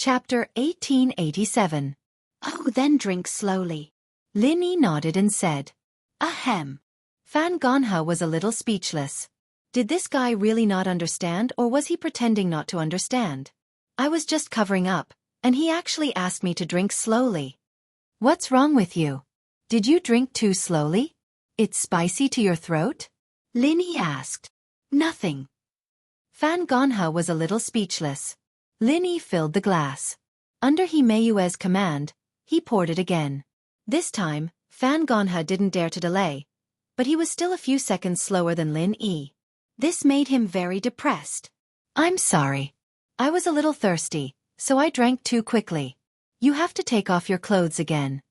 Chapter 1887. Oh, then drink slowly. Lin Yi nodded and said. Ahem. Fan Gonghe was a little speechless. Did this guy really not understand, or was he pretending not to understand? I was just covering up, and he actually asked me to drink slowly. What's wrong with you? Did you drink too slowly? It's spicy to your throat? Lin Yi asked. Nothing. Fan Gonghe was a little speechless. Lin Yi filled the glass. Under He Meiyue's command, he poured it again. This time, Fan Gonghe didn't dare to delay, but he was still a few seconds slower than Lin Yi. This made him very depressed. I'm sorry. I was a little thirsty, so I drank too quickly. You have to take off your clothes again.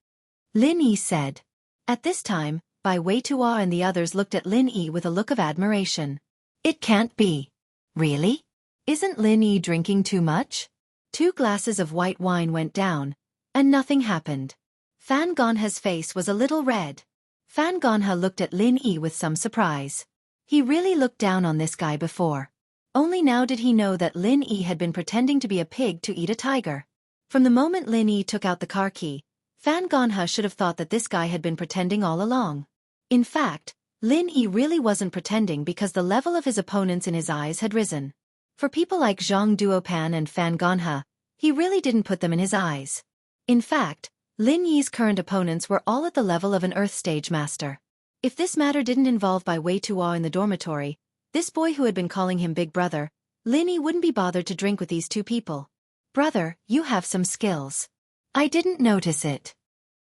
Lin Yi said. At this time, Bai Weitua and the others looked at Lin Yi with a look of admiration. It can't be. Really? Isn't Lin Yi drinking too much? 2 glasses of white wine went down, and nothing happened. Fan Gonghe's face was a little red. Fan Gonghe looked at Lin Yi with some surprise. He really looked down on this guy before. Only now did he know that Lin Yi had been pretending to be a pig to eat a tiger. From the moment Lin Yi took out the car key, Fan Gonghe should have thought that this guy had been pretending all along. In fact, Lin Yi really wasn't pretending because the level of his opponents in his eyes had risen. For people like Zhang Duopan and Fan Gonghe, he really didn't put them in his eyes. In fact, Lin Yi's current opponents were all at the level of an Earth stage master. If this matter didn't involve Bai Weitua in the dormitory, this boy who had been calling him Big Brother, Lin Yi wouldn't be bothered to drink with these 2 people. Brother, you have some skills. I didn't notice it.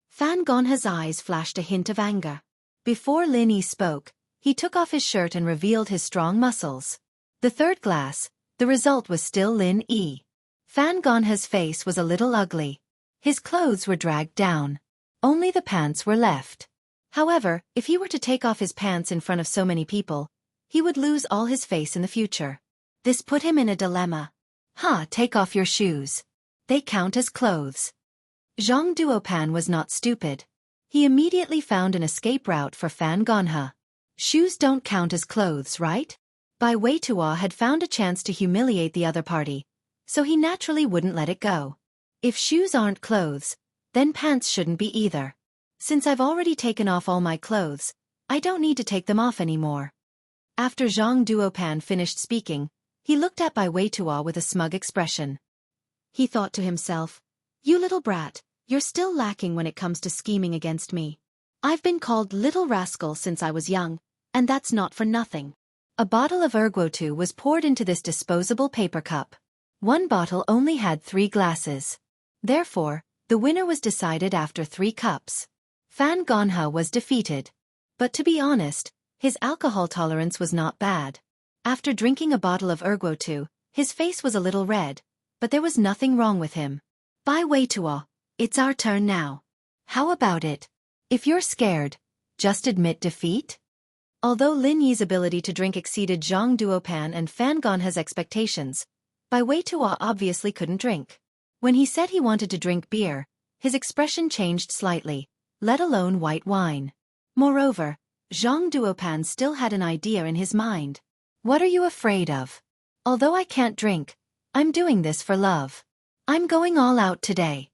Fan Gonghe's eyes flashed a hint of anger. Before Lin Yi spoke, he took off his shirt and revealed his strong muscles. The 3rd glass, the result was still Lin Yi. Fan Gonghe's face was a little ugly. His clothes were dragged down. Only the pants were left. However, if he were to take off his pants in front of so many people, he would lose all his face in the future. This put him in a dilemma. Take off your shoes. They count as clothes. Zhang Duopan was not stupid. He immediately found an escape route for Fan Gonghe. Shoes don't count as clothes, right? Bai Weitua had found a chance to humiliate the other party, so he naturally wouldn't let it go. If shoes aren't clothes, then pants shouldn't be either. Since I've already taken off all my clothes, I don't need to take them off anymore. After Zhang Duopan finished speaking, he looked at Bai Weitua with a smug expression. He thought to himself, You little brat, you're still lacking when it comes to scheming against me. I've been called little rascal since I was young, and that's not for nothing. A bottle of erguotu was poured into this disposable paper cup. 1 bottle only had 3 glasses. Therefore, the winner was decided after 3 cups. Fan Gonghe was defeated. But to be honest, his alcohol tolerance was not bad. After drinking a bottle of erguotu, his face was a little red, but there was nothing wrong with him. Bai Weitua, it's our turn now. How about it? If you're scared, just admit defeat? Although Lin Yi's ability to drink exceeded Zhang Duopan and Fan Gonghe's expectations, Bai Weitua obviously couldn't drink. When he said he wanted to drink beer, his expression changed slightly, let alone white wine. Moreover, Zhang Duopan still had an idea in his mind. What are you afraid of? Although I can't drink, I'm doing this for love. I'm going all out today.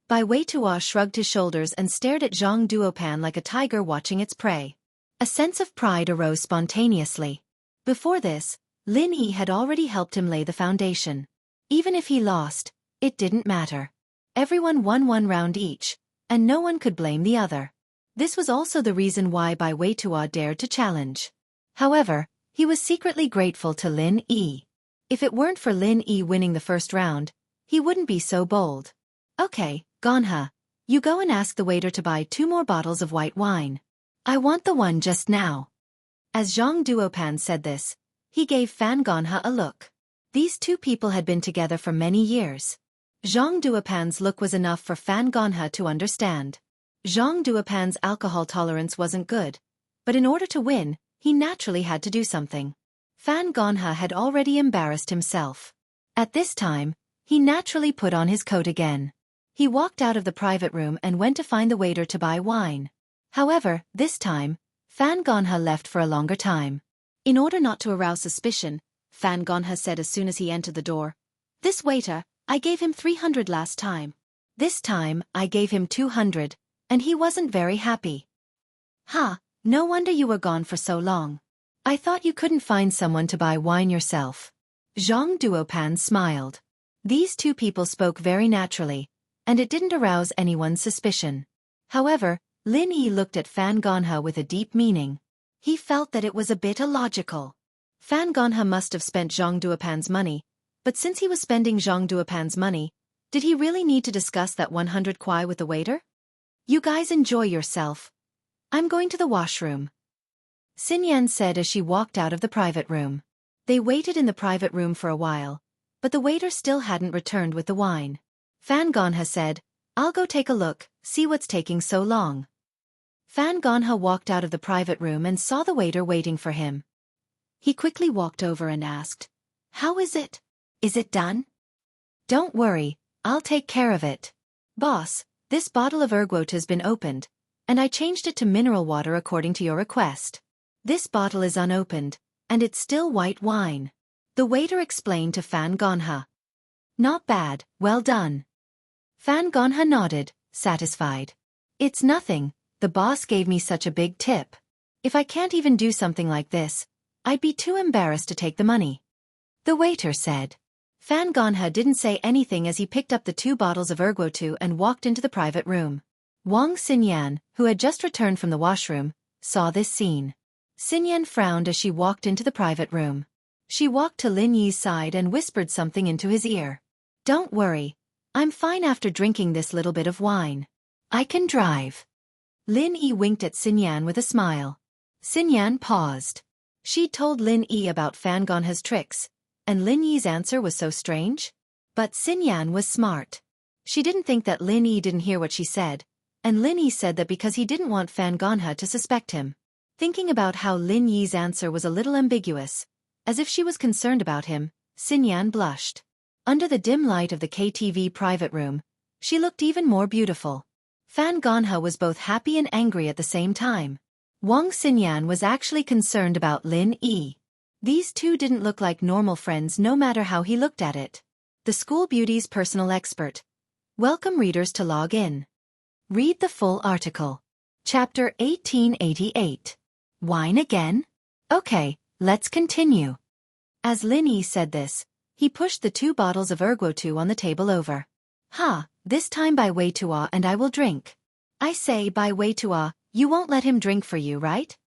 Bai Weitua shrugged his shoulders and stared at Zhang Duopan like a tiger watching its prey. A sense of pride arose spontaneously. Before this, Lin Yi had already helped him lay the foundation. Even if he lost, it didn't matter. Everyone won 1 round each, and no one could blame the other. This was also the reason why Bai Weitua dared to challenge. However, he was secretly grateful to Lin Yi. If it weren't for Lin Yi winning the first round, he wouldn't be so bold. Okay, Gonghe, you go and ask the waiter to buy 2 more bottles of white wine. I want the one just now. As Zhang Duopan said this, he gave Fan Gonghe a look. These 2 people had been together for many years. Zhang Duopan's look was enough for Fan Gonghe to understand. Zhang Duopan's alcohol tolerance wasn't good, but in order to win, he naturally had to do something. Fan Gonghe had already embarrassed himself. At this time, he naturally put on his coat again. He walked out of the private room and went to find the waiter to buy wine. However, this time, Fan Gonghe left for a longer time. In order not to arouse suspicion, Fan Gonghe said as soon as he entered the door, "This waiter, I gave him 300 last time. This time, I gave him 200, and he wasn't very happy. Ha, no wonder you were gone for so long. I thought you couldn't find someone to buy wine yourself. Zhang Duopan smiled. These two people spoke very naturally, and it didn't arouse anyone's suspicion. However, Lin Yi looked at Fan Gonha with a deep meaning. He felt that it was a bit illogical. Fan Gonha must have spent Zhang Duopan's money, but since he was spending Zhang Duopan's money, did he really need to discuss that 100 kuai with the waiter? You guys enjoy yourself. I'm going to the washroom, Xinyan said as she walked out of the private room. They waited in the private room for a while, but the waiter still hadn't returned with the wine. Fan Gonha said, I'll go take a look, see what's taking so long. Fan Gonha walked out of the private room and saw the waiter waiting for him. He quickly walked over and asked, How is it? Is it done? Don't worry, I'll take care of it. Boss, this bottle of ergot has been opened, and I changed it to mineral water according to your request. This bottle is unopened, and it's still white wine. The waiter explained to Fan Gonha. Not bad, well done. Fan Gonha nodded, satisfied. It's nothing, the boss gave me such a big tip. If I can't even do something like this, I'd be too embarrassed to take the money. The waiter said. Fan Gonha didn't say anything as he picked up the 2 bottles of ergot and walked into the private room. Wang Xinyan, who had just returned from the washroom, saw this scene. Xinyan frowned as she walked into the private room. She walked to Lin Yi's side and whispered something into his ear. Don't worry, I'm fine after drinking this little bit of wine. I can drive. Lin Yi winked at Xinyan with a smile. Xinyan paused. She'd told Lin Yi about Fan Gonha's tricks, and Lin Yi's answer was so strange. But Xinyan was smart. She didn't think that Lin Yi didn't hear what she said, and Lin Yi said that because he didn't want Fan Gonha to suspect him. Thinking about how Lin Yi's answer was a little ambiguous, as if she was concerned about him, Xinyan blushed. Under the dim light of the KTV private room, she looked even more beautiful. Fan Gonha was both happy and angry at the same time. Wang Xinyan was actually concerned about Lin Yi. These two didn't look like normal friends no matter how he looked at it. The School Beauty's personal expert. Welcome readers to log in. Read the full article. Chapter 1888. Wine again? Okay, let's continue. As Lin Yi said this, he pushed the 2 bottles of ergot on the table over. Ha, this time Bai Wei Tua and I will drink. I say Bai Wei Tua, you won't let him drink for you, right?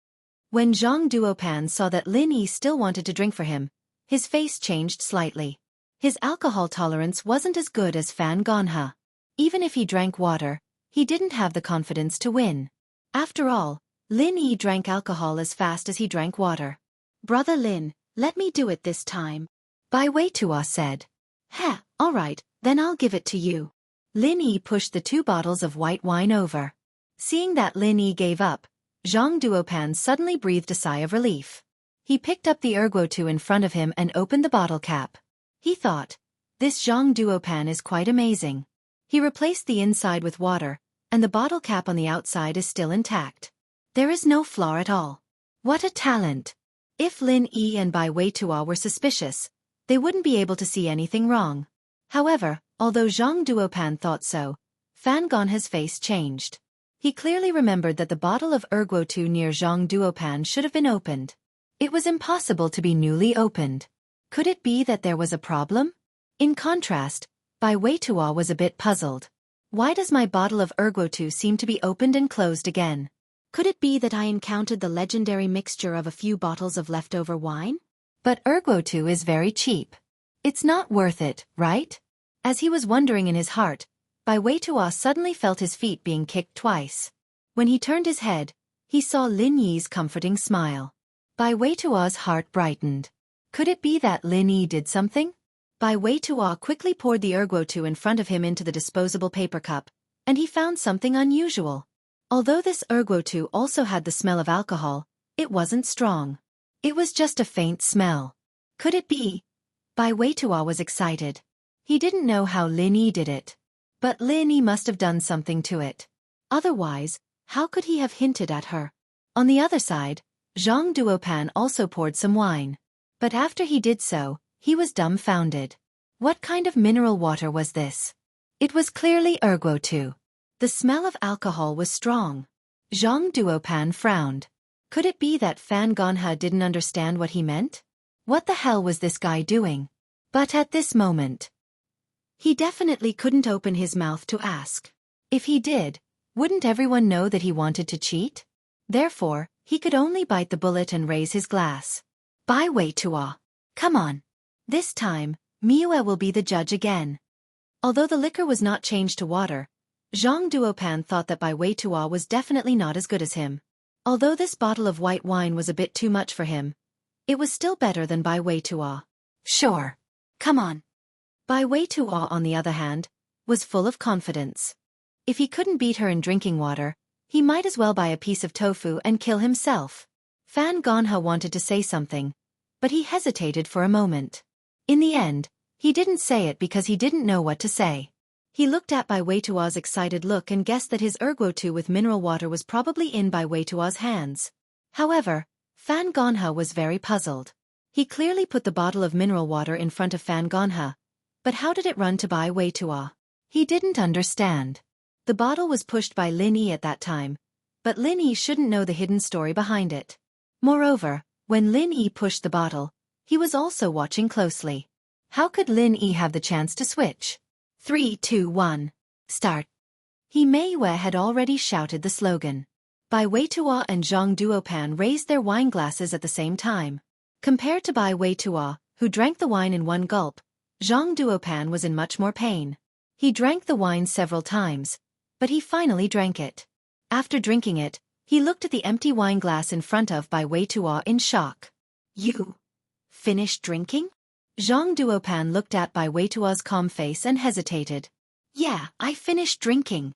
When Zhang Duopan saw that Lin Yi still wanted to drink for him, his face changed slightly. His alcohol tolerance wasn't as good as Fan Gonha. Even if he drank water, he didn't have the confidence to win. After all, Lin Yi drank alcohol as fast as he drank water. Brother Lin, let me do it this time. Bai Wei Tua said. Heh, all right, then I'll give it to you. Lin Yi pushed the 2 bottles of white wine over. Seeing that Lin Yi gave up, Zhang Duopan suddenly breathed a sigh of relief. He picked up the ergot in front of him and opened the bottle cap. He thought, this Zhang Duopan is quite amazing. He replaced the inside with water, and the bottle cap on the outside is still intact. There is no flaw at all. What a talent! If Lin Yi and Bai Wei Tua were suspicious, they wouldn't be able to see anything wrong. However, although Zhang Duopan thought so, Fan Gonha's face changed. He clearly remembered that the bottle of ergot near Zhang Duopan should have been opened. It was impossible to be newly opened. Could it be that there was a problem? In contrast, Bai Wei Tua was a bit puzzled. Why does my bottle of ergot seem to be opened and closed again? Could it be that I encountered the legendary mixture of a few bottles of leftover wine? But ergot is very cheap. It's not worth it, right? As he was wondering in his heart, Bai Wei Tua suddenly felt his feet being kicked twice. When he turned his head, he saw Lin Yi's comforting smile. Bai Wei Tua's heart brightened. Could it be that Lin Yi did something? Bai Wei Tua quickly poured the ergot in front of him into the disposable paper cup, and he found something unusual. Although this ergot also had the smell of alcohol, it wasn't strong. It was just a faint smell. Could it be? Bai Wei Tua was excited. He didn't know how Lin Yi did it. But Lin Yi must have done something to it. Otherwise, how could he have hinted at her? On the other side, Zhang Duopan also poured some wine. But after he did so, he was dumbfounded. What kind of mineral water was this? It was clearly erguo. The smell of alcohol was strong. Zhang Duopan frowned. Could it be that Fan Gonha didn't understand what he meant? What the hell was this guy doing? But at this moment, he definitely couldn't open his mouth to ask. If he did, wouldn't everyone know that he wanted to cheat? Therefore, he could only bite the bullet and raise his glass. Bai Weitua. Come on. This time, Miue will be the judge again. Although the liquor was not changed to water, Zhang Duopan thought that Bai Weitua was definitely not as good as him. Although this bottle of white wine was a bit too much for him, it was still better than Bai Weitua. Sure. Come on. Bai Weitua, on the other hand, was full of confidence. If he couldn't beat her in drinking water, he might as well buy a piece of tofu and kill himself. Fan Gonha wanted to say something, but he hesitated for a moment. In the end, he didn't say it because he didn't know what to say. He looked at Bai Weitua's excited look and guessed that his erguo with mineral water was probably in Bai Weitua's hands. However, Fan Gonha was very puzzled. He clearly put the bottle of mineral water in front of Fan Gonha, but how did it run to Bai Weitua? He didn't understand. The bottle was pushed by Lin Yi at that time, but Lin Yi shouldn't know the hidden story behind it. Moreover, when Lin Yi pushed the bottle, he was also watching closely. How could Lin Yi have the chance to switch? 3, 2, 1. Start. He Meiwei had already shouted the slogan. Bai Weitua and Zhang Duopan raised their wine glasses at the same time. Compared to Bai Weitua, who drank the wine in one gulp, Zhang Duopan was in much more pain. He drank the wine several times, but he finally drank it. After drinking it, he looked at the empty wine glass in front of Bai Weitua in shock. You finished drinking? Zhang Duopan looked at Bai Weitua's calm face and hesitated. Yeah, I finished drinking.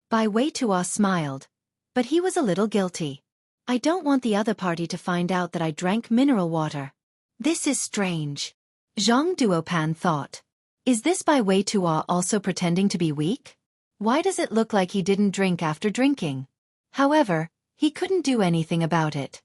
Bai Weitua smiled, but he was a little guilty. I don't want the other party to find out that I drank mineral water. This is strange. Zhang Duopan thought. Is this Bai Weitua also pretending to be weak? Why does it look like he didn't drink after drinking? However, he couldn't do anything about it.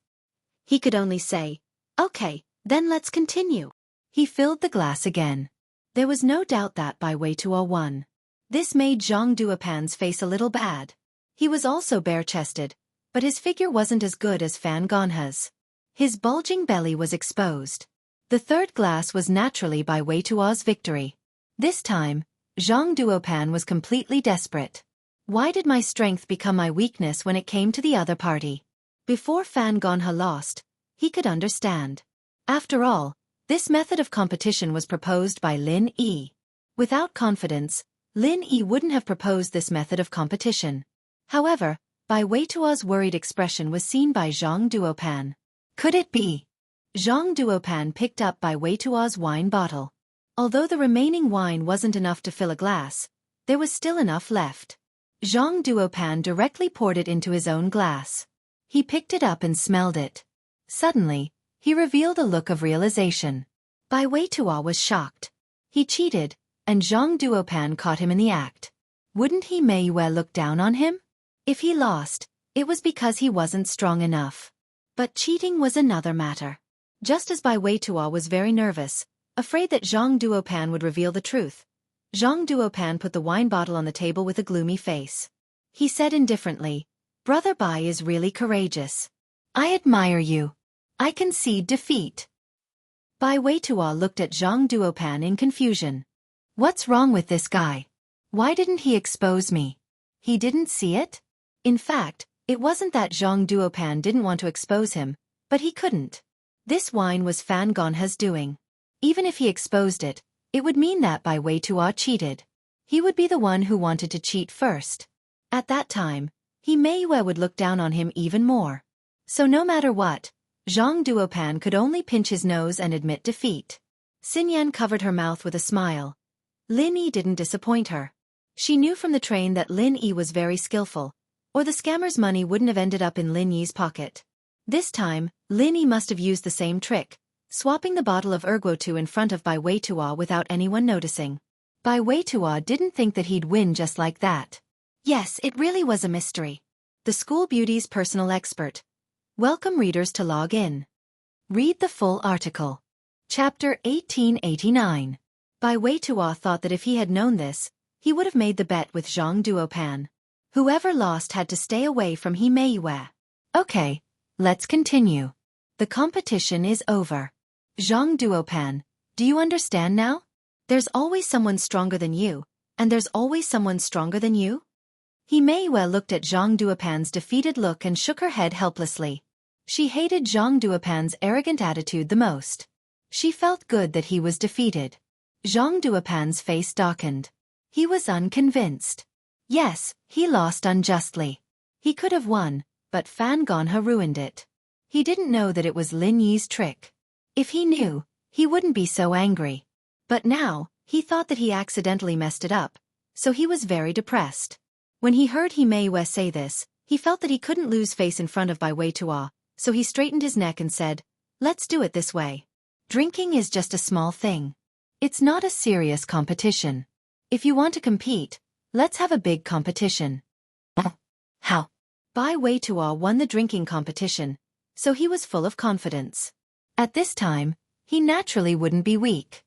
He could only say, okay, then let's continue. He filled the glass again. There was no doubt that Bai Weitua won. This made Zhang Duopan's face a little bad. He was also bare-chested, but his figure wasn't as good as Fan Gonha's. His bulging belly was exposed. The third glass was naturally Bai Weitua's victory. This time, Zhang Duopan was completely desperate. Why did my strength become my weakness when it came to the other party? Before Fan Gonha lost, he could understand. After all, this method of competition was proposed by Lin Yi. Without confidence, Lin Yi wouldn't have proposed this method of competition. However, Bai Weitua's worried expression was seen by Zhang Duopan. Could it be? Zhang Duopan picked up Bai Weitua's wine bottle. Although the remaining wine wasn't enough to fill a glass, there was still enough left. Zhang Duopan directly poured it into his own glass. He picked it up and smelled it. Suddenly, he revealed a look of realization. Bai Weitua was shocked. He cheated, and Zhang Duopan caught him in the act. Wouldn't he Meiwei look down on him? If he lost, it was because he wasn't strong enough. But cheating was another matter. Just as Bai Weitua was very nervous, afraid that Zhang Duopan would reveal the truth, Zhang Duopan put the wine bottle on the table with a gloomy face. He said indifferently, Brother Bai is really courageous. I admire you. I concede defeat. Bai Weitua looked at Zhang Duopan in confusion. What's wrong with this guy? Why didn't he expose me? He didn't see it? In fact, it wasn't that Zhang Duopan didn't want to expose him, but he couldn't. This wine was Fan Gonha's doing. Even if he exposed it, it would mean that Bai Weitua cheated. He would be the one who wanted to cheat first. At that time, he Meiwei would look down on him even more. So no matter what, Zhang Duopan could only pinch his nose and admit defeat. Xinyan covered her mouth with a smile. Lin Yi didn't disappoint her. She knew from the train that Lin Yi was very skillful, or the scammer's money wouldn't have ended up in Lin Yi's pocket. This time, Lin Yi must have used the same trick, swapping the bottle of erguo in front of Bai Weitua without anyone noticing. Bai Weitua didn't think that he'd win just like that. Yes, it really was a mystery. The School Beauty's personal expert. Welcome readers to log in. Read the full article. Chapter 1889. Bai Weitua thought that if he had known this, he would have made the bet with Zhang Duopan. Whoever lost had to stay away from He Meiyue. Okay, let's continue. The competition is over. Zhang Duopan, do you understand now? There's always someone stronger than you, and there's always someone stronger than you? He Meiyue looked at Zhang Duopan's defeated look and shook her head helplessly. She hated Zhang Duopan's arrogant attitude the most. She felt good that he was defeated. Zhang Duopan's face darkened. He was unconvinced. Yes, he lost unjustly. He could have won, but Fan Gonha ruined it. He didn't know that it was Lin Yi's trick. If he knew, he wouldn't be so angry. But now, he thought that he accidentally messed it up, so he was very depressed. When he heard He Meiyue say this, he felt that he couldn't lose face in front of Bai Weitua, so he straightened his neck and said, "Let's do it this way. Drinking is just a small thing. It's not a serious competition. If you want to compete, let's have a big competition." How? Bai Weitua won the drinking competition, so he was full of confidence. At this time, he naturally wouldn't be weak.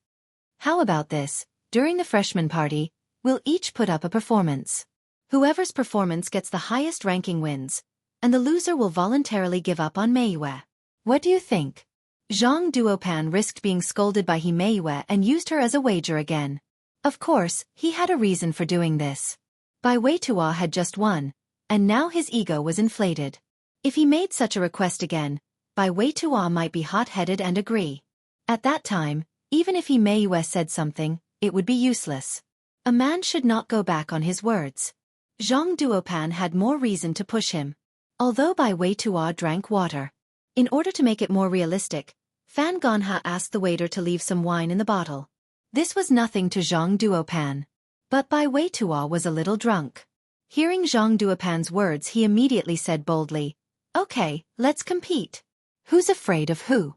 How about this? During the freshman party, we'll each put up a performance. Whoever's performance gets the highest ranking wins, and the loser will voluntarily give up on Meiyue. What do you think? Zhang Duopan risked being scolded by He Meiyue and used her as a wager again. Of course, he had a reason for doing this. Bai Weitua had just won, and now his ego was inflated. If he made such a request again, Bai Weitua might be hot-headed and agree. At that time, even if He Meiyue said something, it would be useless. A man should not go back on his words. Zhang Duopan had more reason to push him. Although Bai Weitua drank water. In order to make it more realistic, Fan Gonha asked the waiter to leave some wine in the bottle. This was nothing to Zhang Duopan. But Bai Weitua was a little drunk. Hearing Zhang Duopan's words, he immediately said boldly, "Okay, let's compete. Who's afraid of who?"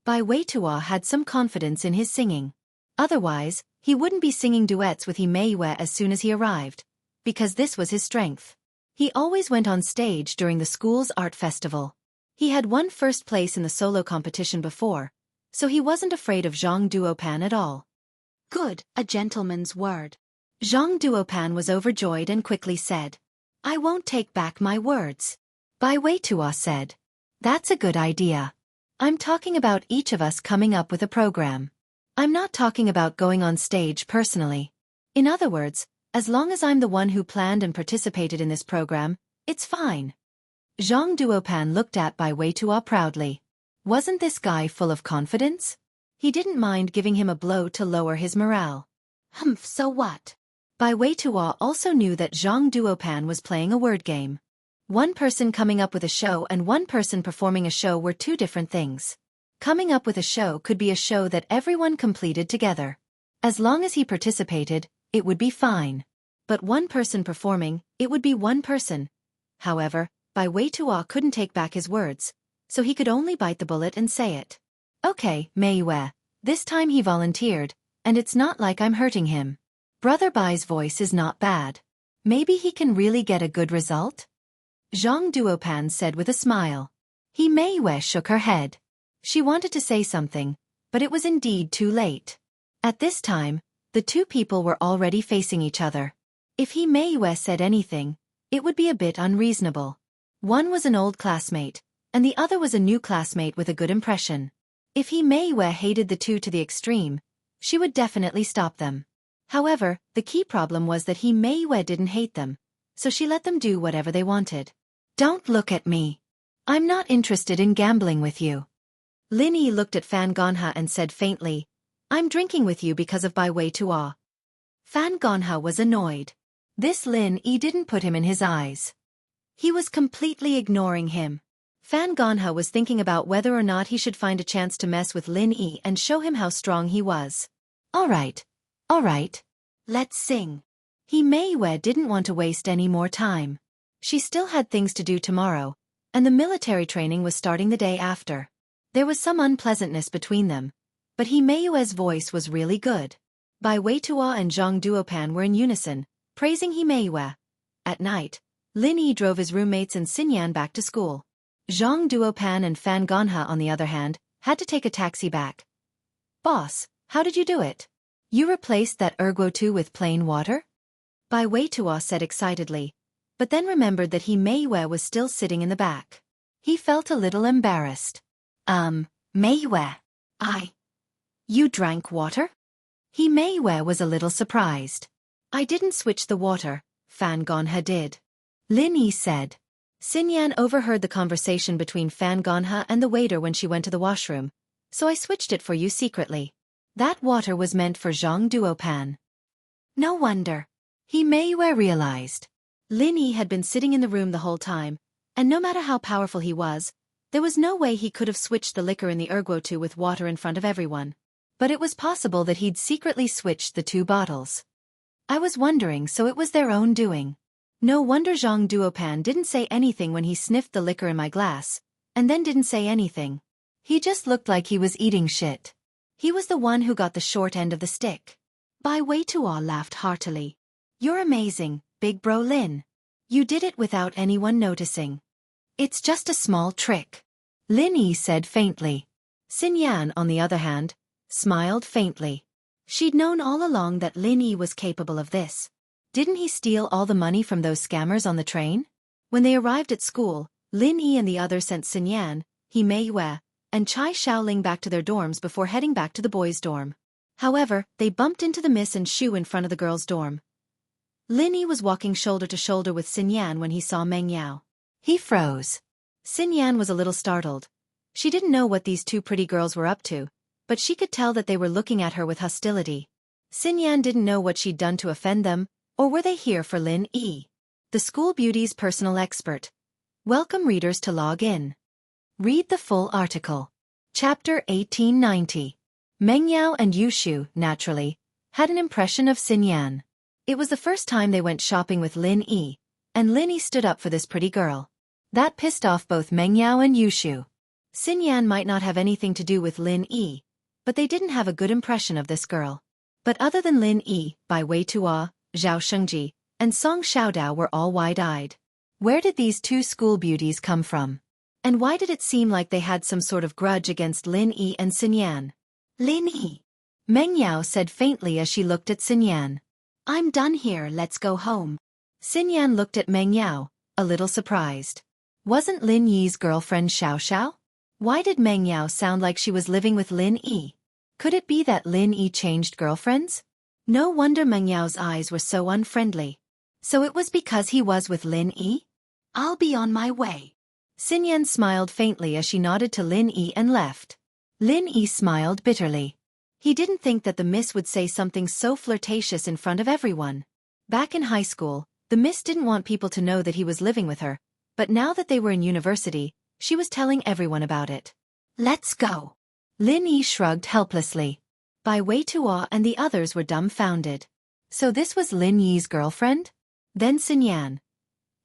Bai Weitua had some confidence in his singing. Otherwise, he wouldn't be singing duets with He Meiyue as soon as he arrived, because this was his strength. He always went on stage during the school's art festival. He had won first place in the solo competition before, so he wasn't afraid of Zhang Duopan at all. Good, a gentleman's word. Zhang Duopan was overjoyed and quickly said, "I won't take back my words." Bai Weitua said, "That's a good idea. I'm talking about each of us coming up with a program. I'm not talking about going on stage personally. In other words, as long as I'm the one who planned and participated in this program, it's fine." Zhang Duopan looked at Bai Weitua proudly. Wasn't this guy full of confidence? He didn't mind giving him a blow to lower his morale. So what? Bai Weitua also knew that Zhang Duopan was playing a word game. One person coming up with a show and one person performing a show were two different things. Coming up with a show could be a show that everyone completed together. As long as he participated, it would be fine. But one person performing, it would be one person. However, Bai Weitua couldn't take back his words, so he could only bite the bullet and say it. "Okay, Meiyue." This time he volunteered, and it's not like I'm hurting him. Brother Bai's voice is not bad. Maybe he can really get a good result? Zhang Duopan said with a smile. He Meiyue shook her head. She wanted to say something, but it was indeed too late. At this time, the two people were already facing each other. If He Meiyue said anything, it would be a bit unreasonable. One was an old classmate, and the other was a new classmate with a good impression. If He Meiyue hated the two to the extreme, she would definitely stop them. However, the key problem was that He Meiyue didn't hate them, so she let them do whatever they wanted. "Don't look at me. I'm not interested in gambling with you." Lin Yi looked at Fan Gonha and said faintly, "I'm drinking with you because of Bai Weitua." Fan Gonha was annoyed. This Lin Yi didn't put him in his eyes. He was completely ignoring him. Fan Gonha was thinking about whether or not he should find a chance to mess with Lin Yi and show him how strong he was. All right. Let's sing." He Meiyue didn't want to waste any more time. She still had things to do tomorrow, and the military training was starting the day after. There was some unpleasantness between them, but He Meiyue's voice was really good. Bai Weitua and Zhang Duopan were in unison, praising He Meiyue. At night, Lin Yi drove his roommates and Xinyan back to school. Zhang Duopan and Fan Gonha, on the other hand, had to take a taxi back. "Boss, how did you do it? You replaced that ergo-2 with plain water? Bai Weitua said excitedly, but then remembered that Meiwei was still sitting in the back. He felt a little embarrassed. Meiwei. You drank water? Meiwei was a little surprised. I didn't switch the water, Fan Gonha did. Lin Yi said. Xinyan overheard the conversation between Fan Gonha and the waiter when she went to the washroom, so I switched it for you secretly. That water was meant for Zhang Duopan. No wonder. Meiwei realized. Lin Yi had been sitting in the room the whole time, and no matter how powerful he was, there was no way he could have switched the liquor in the ergo-2 with water in front of everyone. But it was possible that he'd secretly switched the 2 bottles. I was wondering, so it was their own doing. No wonder Zhang Duopan didn't say anything when he sniffed the liquor in my glass, and then didn't say anything. He just looked like he was eating shit. He was the one who got the short end of the stick. Bai Weitua laughed heartily. You're amazing, big bro Lin. You did it without anyone noticing. It's just a small trick. Lin Yi said faintly. Xinyan, on the other hand, smiled faintly. She'd known all along that Lin Yi was capable of this. Didn't he steal all the money from those scammers on the train? When they arrived at school, Lin Yi and the others sent Xinyan, Meiwei, and Chai Shaoling back to their dorms before heading back to the boys' dorm. However, they bumped into the Miss and Shu in front of the girls' dorm. Lin Yi was walking shoulder to shoulder with Xinyan when he saw Meng Yao. He froze. Xinyan was a little startled. She didn't know what these 2 pretty girls were up to, but she could tell that they were looking at her with hostility. Xinyan didn't know what she'd done to offend them, or were they here for Lin Yi, the school beauty's personal expert. Welcome readers to log in. Read the full article. Chapter 1890. Meng Yao and Yushu, naturally, had an impression of Xinyan. It was the first time they went shopping with Lin Yi, and Lin Yi stood up for this pretty girl. That pissed off both Meng Yao and Yushu. Xinyan might not have anything to do with Lin Yi, but they didn't have a good impression of this girl. But other than Lin Yi, Bai Weitua, Zhao Shengji, and Song Xiaodao were all wide-eyed. Where did these 2 school beauties come from? And why did it seem like they had some sort of grudge against Lin Yi and Xinyan? Lin Yi, Meng Yao said faintly as she looked at Xinyan. I'm done here, let's go home. Xinyan looked at Meng Yao, a little surprised. Wasn't Lin Yi's girlfriend Xiao Xiao? Why did Meng Yao sound like she was living with Lin Yi? Could it be that Lin Yi changed girlfriends? No wonder Meng Yao's eyes were so unfriendly. So it was because he was with Lin Yi? I'll be on my way. Xinyan smiled faintly as she nodded to Lin Yi and left. Lin Yi smiled bitterly. He didn't think that the miss would say something so flirtatious in front of everyone. Back in high school, the miss didn't want people to know that he was living with her, but now that they were in university, she was telling everyone about it. Let's go. Lin Yi shrugged helplessly. Bai Weitua and the others were dumbfounded. So this was Lin Yi's girlfriend? Then Xinyan.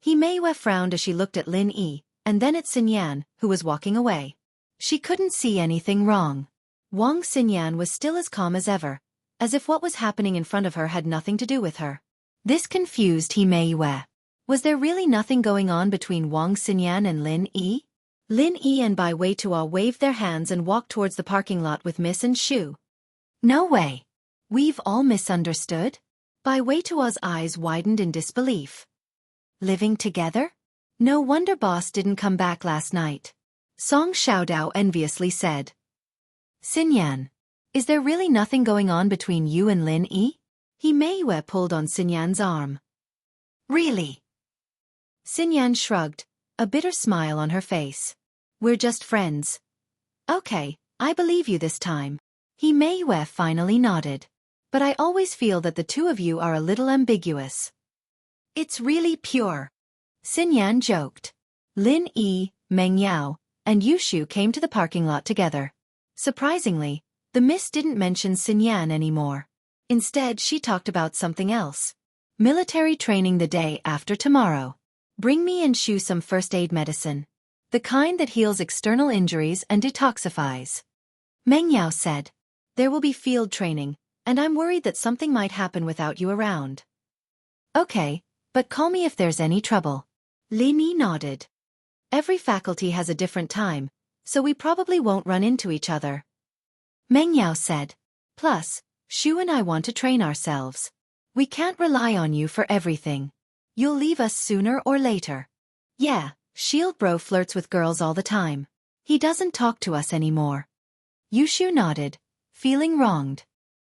Meiwei frowned as she looked at Lin Yi, and then at Xinyan, who was walking away. She couldn't see anything wrong. Wang Xinyan was still as calm as ever, as if what was happening in front of her had nothing to do with her. This confused Meiwei. Was there really nothing going on between Wang Xinyan and Lin Yi? Lin Yi and Bai Weitua waved their hands and walked towards the parking lot with Miss and Shu. No way. We've all misunderstood? Bai Weitua's eyes widened in disbelief. Living together? No wonder boss didn't come back last night. Song Xiaodao enviously said. Xinyan, is there really nothing going on between you and Lin Yi? Meiwei pulled on Xinyan's arm. Really? Xinyan shrugged, a bitter smile on her face. We're just friends. Okay, I believe you this time. Meiwei finally nodded. But I always feel that the 2 of you are a little ambiguous. It's really pure. Xinyan joked. Lin Yi, Meng Yao, and Yushu came to the parking lot together. Surprisingly, the miss didn't mention Xinyan anymore. Instead, she talked about something else. Military training the day after tomorrow. Bring me and Shu some first aid medicine. The kind that heals external injuries and detoxifies. Meng Yao said. There will be field training, and I'm worried that something might happen without you around. Okay, but call me if there's any trouble. Lin Yi nodded. Every faculty has a different time, so we probably won't run into each other. Meng Yao said. Plus, Shu and I want to train ourselves. We can't rely on you for everything. You'll leave us sooner or later. Yeah, Shield Bro flirts with girls all the time. He doesn't talk to us anymore. Yushu nodded, feeling wronged.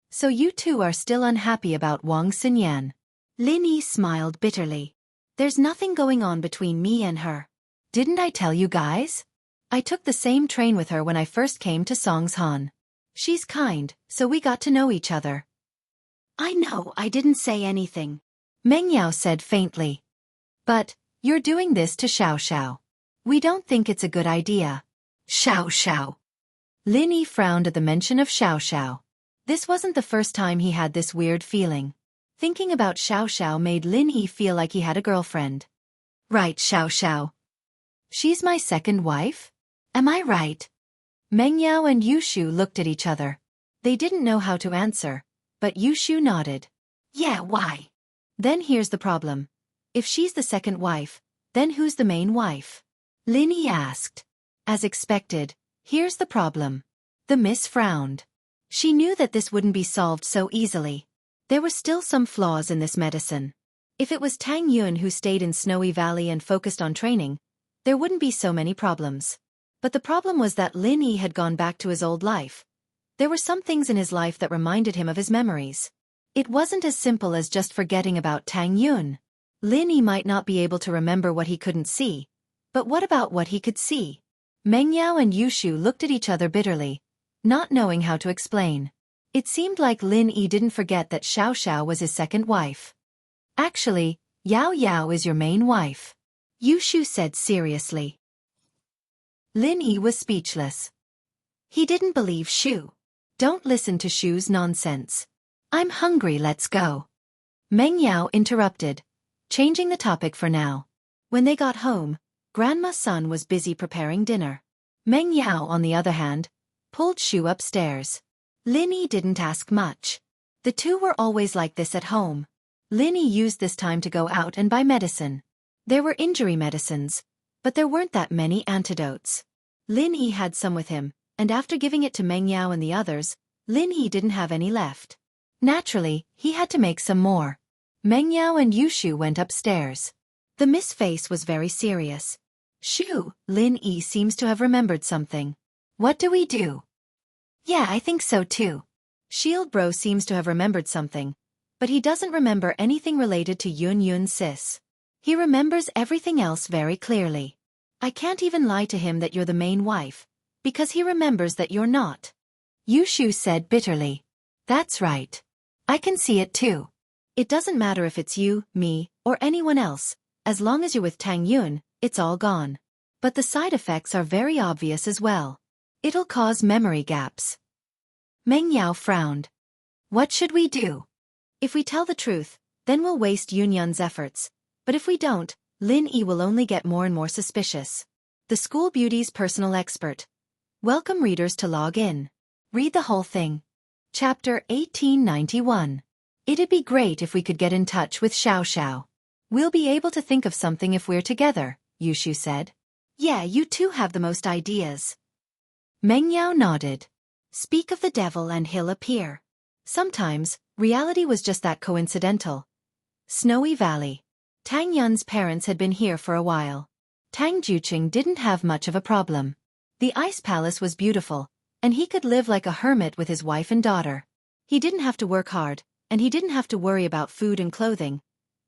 So you two are still unhappy about Wang Xinyan? Lin Yi smiled bitterly. There's nothing going on between me and her. Didn't I tell you guys? I took the same train with her when I first came to Songshan. She's kind, so we got to know each other. I know I didn't say anything, Meng Yao said faintly. But, you're doing this to Xiao Xiao. We don't think it's a good idea. Xiao Xiao. Lin Yi frowned at the mention of Xiao Xiao. This wasn't the first time he had this weird feeling. Thinking about Xiao Xiao made Lin Yi feel like he had a girlfriend. Right, Xiao Xiao. She's my second wife? Am I right? Meng Yao and Yushu looked at each other. They didn't know how to answer, but Yushu nodded. Yeah, why? Then here's the problem. If she's the second wife, then who's the main wife? Lin Yi asked. As expected, here's the problem. The miss frowned. She knew that this wouldn't be solved so easily. There were still some flaws in this medicine. If it was Tang Yun who stayed in Snowy Valley and focused on training, there wouldn't be so many problems. But the problem was that Lin Yi had gone back to his old life. There were some things in his life that reminded him of his memories. It wasn't as simple as just forgetting about Tang Yun. Lin Yi might not be able to remember what he couldn't see. But what about what he could see? Meng Yao and Yushu looked at each other bitterly, not knowing how to explain. It seemed like Lin Yi didn't forget that Xiao Xiao was his second wife. Actually, Yao Yao is your main wife, Yushu said seriously. Lin Yi was speechless. He didn't believe Shu. Don't listen to Shu's nonsense. I'm hungry, let's go. Meng Yao interrupted, changing the topic for now. When they got home, Grandma's son was busy preparing dinner. Meng Yao, on the other hand, pulled Shu upstairs. Lin Yi didn't ask much. The two were always like this at home. Lin Yi used this time to go out and buy medicine. There were injury medicines, but there weren't that many antidotes. Lin Yi had some with him, and after giving it to Meng Yao and the others, Lin Yi didn't have any left. Naturally, he had to make some more. Meng Yao and Yushu went upstairs. The Miss face was very serious. Shu, Lin Yi seems to have remembered something. What do we do? Yeah, I think so too. Shield Bro seems to have remembered something, but he doesn't remember anything related to Yun Yun Sis. He remembers everything else very clearly. I can't even lie to him that you're the main wife, because he remembers that you're not. Yushu said bitterly. That's right. I can see it too. It doesn't matter if it's you, me, or anyone else. As long as you're with Tang Yun, it's all gone. But the side effects are very obvious as well. It'll cause memory gaps. Meng Yao frowned. What should we do? If we tell the truth, then we'll waste Yun Yun's efforts. But if we don't, Lin Yi will only get more and more suspicious. The School Beauty's personal expert. Welcome readers to log in. Read the whole thing. Chapter 1891. It'd be great if we could get in touch with Xiao Xiao. We'll be able to think of something if we're together, Yushu said. Yeah, you two have the most ideas. Meng Yao nodded. Speak of the devil and he'll appear. Sometimes, reality was just that coincidental. Snowy Valley. Tang Yun's parents had been here for a while. Tang Juqing didn't have much of a problem. The ice palace was beautiful, and he could live like a hermit with his wife and daughter. He didn't have to work hard, and he didn't have to worry about food and clothing.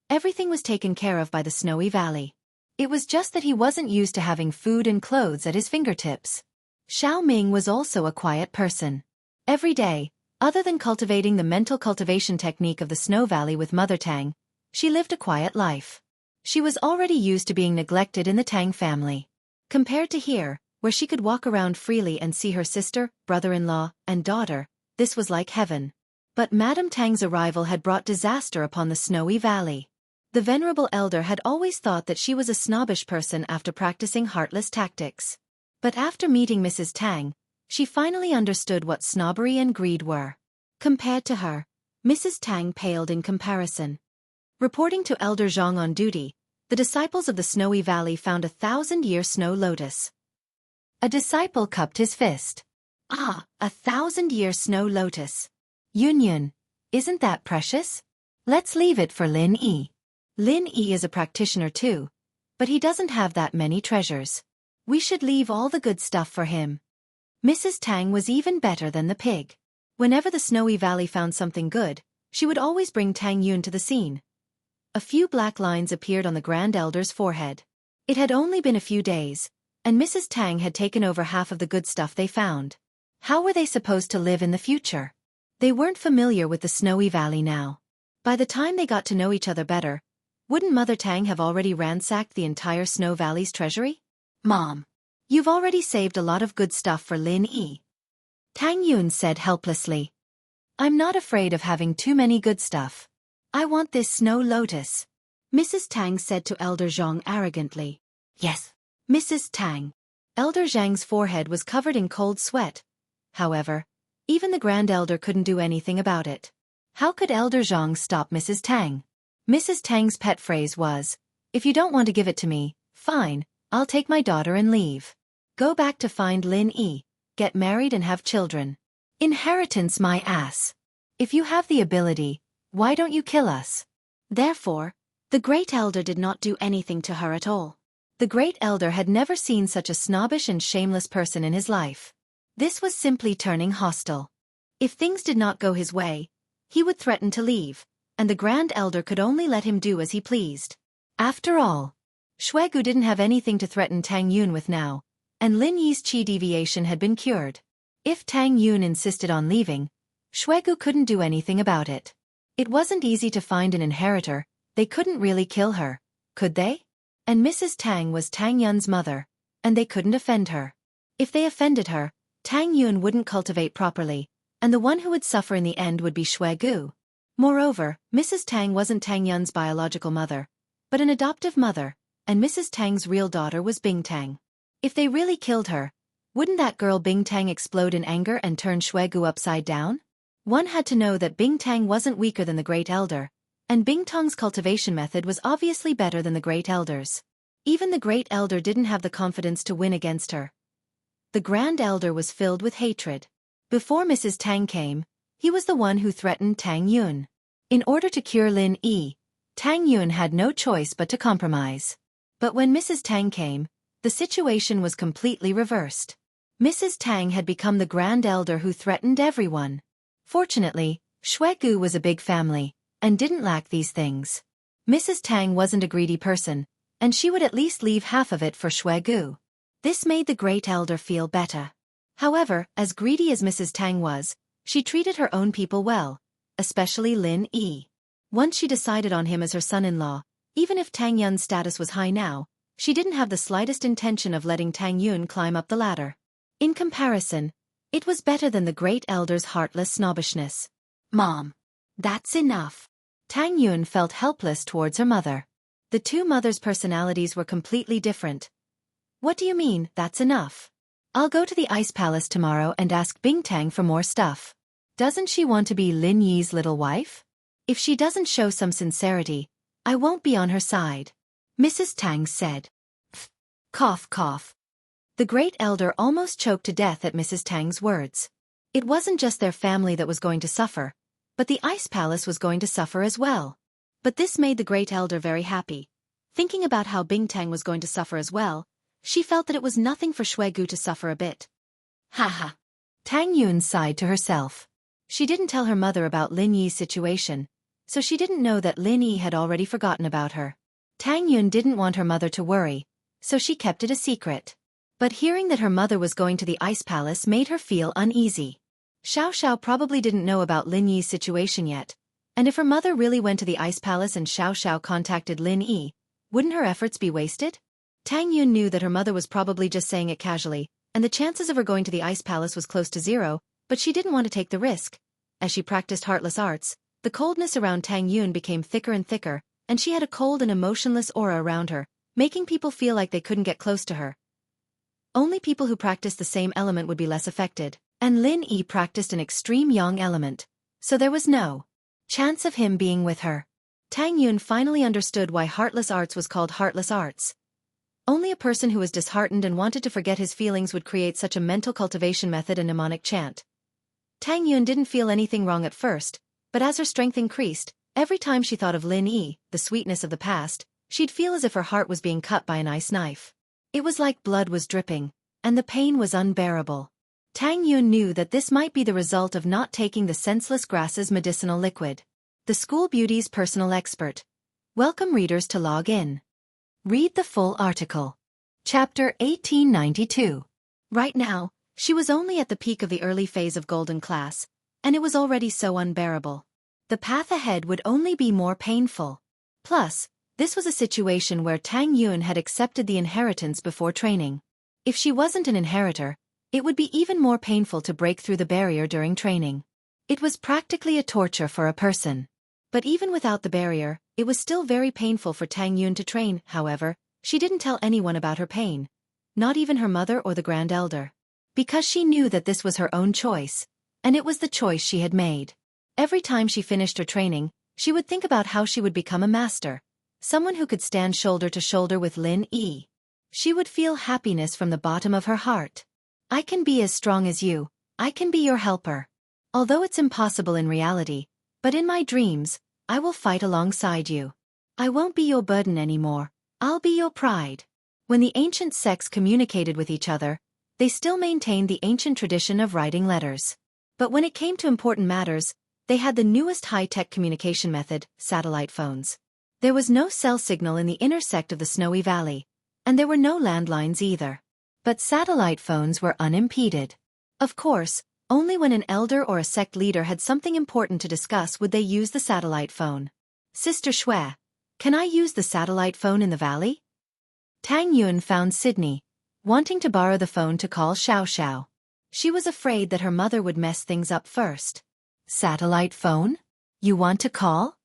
Everything was taken care of by the Snowy Valley. It was just that he wasn't used to having food and clothes at his fingertips. Xiao Ming was also a quiet person. Every day, other than cultivating the mental cultivation technique of the Snow Valley with Mother Tang, she lived a quiet life. She was already used to being neglected in the Tang family. Compared to here, where she could walk around freely and see her sister, brother-in-law, and daughter, this was like heaven. But Madame Tang's arrival had brought disaster upon the Snowy Valley. The venerable elder had always thought that she was a snobbish person after practicing heartless tactics. But after meeting Mrs. Tang, she finally understood what snobbery and greed were. Compared to her, Mrs. Tang paled in comparison. Reporting to Elder Zhang on duty, the disciples of the Snowy Valley found 1,000-year snow lotus. A disciple cupped his fist. Ah, 1,000-year snow lotus. Yun, isn't that precious? Let's leave it for Lin Yi. Lin Yi is a practitioner too, but he doesn't have that many treasures. We should leave all the good stuff for him. Mrs. Tang was even better than the pig. Whenever the Snowy Valley found something good, she would always bring Tang Yun to the scene. A few black lines appeared on the Grand Elder's forehead. It had only been a few days, and Mrs. Tang had taken over half of the good stuff they found. How were they supposed to live in the future? They weren't familiar with the Snowy Valley now. By the time they got to know each other better, wouldn't Mother Tang have already ransacked the entire Snow Valley's treasury? Mom, you've already saved a lot of good stuff for Lin Yi. Tang Yun said helplessly. I'm not afraid of having too many good stuff. I want this snow lotus. Mrs. Tang said to Elder Zhang arrogantly. Yes, Mrs. Tang. Elder Zhang's forehead was covered in cold sweat. However, even the Grand Elder couldn't do anything about it. How could Elder Zhang stop Mrs. Tang? Mrs. Tang's pet phrase was, if you don't want to give it to me, fine, I'll take my daughter and leave. Go back to find Lin Yi, get married and have children. Inheritance my ass. If you have the ability, why don't you kill us? Therefore, the Great Elder did not do anything to her at all. The Great Elder had never seen such a snobbish and shameless person in his life. This was simply turning hostile. If things did not go his way, he would threaten to leave, and the Grand Elder could only let him do as he pleased. After all, Xuegu didn't have anything to threaten Tang Yun with now, and Lin Yi's qi deviation had been cured. If Tang Yun insisted on leaving, Xuegu couldn't do anything about it. It wasn't easy to find an inheritor, they couldn't really kill her, could they? And Mrs. Tang was Tang Yun's mother, and they couldn't offend her. If they offended her, Tang Yun wouldn't cultivate properly, and the one who would suffer in the end would be Xuegu. Moreover, Mrs. Tang wasn't Tang Yun's biological mother, but an adoptive mother, and Mrs. Tang's real daughter was Bing Tang. If they really killed her, wouldn't that girl Bing Tang explode in anger and turn Xuegu upside down? One had to know that Bing Tang wasn't weaker than the Great Elder, and Bing Tang's cultivation method was obviously better than the Great Elder's. Even the Great Elder didn't have the confidence to win against her. The Grand Elder was filled with hatred. Before Mrs. Tang came, he was the one who threatened Tang Yun. In order to cure Lin Yi, Tang Yun had no choice but to compromise. But when Mrs. Tang came, the situation was completely reversed. Mrs. Tang had become the Grand Elder who threatened everyone. Fortunately, Xuegu was a big family, and didn't lack these things. Mrs. Tang wasn't a greedy person, and she would at least leave half of it for Xuegu. This made the Great Elder feel better. However, as greedy as Mrs. Tang was, she treated her own people well, especially Lin Yi. Once she decided on him as her son-in-law, even if Tang Yun's status was high now, she didn't have the slightest intention of letting Tang Yun climb up the ladder. In comparison, it was better than the Great Elder's heartless snobbishness. Mom, that's enough. Tang Yun felt helpless towards her mother. The two mothers' personalities were completely different. What do you mean, that's enough? I'll go to the Ice Palace tomorrow and ask Bing Tang for more stuff. Doesn't she want to be Lin Yi's little wife? If she doesn't show some sincerity, I won't be on her side. Mrs. Tang said. Cough, cough. The Great Elder almost choked to death at Mrs. Tang's words. It wasn't just their family that was going to suffer, but the Ice Palace was going to suffer as well. But this made the Great Elder very happy. Thinking about how Bing Tang was going to suffer as well, she felt that it was nothing for Xuegu to suffer a bit. Haha. Tang Yun sighed to herself. She didn't tell her mother about Lin Yi's situation, so she didn't know that Lin Yi had already forgotten about her. Tang Yun didn't want her mother to worry, so she kept it a secret. But hearing that her mother was going to the Ice Palace made her feel uneasy. Xiao probably didn't know about Lin Yi's situation yet, and if her mother really went to the Ice Palace and Xiao contacted Lin Yi, wouldn't her efforts be wasted? Tang Yun knew that her mother was probably just saying it casually, and the chances of her going to the Ice Palace was close to zero, but she didn't want to take the risk. As she practiced heartless arts, the coldness around Tang Yun became thicker and thicker, and she had a cold and emotionless aura around her, making people feel like they couldn't get close to her. Only people who practiced the same element would be less affected, and Lin Yi practiced an extreme yang element, so there was no chance of him being with her. Tang Yun finally understood why heartless arts was called heartless arts. Only a person who was disheartened and wanted to forget his feelings would create such a mental cultivation method and mnemonic chant. Tang Yun didn't feel anything wrong at first, but as her strength increased, every time she thought of Lin Yi, the sweetness of the past, she'd feel as if her heart was being cut by an ice knife. It was like blood was dripping, and the pain was unbearable. Tang Yun knew that this might be the result of not taking the senseless grass's medicinal liquid. The School Beauty's personal expert. Welcome readers to log in. Read the full article. Chapter 1892. Right now, she was only at the peak of the early phase of golden class, and it was already so unbearable. The path ahead would only be more painful. Plus, this was a situation where Tang Yun had accepted the inheritance before training. If she wasn't an inheritor, it would be even more painful to break through the barrier during training. It was practically a torture for a person. But even without the barrier, it was still very painful for Tang Yun to train. However, she didn't tell anyone about her pain, not even her mother or the Grand Elder, because she knew that this was her own choice, and it was the choice she had made. Every time she finished her training, she would think about how she would become a master, someone who could stand shoulder to shoulder with Lin Yi. She would feel happiness from the bottom of her heart. I can be as strong as you, I can be your helper. Although it's impossible in reality, but in my dreams, I will fight alongside you. I won't be your burden anymore, I'll be your pride. When the ancient sects communicated with each other, they still maintained the ancient tradition of writing letters. But when it came to important matters, they had the newest high-tech communication method, satellite phones. There was no cell signal in the inner sect of the Snowy Valley, and there were no landlines either. But satellite phones were unimpeded. Of course, only when an elder or a sect leader had something important to discuss would they use the satellite phone. Sister Shui, can I use the satellite phone in the valley? Tang Yun found Sydney, wanting to borrow the phone to call Xiao. She was afraid that her mother would mess things up first. Satellite phone? You want to call?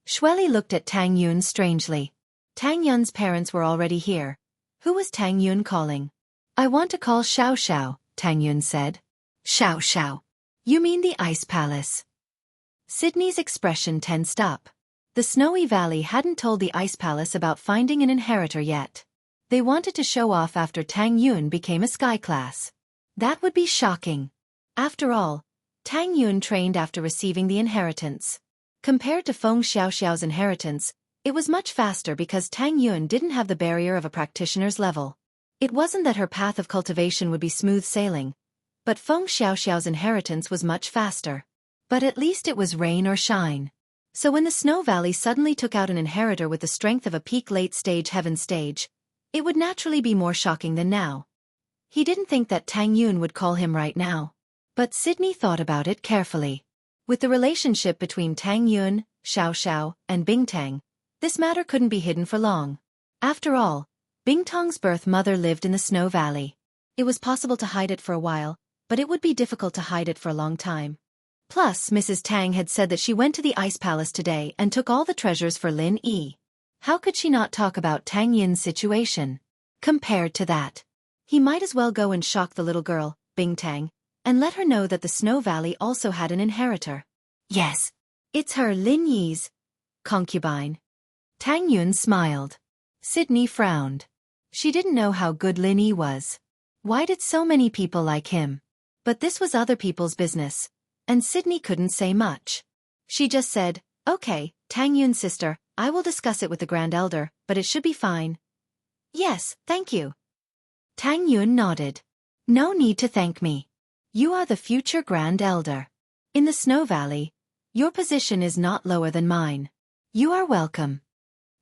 Shui looked at Tang Yun strangely. Tang Yun's parents were already here. Who was Tang Yun calling? I want to call Xiao, Tang Yun said. Xiao. You mean the Ice Palace? Sydney's expression tensed up. The Snowy Valley hadn't told the Ice Palace about finding an inheritor yet. They wanted to show off after Tang Yun became a sky class. That would be shocking. After all, Tang Yun trained after receiving the inheritance. Compared to Feng Xiaoxiao's inheritance, it was much faster because Tang Yun didn't have the barrier of a practitioner's level. It wasn't that her path of cultivation would be smooth sailing, but Feng Xiaoxiao's inheritance was much faster. But at least it was rain or shine. So when the Snow Valley suddenly took out an inheritor with the strength of a peak late-stage heaven stage, it would naturally be more shocking than now. He didn't think that Tang Yun would call him right now. But Sydney thought about it carefully. With the relationship between Tang Yun, Xiao, and Bingtang, this matter couldn't be hidden for long. After all, Bingtang's birth mother lived in the Snow Valley. It was possible to hide it for a while, but it would be difficult to hide it for a long time. Plus, Mrs. Tang had said that she went to the Ice Palace today and took all the treasures for Lin Yi. How could she not talk about Tang Yin's situation? Compared to that, he might as well go and shock the little girl, Bingtang, and let her know that the Snow Valley also had an inheritor. Yes, it's her, Lin Yi's concubine. Tang Yun smiled. Sydney frowned. She didn't know how good Lin Yi was. Why did so many people like him? But this was other people's business, and Sydney couldn't say much. She just said, okay, Tang Yun's sister, I will discuss it with the Grand Elder, but it should be fine. Yes, thank you. Tang Yun nodded. No need to thank me. You are the future Grand Elder. In the Snow Valley, your position is not lower than mine. You are welcome.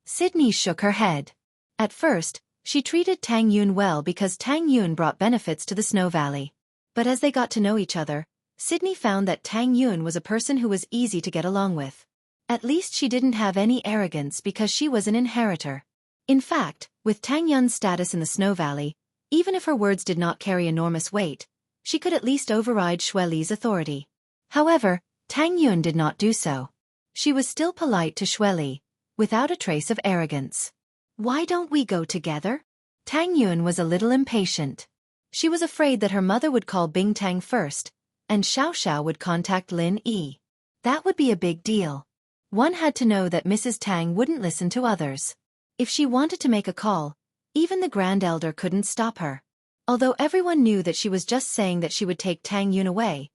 Sydney shook her head. At first, she treated Tang Yun well because Tang Yun brought benefits to the Snow Valley. But as they got to know each other, Sydney found that Tang Yun was a person who was easy to get along with. At least she didn't have any arrogance because she was an inheritor. In fact, with Tang Yun's status in the Snow Valley, even if her words did not carry enormous weight, she could at least override Shui Li's authority. However, Tang Yun did not do so. She was still polite to Shui Li, without a trace of arrogance. Why don't we go together? Tang Yun was a little impatient. She was afraid that her mother would call Bingtang first, and Xiao would contact Lin Yi. That would be a big deal. One had to know that Mrs. Tang wouldn't listen to others. If she wanted to make a call, even the Grand Elder couldn't stop her. Although everyone knew that she was just saying that she would take Tang Yun away,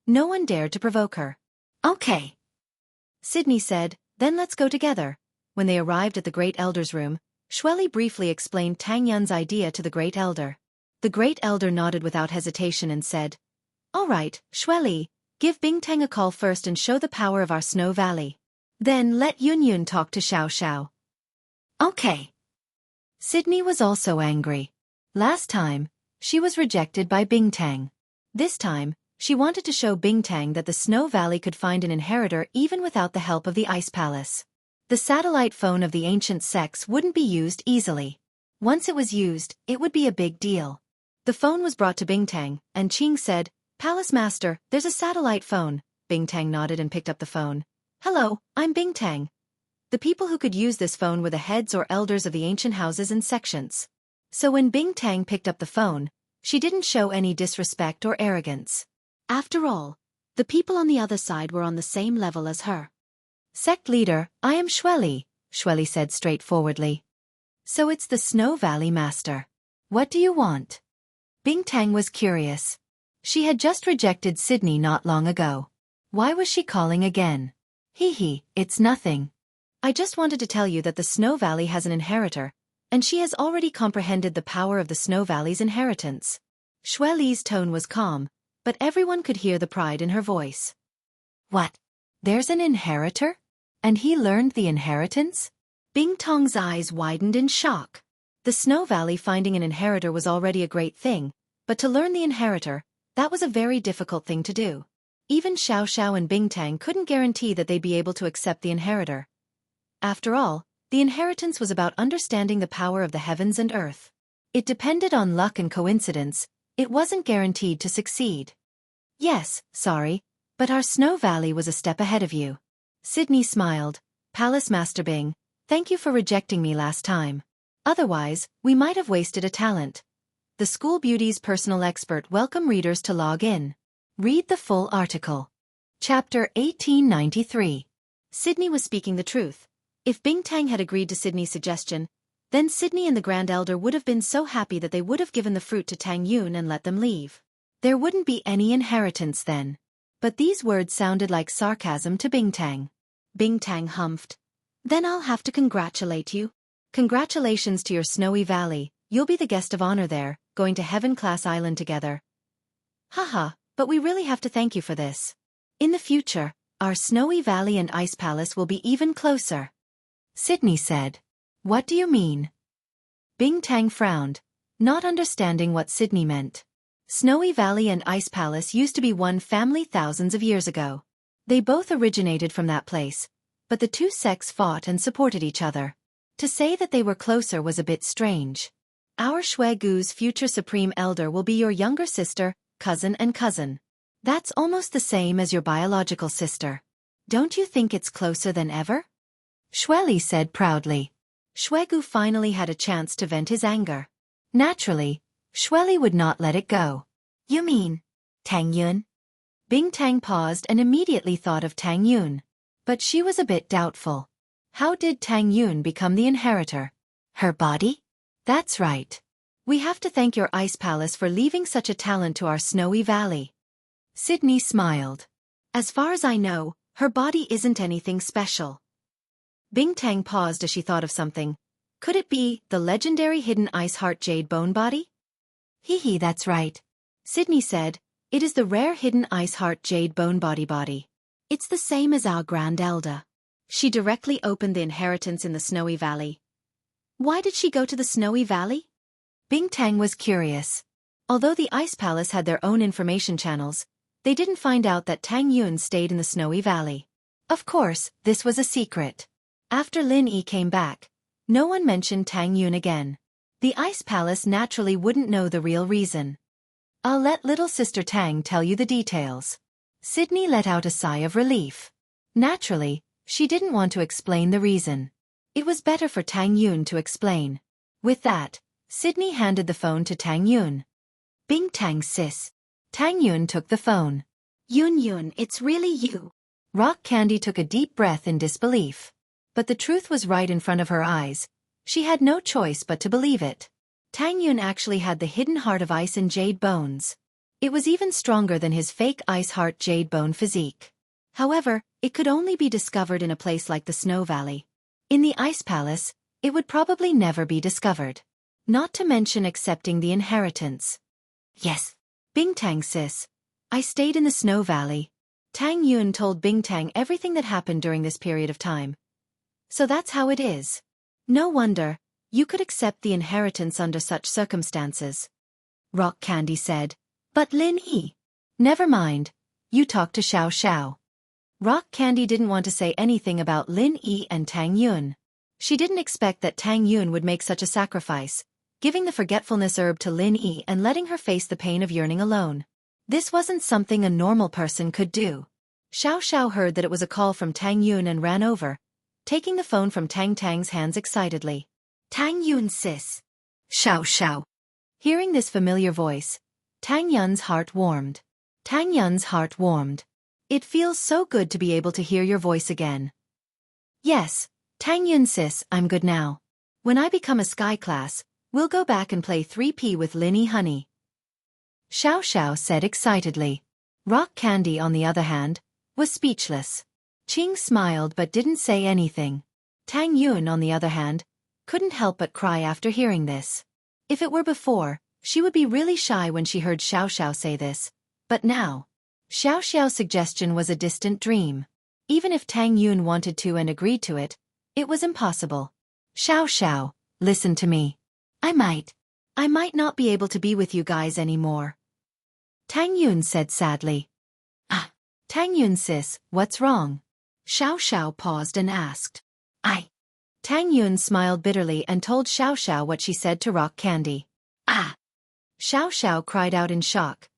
No one dared to provoke her. Okay, Sydney said, then let's go together. When they arrived at the Great Elder's room, Xueli briefly explained Tang Yun's idea to the Great Elder. The Great Elder nodded without hesitation and said, all right, Xueli, give Bingtang a call first and show the power of our Snow Valley. Then let Yun talk to Xiao. Okay. Sydney was also angry. Last time, she was rejected by Bingtang. This time, she wanted to show Bingtang that the Snow Valley could find an inheritor even without the help of the Ice Palace. The satellite phone of the ancient sects wouldn't be used easily. Once it was used, it would be a big deal. The phone was brought to Bingtang, and Qing said, Palace Master, there's a satellite phone. Bingtang nodded and picked up the phone. Hello, I'm Bingtang. The people who could use this phone were the heads or elders of the ancient houses and sections. So when Bingtang picked up the phone, she didn't show any disrespect or arrogance. After all, the people on the other side were on the same level as her. Sect leader, I am Xueli, Xueli said straightforwardly. So it's the Snow Valley Master. What do you want? Bingtang was curious. She had just rejected Sydney not long ago. Why was she calling again? It's nothing. I just wanted to tell you that the Snow Valley has an inheritor, and she has already comprehended the power of the Snow Valley's inheritance. Xueli's tone was calm, but everyone could hear the pride in her voice. What? There's an inheritor? And he learned the inheritance? Bingtang's eyes widened in shock. The Snow Valley finding an inheritor was already a great thing, but to learn the inheritor, that was a very difficult thing to do. Even Xiao and Bingtang couldn't guarantee that they'd be able to accept the inheritor. After all, the inheritance was about understanding the power of the heavens and earth. It depended on luck and coincidence. It wasn't guaranteed to succeed. Yes, sorry, but our Snow Valley was a step ahead of you. Sydney smiled. Palace Master Bing, thank you for rejecting me last time. Otherwise, we might have wasted a talent. The School Beauty's personal expert welcome readers to log in. Read the full article. Chapter 1893. Sydney was speaking the truth. If Bingtang had agreed to Sydney's suggestion, then Sydney and the Grand Elder would have been so happy that they would have given the fruit to Tang Yun and let them leave. There wouldn't be any inheritance then. But these words sounded like sarcasm to Bingtang. Bingtang humphed. Then I'll have to congratulate you. Congratulations to your Snowy Valley, you'll be the guest of honor there, going to Heaven Class Island together. Haha, but we really have to thank you for this. In the future, our Snowy Valley and Ice Palace will be even closer. Sydney said. What do you mean? Bingtang frowned, not understanding what Sydney meant. Snowy Valley and Ice Palace used to be one family thousands of years ago. They both originated from that place, but the two sects fought and supported each other. To say that they were closer was a bit strange. Our Xuegu's future Supreme Elder will be your younger sister, cousin and cousin. That's almost the same as your biological sister. Don't you think it's closer than ever? Xueli said proudly. Xuegu finally had a chance to vent his anger. Naturally, Xueli would not let it go. You mean Tang Yun? Bingtang paused and immediately thought of Tang Yun. But she was a bit doubtful. How did Tang Yun become the inheritor? Her body? That's right. We have to thank your Ice Palace for leaving such a talent to our Snowy Valley. Sydney smiled. As far as I know, her body isn't anything special. Bingtang paused as she thought of something. Could it be the legendary hidden ice heart jade bone body? That's right. Sydney said, it is the rare hidden ice heart jade bone body. It's the same as our Grand Elder. She directly opened the inheritance in the Snowy Valley. Why did she go to the Snowy Valley? Bingtang was curious. Although the Ice Palace had their own information channels, they didn't find out that Tang Yun stayed in the Snowy Valley. Of course, this was a secret. After Lin Yi came back, no one mentioned Tang Yun again. The Ice Palace naturally wouldn't know the real reason. I'll let little sister Tang tell you the details. Sydney let out a sigh of relief. Naturally, she didn't want to explain the reason. It was better for Tang Yun to explain. With that, Sydney handed the phone to Tang Yun. Bingtang sis. Tang Yun took the phone. Yun, it's really you. Rock Candy took a deep breath in disbelief. But the truth was right in front of her eyes. She had no choice but to believe it. Tang Yun actually had the hidden heart of ice and jade bones. It was even stronger than his fake ice heart jade bone physique. However, it could only be discovered in a place like the Snow Valley. In the Ice Palace, it would probably never be discovered. Not to mention accepting the inheritance. Yes. Bingtang sis. I stayed in the Snow Valley. Tang Yun told Bingtang everything that happened during this period of time. So that's how it is. No wonder, you could accept the inheritance under such circumstances. Rock Candy said. But Lin Yi. Never mind, you talk to Xiao. Rock Candy didn't want to say anything about Lin Yi and Tang Yun. She didn't expect that Tang Yun would make such a sacrifice, giving the forgetfulness herb to Lin Yi and letting her face the pain of yearning alone. This wasn't something a normal person could do. Xiao heard that it was a call from Tang Yun and ran over, taking the phone from Tang Tang's hands excitedly. Tang Yun sis. Xiao. Hearing this familiar voice, Tang Yun's heart warmed. It feels so good to be able to hear your voice again. Yes, Tang Yun sis, I'm good now. When I become a sky class, we'll go back and play 3P with Linny honey. Xiao said excitedly. Rock Candy, on the other hand, was speechless. Qing smiled but didn't say anything. Tang Yun, on the other hand, couldn't help but cry after hearing this. If it were before, she would be really shy when she heard Xiao say this, but now, Xiao's suggestion was a distant dream. Even if Tang Yun wanted to and agreed to it, it was impossible. Xiao, listen to me. I might not be able to be with you guys anymore. Tang Yun said sadly. Tang Yun sis, what's wrong? Xiao paused and asked. Tang Yun smiled bitterly and told Xiao what she said to Rock Candy. Xiao cried out in shock.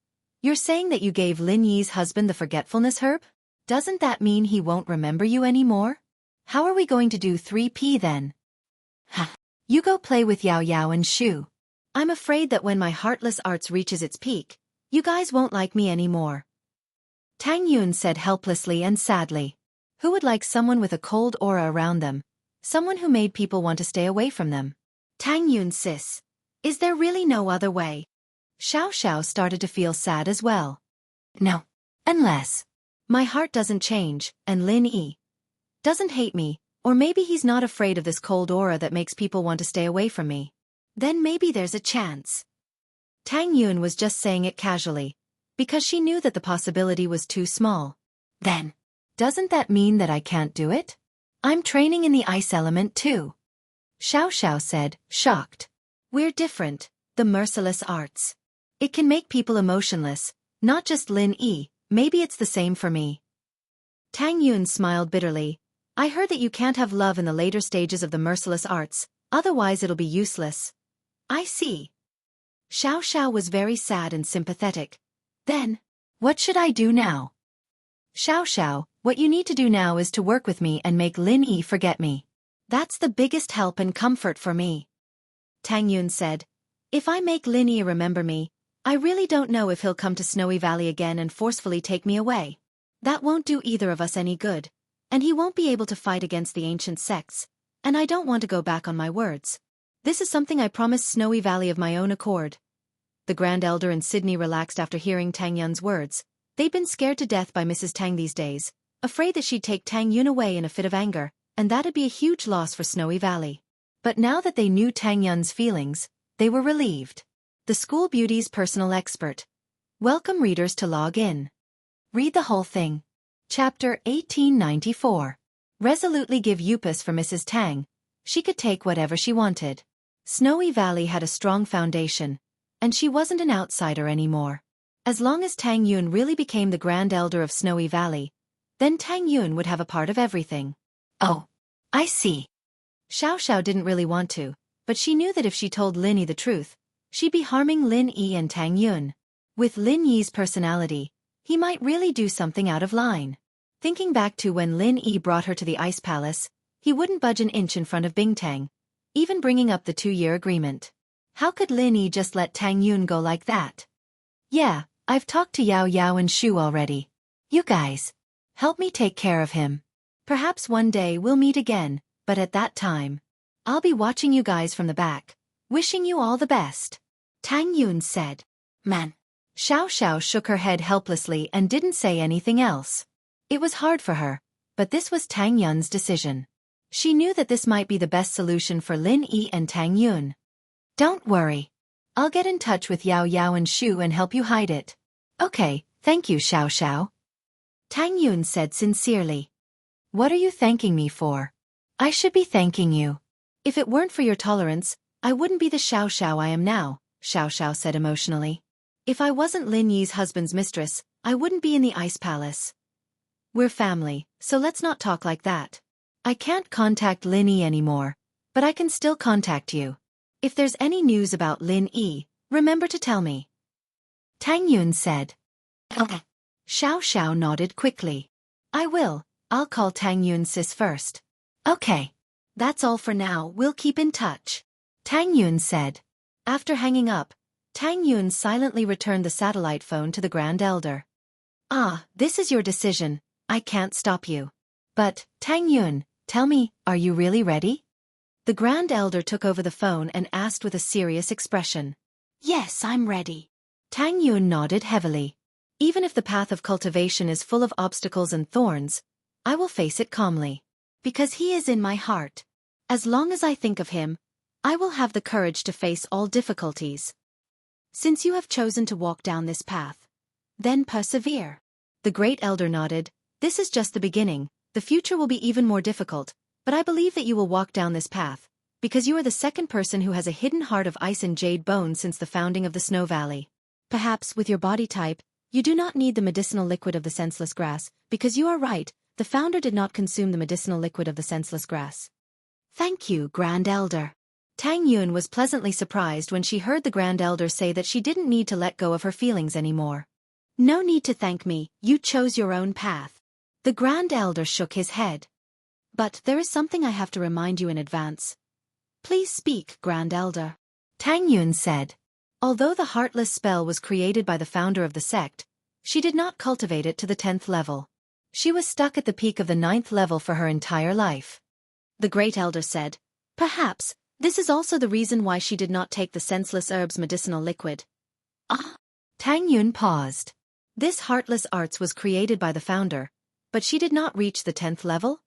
You're saying that you gave Lin Yi's husband the forgetfulness herb? Doesn't that mean he won't remember you anymore? How are we going to do 3P then? You go play with Yao and Shu. I'm afraid that when my heartless arts reaches its peak, you guys won't like me anymore. Tang Yun said helplessly and sadly. Who would like someone with a cold aura around them? Someone who made people want to stay away from them? Tang Yun sis. Is there really no other way? Xiao started to feel sad as well. No. Unless my heart doesn't change, and Lin Yi doesn't hate me, or maybe he's not afraid of this cold aura that makes people want to stay away from me. Then maybe there's a chance. Tang Yun was just saying it casually, because she knew that the possibility was too small. Then, doesn't that mean that I can't do it? I'm training in the ice element too. Xiao said, shocked. We're different, the merciless arts. It can make people emotionless, not just Lin Yi, maybe it's the same for me. Tang Yun smiled bitterly. I heard that you can't have love in the later stages of the merciless arts, otherwise it'll be useless. I see. Xiao was very sad and sympathetic. Then, what should I do now? Xiao, what you need to do now is to work with me and make Lin Yi forget me. That's the biggest help and comfort for me. Tang Yun said. If I make Lin Yi remember me, I really don't know if he'll come to Snowy Valley again and forcefully take me away. That won't do either of us any good, and he won't be able to fight against the ancient sects, and I don't want to go back on my words. This is something I promised Snowy Valley of my own accord. The Grand Elder and Sydney relaxed after hearing Tang Yun's words. They'd been scared to death by Mrs. Tang these days, afraid that she'd take Tang Yun away in a fit of anger, and that'd be a huge loss for Snowy Valley. But now that they knew Tang Yun's feelings, they were relieved. The School Beauty's personal expert. Welcome readers to log in. Read the whole thing. Chapter 1894. Resolutely give Upus for Mrs. Tang. She could take whatever she wanted. Snowy Valley had a strong foundation, and she wasn't an outsider anymore. As long as Tang Yun really became the Grand Elder of Snowy Valley, then Tang Yun would have a part of everything. Oh, I see. Xiao didn't really want to, but she knew that if she told Lin Yi the truth, she'd be harming Lin Yi and Tang Yun. With Lin Yi's personality, he might really do something out of line. Thinking back to when Lin Yi brought her to the Ice Palace, he wouldn't budge an inch in front of Bingtang, even bringing up the 2-year agreement. How could Lin Yi just let Tang Yun go like that? Yeah, I've talked to Yao and Shu already. You guys, help me take care of him. Perhaps one day we'll meet again, but at that time, I'll be watching you guys from the back, wishing you all the best. Tang Yun said. Man, Xiao shook her head helplessly and didn't say anything else. It was hard for her, but this was Tang Yun's decision. She knew that this might be the best solution for Lin Yi and Tang Yun. Don't worry. I'll get in touch with Yao Yao and Shu and help you hide it. Okay, thank you, Xiao. Tang Yun said sincerely. What are you thanking me for? I should be thanking you. If it weren't for your tolerance, I wouldn't be the Xiao I am now, Xiao said emotionally. If I wasn't Lin Yi's husband's mistress, I wouldn't be in the ice palace. We're family, so let's not talk like that. I can't contact Lin Yi anymore, but I can still contact you. If there's any news about Lin Yi, remember to tell me. Tang Yun said. Okay. Xiao nodded quickly. I will. I'll call Tang Yun sis first. Okay. That's all for now, we'll keep in touch. Tang Yun said. After hanging up, Tang Yun silently returned the satellite phone to the Grand Elder. This is your decision, I can't stop you. But, Tang Yun, tell me, are you really ready? The Grand Elder took over the phone and asked with a serious expression. Yes, I'm ready. Tang Yun nodded heavily. Even if the path of cultivation is full of obstacles and thorns, I will face it calmly. Because he is in my heart. As long as I think of him, I will have the courage to face all difficulties. Since you have chosen to walk down this path, then persevere. The Great Elder nodded. This is just the beginning, the future will be even more difficult, but I believe that you will walk down this path, because you are the second person who has a hidden heart of ice and jade bone since the founding of the Snow Valley. Perhaps, with your body type, you do not need the medicinal liquid of the senseless grass, because you are right, the founder did not consume the medicinal liquid of the senseless grass. Thank you, Grand Elder. Tang Yun was pleasantly surprised when she heard the Grand Elder say that she didn't need to let go of her feelings anymore. No need to thank me, you chose your own path. The Grand Elder shook his head. But there is something I have to remind you in advance. Please speak, Grand Elder. Tang Yun said. Although the Heartless spell was created by the founder of the sect, she did not cultivate it to the 10th level. She was stuck at the peak of the 9th level for her entire life. The Great Elder said, perhaps, this is also the reason why she did not take the senseless herb's medicinal liquid. Tang Yun paused. This Heartless Arts was created by the founder, but she did not reach the 10th level?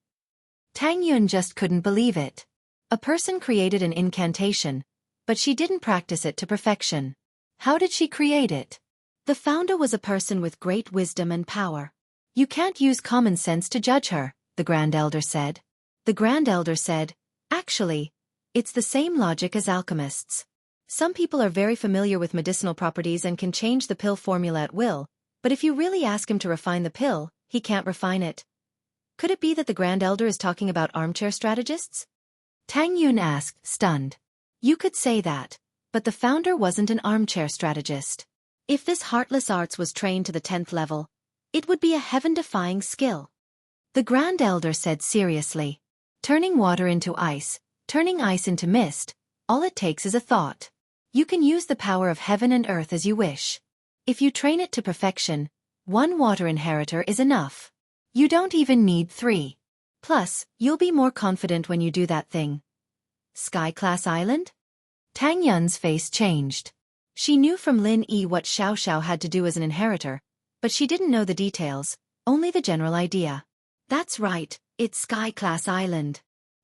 Tang Yun just couldn't believe it. A person created an incantation, but she didn't practice it to perfection. How did she create it? The founder was a person with great wisdom and power. You can't use common sense to judge her, the Grand Elder said. The Grand Elder said, actually, it's the same logic as alchemists. Some people are very familiar with medicinal properties and can change the pill formula at will, but if you really ask him to refine the pill, he can't refine it. Could it be that the Grand Elder is talking about armchair strategists? Tang Yun asked, stunned. You could say that, but the founder wasn't an armchair strategist. If this Heartless Arts was trained to the 10th level, it would be a heaven-defying skill. The Grand Elder said seriously. Turning water into ice, turning ice into mist, all it takes is a thought. You can use the power of heaven and earth as you wish. If you train it to perfection, one water inheritor is enough. You don't even need 3. Plus, you'll be more confident when you do that thing. Sky-class island? Tang Yun's face changed. She knew from Lin Yi what Xiao had to do as an inheritor, but she didn't know the details, only the general idea. That's right, it's Sky-class island.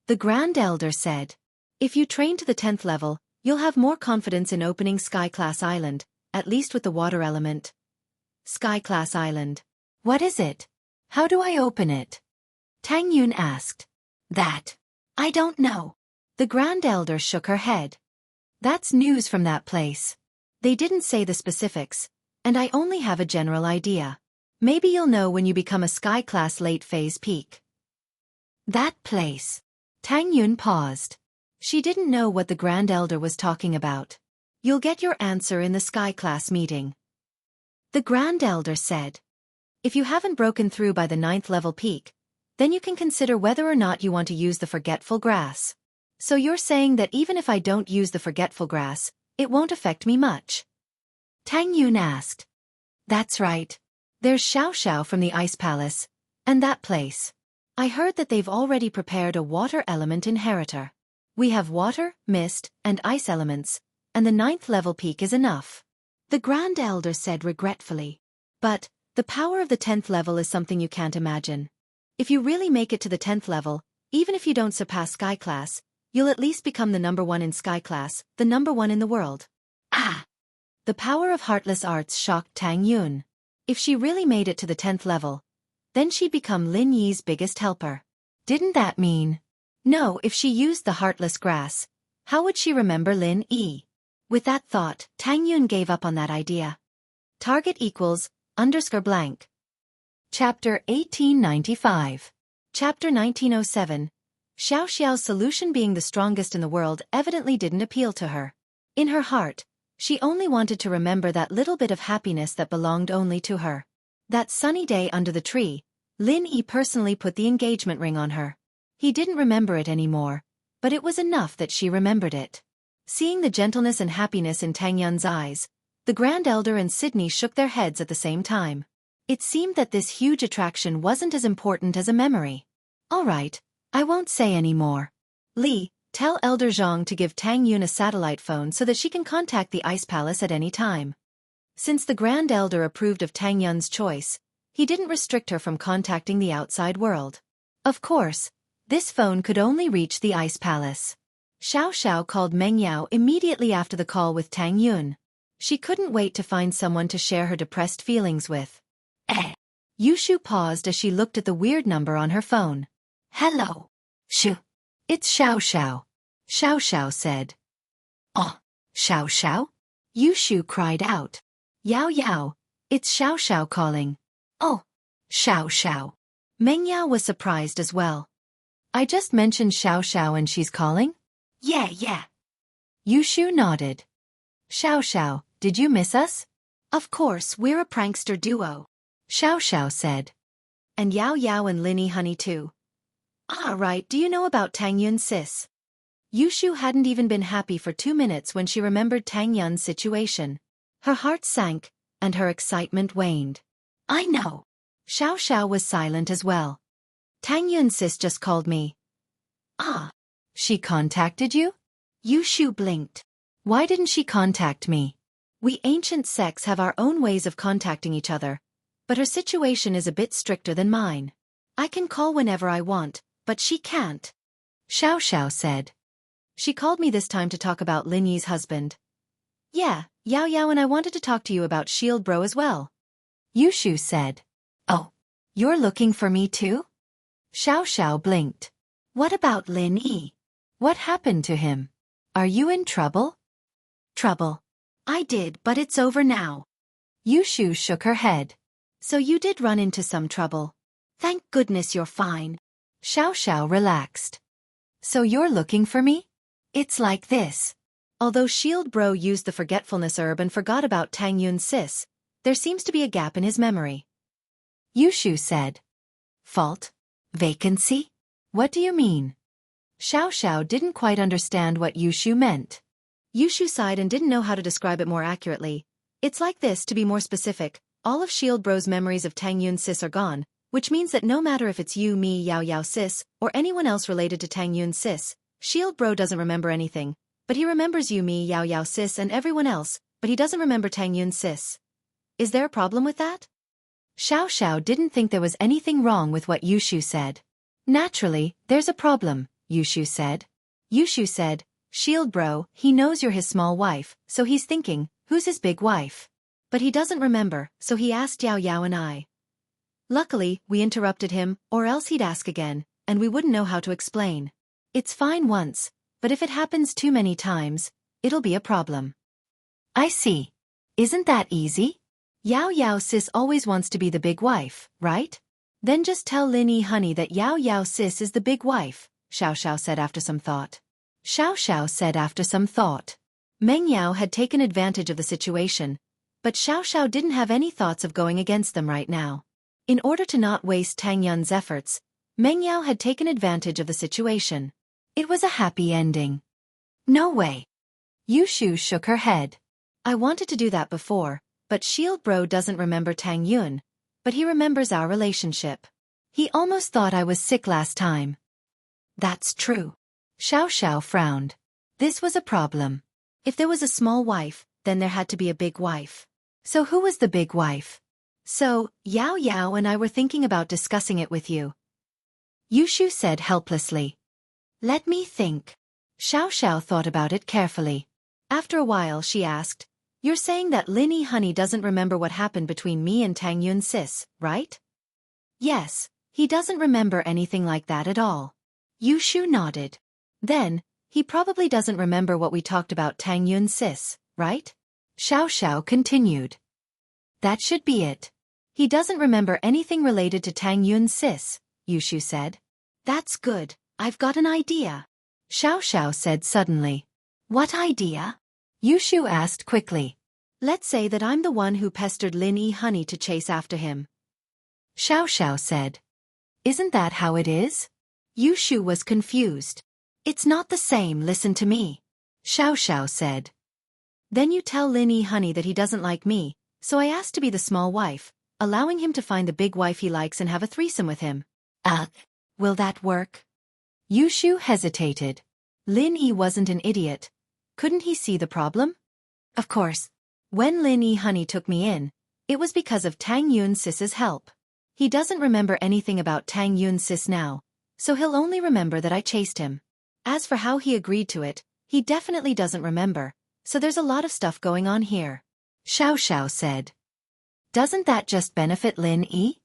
The Grand Elder said. If you train to the 10th level, you'll have more confidence in opening Sky-class island, at least with the water element. Sky-class island. What is it? How do I open it? Tang Yun asked. That. I don't know. The Grand Elder shook her head. That's news from that place. They didn't say the specifics, and I only have a general idea. Maybe you'll know when you become a Sky-class late-phase peak. That place. Tang Yun paused. She didn't know what the Grand Elder was talking about. You'll get your answer in the Sky-class meeting. The Grand Elder said. If you haven't broken through by the 9th level peak, then you can consider whether or not you want to use the Forgetful Grass. So you're saying that even if I don't use the Forgetful Grass, it won't affect me much? Tang Yun asked. That's right. There's Xiao from the Ice Palace, and that place. I heard that they've already prepared a water element inheritor. We have water, mist, and ice elements, and the 9th level peak is enough. The Grand Elder said regretfully. But, the power of the 10th level is something you can't imagine. If you really make it to the 10th level, even if you don't surpass Sky Class, you'll at least become the number 1 in Sky Class, the number 1 in the world. Ah! The power of Heartless Arts shocked Tang Yun. If she really made it to the 10th level, then she'd become Lin Yi's biggest helper. Didn't that mean? No, if she used the Heartless Grass, how would she remember Lin Yi? With that thought, Tang Yun gave up on that idea. Target equals, _blank. Chapter 1895. Chapter 1907. Xiaoxiao's solution being the strongest in the world evidently didn't appeal to her. In her heart, she only wanted to remember that little bit of happiness that belonged only to her. That sunny day under the tree, Lin Yi personally put the engagement ring on her. He didn't remember it anymore, but it was enough that she remembered it. Seeing the gentleness and happiness in Tang Yun's eyes, the Grand Elder and Sydney shook their heads at the same time. It seemed that this huge attraction wasn't as important as a memory. All right, I won't say any more. Li, tell Elder Zhang to give Tang Yun a satellite phone so that she can contact the Ice Palace at any time. Since the Grand Elder approved of Tang Yun's choice, he didn't restrict her from contacting the outside world. Of course, this phone could only reach the Ice Palace. Xiao called Meng Yao immediately after the call with Tang Yun. She couldn't wait to find someone to share her depressed feelings with. Yushu paused as she looked at the weird number on her phone. Hello. Shu. It's Xiao. Xiao said. Oh, Xiao? Yushu cried out. Yao, it's Xiao calling. Oh, Xiao. Meng Yao was surprised as well. I just mentioned Xiao and she's calling? Yeah. Yushu nodded. Xiao, did you miss us? Of course, we're a prankster duo. Xiao said. And Yao and Linny honey too. Ah right, do you know about Tang Yun's sis? Yushu hadn't even been happy for 2 minutes when she remembered Tang Yun's situation. Her heart sank, and her excitement waned. I know. Xiao was silent as well. Tang Yun's sis just called me. Ah. She contacted you? Yushu blinked. Why didn't she contact me? We ancient sects have our own ways of contacting each other, but her situation is a bit stricter than mine. I can call whenever I want, but she can't. Xiao said. She called me this time to talk about Lin Yi's husband. Yeah, Yao and I wanted to talk to you about Shield Bro as well. Yushu said. Oh, you're looking for me too? Xiao blinked. What about Lin Yi? What happened to him? Are you in trouble? Trouble. I did, but it's over now. Yushu shook her head. So you did run into some trouble. Thank goodness you're fine. Xiao relaxed. So you're looking for me? It's like this. Although Shield Bro used the forgetfulness herb and forgot about Tang Yun's sis, there seems to be a gap in his memory. Yushu said. Fault? Vacancy? What do you mean? Xiao didn't quite understand what Yushu meant. Yushu sighed and didn't know how to describe it more accurately. It's like this, to be more specific. All of Shield Bro's memories of Tang Yun's sis are gone, which means that no matter if it's you, me, Yao sis, or anyone else related to Tang Yun's sis, Shield Bro doesn't remember anything. But he remembers you, me, Yao sis and everyone else, but he doesn't remember Tang Yun's sis. Is there a problem with that? Xiao didn't think there was anything wrong with what Yushu said. Naturally, there's a problem, Yushu said. Yushu said, Shield Bro, he knows you're his small wife, so he's thinking, who's his big wife? But he doesn't remember, so he asked Yao and I. Luckily, we interrupted him, or else he'd ask again, and we wouldn't know how to explain. It's fine once, but if it happens too many times, it'll be a problem. I see. Isn't that easy? Yao sis always wants to be the big wife, right? Then just tell Lin Yi honey that Yao sis is the big wife, Xiao said after some thought. Xiao said after some thought. Meng Yao had taken advantage of the situation, but Xiao didn't have any thoughts of going against them right now. In order to not waste Tang Yun's efforts, Meng Yao had taken advantage of the situation. It was a happy ending. No way. Yushu shook her head. I wanted to do that before, but Shield Bro doesn't remember Tang Yun, but he remembers our relationship. He almost thought I was sick last time. That's true. Xiao frowned. This was a problem. If there was a small wife, then there had to be a big wife. So who was the big wife? So, Yao Yao and I were thinking about discussing it with you. Yushu said helplessly. Let me think. Xiao thought about it carefully. After a while she asked, You're saying that Lin Yi Honey doesn't remember what happened between me and Tang Yun Sis, right? Yes, he doesn't remember anything like that at all. Yushu nodded. Then, he probably doesn't remember what we talked about Tang Yun Sis, right? Xiao continued. That should be it. He doesn't remember anything related to Tang Yun Sis, Yushu said. That's good, I've got an idea. Xiao said suddenly. What idea? Yushu asked quickly. Let's say that I'm the one who pestered Lin Yi Honey to chase after him. Xiao said. Isn't that how it is? Yushu was confused. It's not the same, listen to me. Xiao said. Then you tell Lin Yi Honey that he doesn't like me, so I asked to be the small wife, allowing him to find the big wife he likes and have a threesome with him. Will that work? Yushu hesitated. Lin Yi wasn't an idiot. Couldn't he see the problem? Of course. When Lin Yi Honey took me in, it was because of Tang Yun Sis's help. He doesn't remember anything about Tang Yun Sis now, so he'll only remember that I chased him. As for how he agreed to it, he definitely doesn't remember, so there's a lot of stuff going on here. Xiao said. Doesn't that just benefit Lin Yi?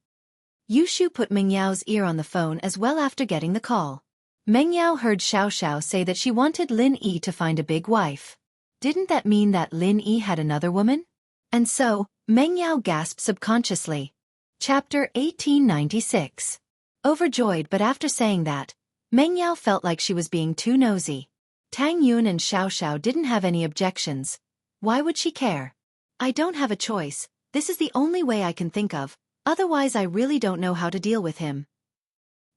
Yushu put Meng Yao's ear on the phone as well after getting the call. Meng Yao heard Xiao say that she wanted Lin Yi to find a big wife. Didn't that mean that Lin Yi had another woman? And so, Meng Yao gasped subconsciously. Chapter 1896. Overjoyed, but after saying that, Meng Yao felt like she was being too nosy. Tang Yun and Xiao didn't have any objections. Why would she care? I don't have a choice, this is the only way I can think of, otherwise I really don't know how to deal with him.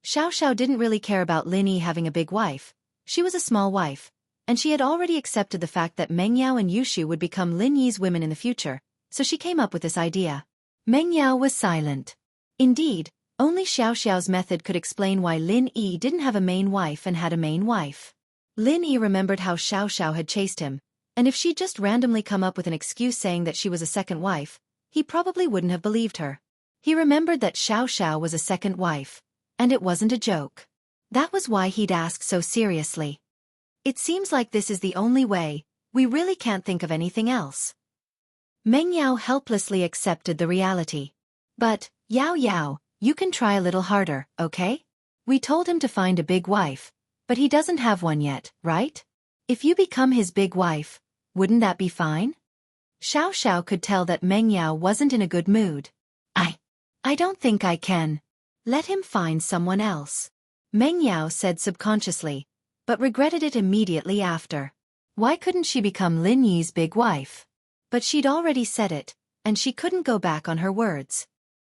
Xiao didn't really care about Lin Yi having a big wife. She was a small wife, and she had already accepted the fact that Meng Yao and Yushu would become Lin Yi's women in the future, so she came up with this idea. Meng Yao was silent. Indeed, only Xiao's method could explain why Lin Yi didn't have a main wife and had a main wife. Lin Yi remembered how Xiao had chased him, and if she'd just randomly come up with an excuse saying that she was a second wife, he probably wouldn't have believed her. He remembered that Xiao was a second wife, and it wasn't a joke. That was why he'd asked so seriously. It seems like this is the only way, we really can't think of anything else. Meng Yao helplessly accepted the reality. But, Yao, you can try a little harder, okay? We told him to find a big wife, but he doesn't have one yet, right? If you become his big wife, wouldn't that be fine? Xiao could tell that Meng Yao wasn't in a good mood. I don't think I can. Let him find someone else. Meng Yao said subconsciously, but regretted it immediately after. Why couldn't she become Lin Yi's big wife? But she'd already said it, and she couldn't go back on her words.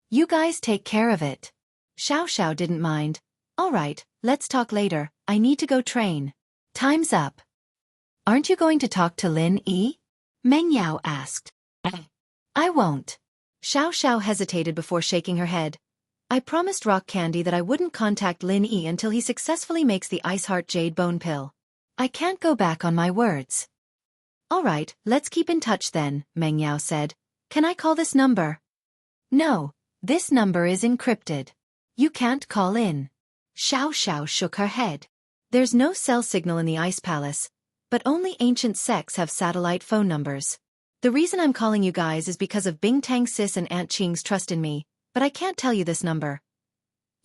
You guys take care of it. Xiao didn't mind. All right, let's talk later, I need to go train. Time's up. Aren't you going to talk to Lin Yi? Meng Yao asked. I won't. Xiao hesitated before shaking her head. I promised Rock Candy that I wouldn't contact Lin Yi until he successfully makes the Ice Heart Jade Bone Pill. I can't go back on my words. All right, let's keep in touch then, Meng Yao said. Can I call this number? No, this number is encrypted. You can't call in. Xiao shook her head. There's no cell signal in the Ice Palace, but only ancient sects have satellite phone numbers. The reason I'm calling you guys is because of Bing Tang Sis and Aunt Qing's trust in me, but I can't tell you this number.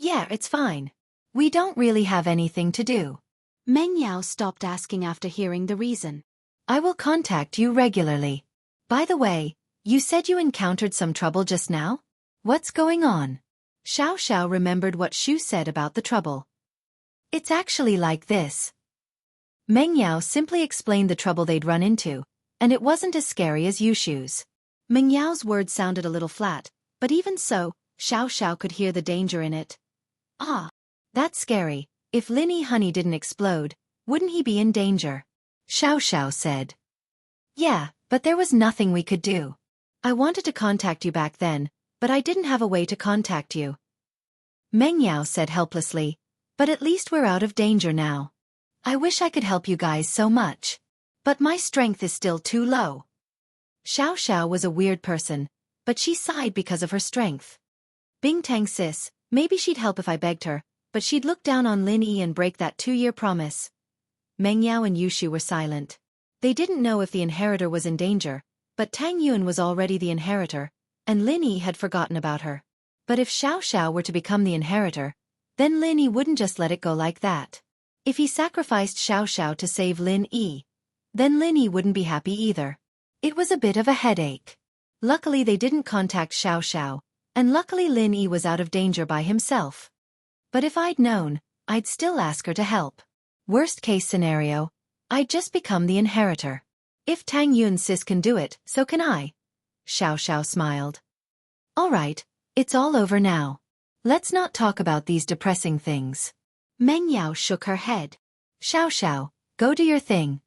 Yeah, it's fine. We don't really have anything to do. Meng Yao stopped asking after hearing the reason. I will contact you regularly. By the way, you said you encountered some trouble just now? What's going on? Xiao remembered what Shu said about the trouble. It's actually like this. Meng Yao simply explained the trouble they'd run into, and it wasn't as scary as Yushu's. Meng Yao's words sounded a little flat, but even so, Xiao could hear the danger in it. That's scary. If Lin Yi Honey didn't explode, wouldn't he be in danger? Xiao said. Yeah, but there was nothing we could do. I wanted to contact you back then, but I didn't have a way to contact you. Meng Yao said helplessly, but at least we're out of danger now. I wish I could help you guys so much. But my strength is still too low. Xiao was a weird person, but she sighed because of her strength. Bing Tang sis, maybe she'd help if I begged her, but she'd look down on Lin Yi and break that 2-year promise. Meng Yao and Yushu were silent. They didn't know if the inheritor was in danger, but Tang Yuan was already the inheritor, and Lin Yi had forgotten about her. But if Xiao were to become the inheritor, then Lin Yi wouldn't just let it go like that. If he sacrificed Xiao to save Lin Yi, then Lin Yi wouldn't be happy either. It was a bit of a headache. Luckily they didn't contact Xiao, and luckily Lin Yi was out of danger by himself. But if I'd known, I'd still ask her to help. Worst case scenario, I'd just become the inheritor. If Tang Yuan sis can do it, so can I. Xiao smiled. All right, it's all over now. Let's not talk about these depressing things. Meng Yao shook her head. Xiao, go do your thing.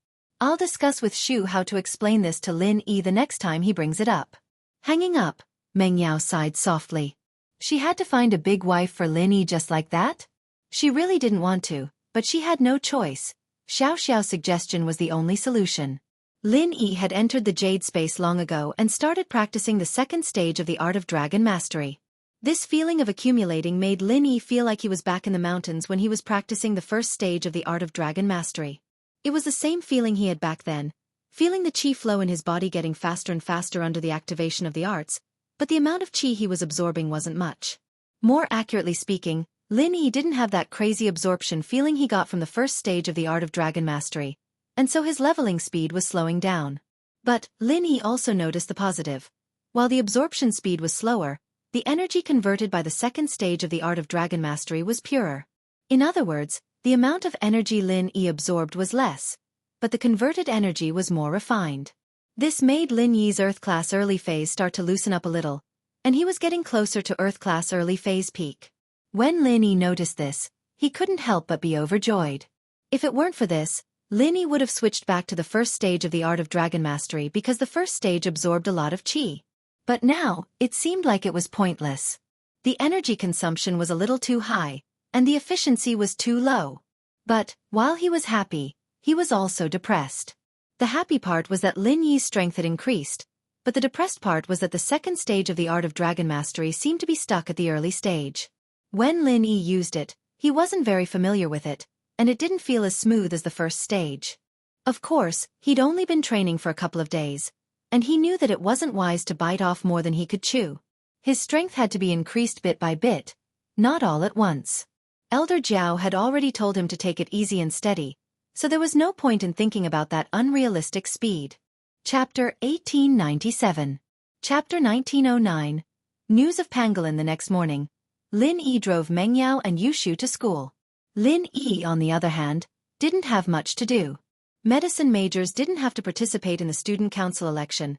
I'll discuss with Shu how to explain this to Lin Yi the next time he brings it up. Hanging up, Meng Yao sighed softly. She had to find a big wife for Lin Yi just like that? She really didn't want to, but she had no choice. Xiao's suggestion was the only solution. Lin Yi had entered the Jade Space long ago and started practicing the second stage of the Art of Dragon Mastery. This feeling of accumulating made Lin Yi feel like he was back in the mountains when he was practicing the first stage of the Art of Dragon Mastery. It was the same feeling he had back then, feeling the chi flow in his body getting faster and faster under the activation of the arts, but the amount of chi he was absorbing wasn't much. More accurately speaking, Lin Yi didn't have that crazy absorption feeling he got from the first stage of the Art of Dragon Mastery, and so his leveling speed was slowing down. But Lin Yi also noticed the positive. While the absorption speed was slower, the energy converted by the second stage of the Art of Dragon Mastery was purer. In other words, the amount of energy Lin Yi absorbed was less, but the converted energy was more refined. This made Lin Yi's Earth Class early phase start to loosen up a little, and he was getting closer to Earth Class early phase peak. When Lin Yi noticed this, he couldn't help but be overjoyed. If it weren't for this, Lin Yi would have switched back to the first stage of the Art of Dragon Mastery because the first stage absorbed a lot of chi. But now, it seemed like it was pointless. The energy consumption was a little too high, and the efficiency was too low. But, while he was happy, he was also depressed. The happy part was that Lin Yi's strength had increased, but the depressed part was that the second stage of the Art of Dragon Mastery seemed to be stuck at the early stage. When Lin Yi used it, he wasn't very familiar with it, and it didn't feel as smooth as the first stage. Of course, he'd only been training for a couple of days, and he knew that it wasn't wise to bite off more than he could chew. His strength had to be increased bit by bit, not all at once. Elder Jiao had already told him to take it easy and steady, so there was no point in thinking about that unrealistic speed. Chapter 1897. Chapter 1909. News of Pangolin the next morning. Lin Yi drove Meng Yao and Yushu to school. Lin Yi, on the other hand, didn't have much to do. Medicine majors didn't have to participate in the student council election,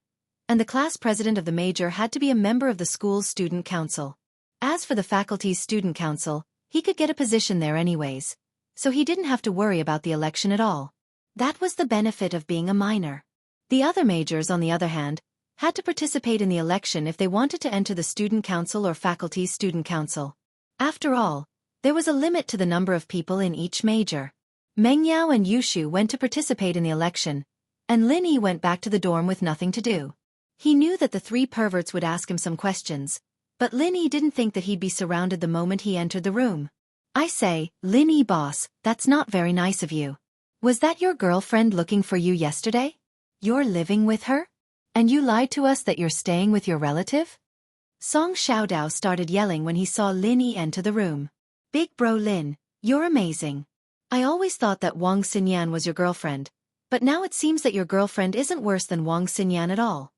and the class president of the major had to be a member of the school's student council. As for the faculty's student council, he could get a position there anyways, so he didn't have to worry about the election at all. That was the benefit of being a minor. The other majors, on the other hand, had to participate in the election if they wanted to enter the student council or faculty's student council. After all, there was a limit to the number of people in each major. Meng Yao and Yushu went to participate in the election, and Lin Yi went back to the dorm with nothing to do. He knew that the three perverts would ask him some questions, but Lin Yi didn't think that he'd be surrounded the moment he entered the room. I say, Lin Yi boss, that's not very nice of you. Was that your girlfriend looking for you yesterday? You're living with her? And you lied to us that you're staying with your relative? Song Xiaodao started yelling when he saw Lin Yi enter the room. Big bro Lin, you're amazing. I always thought that Wang Xinyan was your girlfriend, but now it seems that your girlfriend isn't worse than Wang Xinyan at all.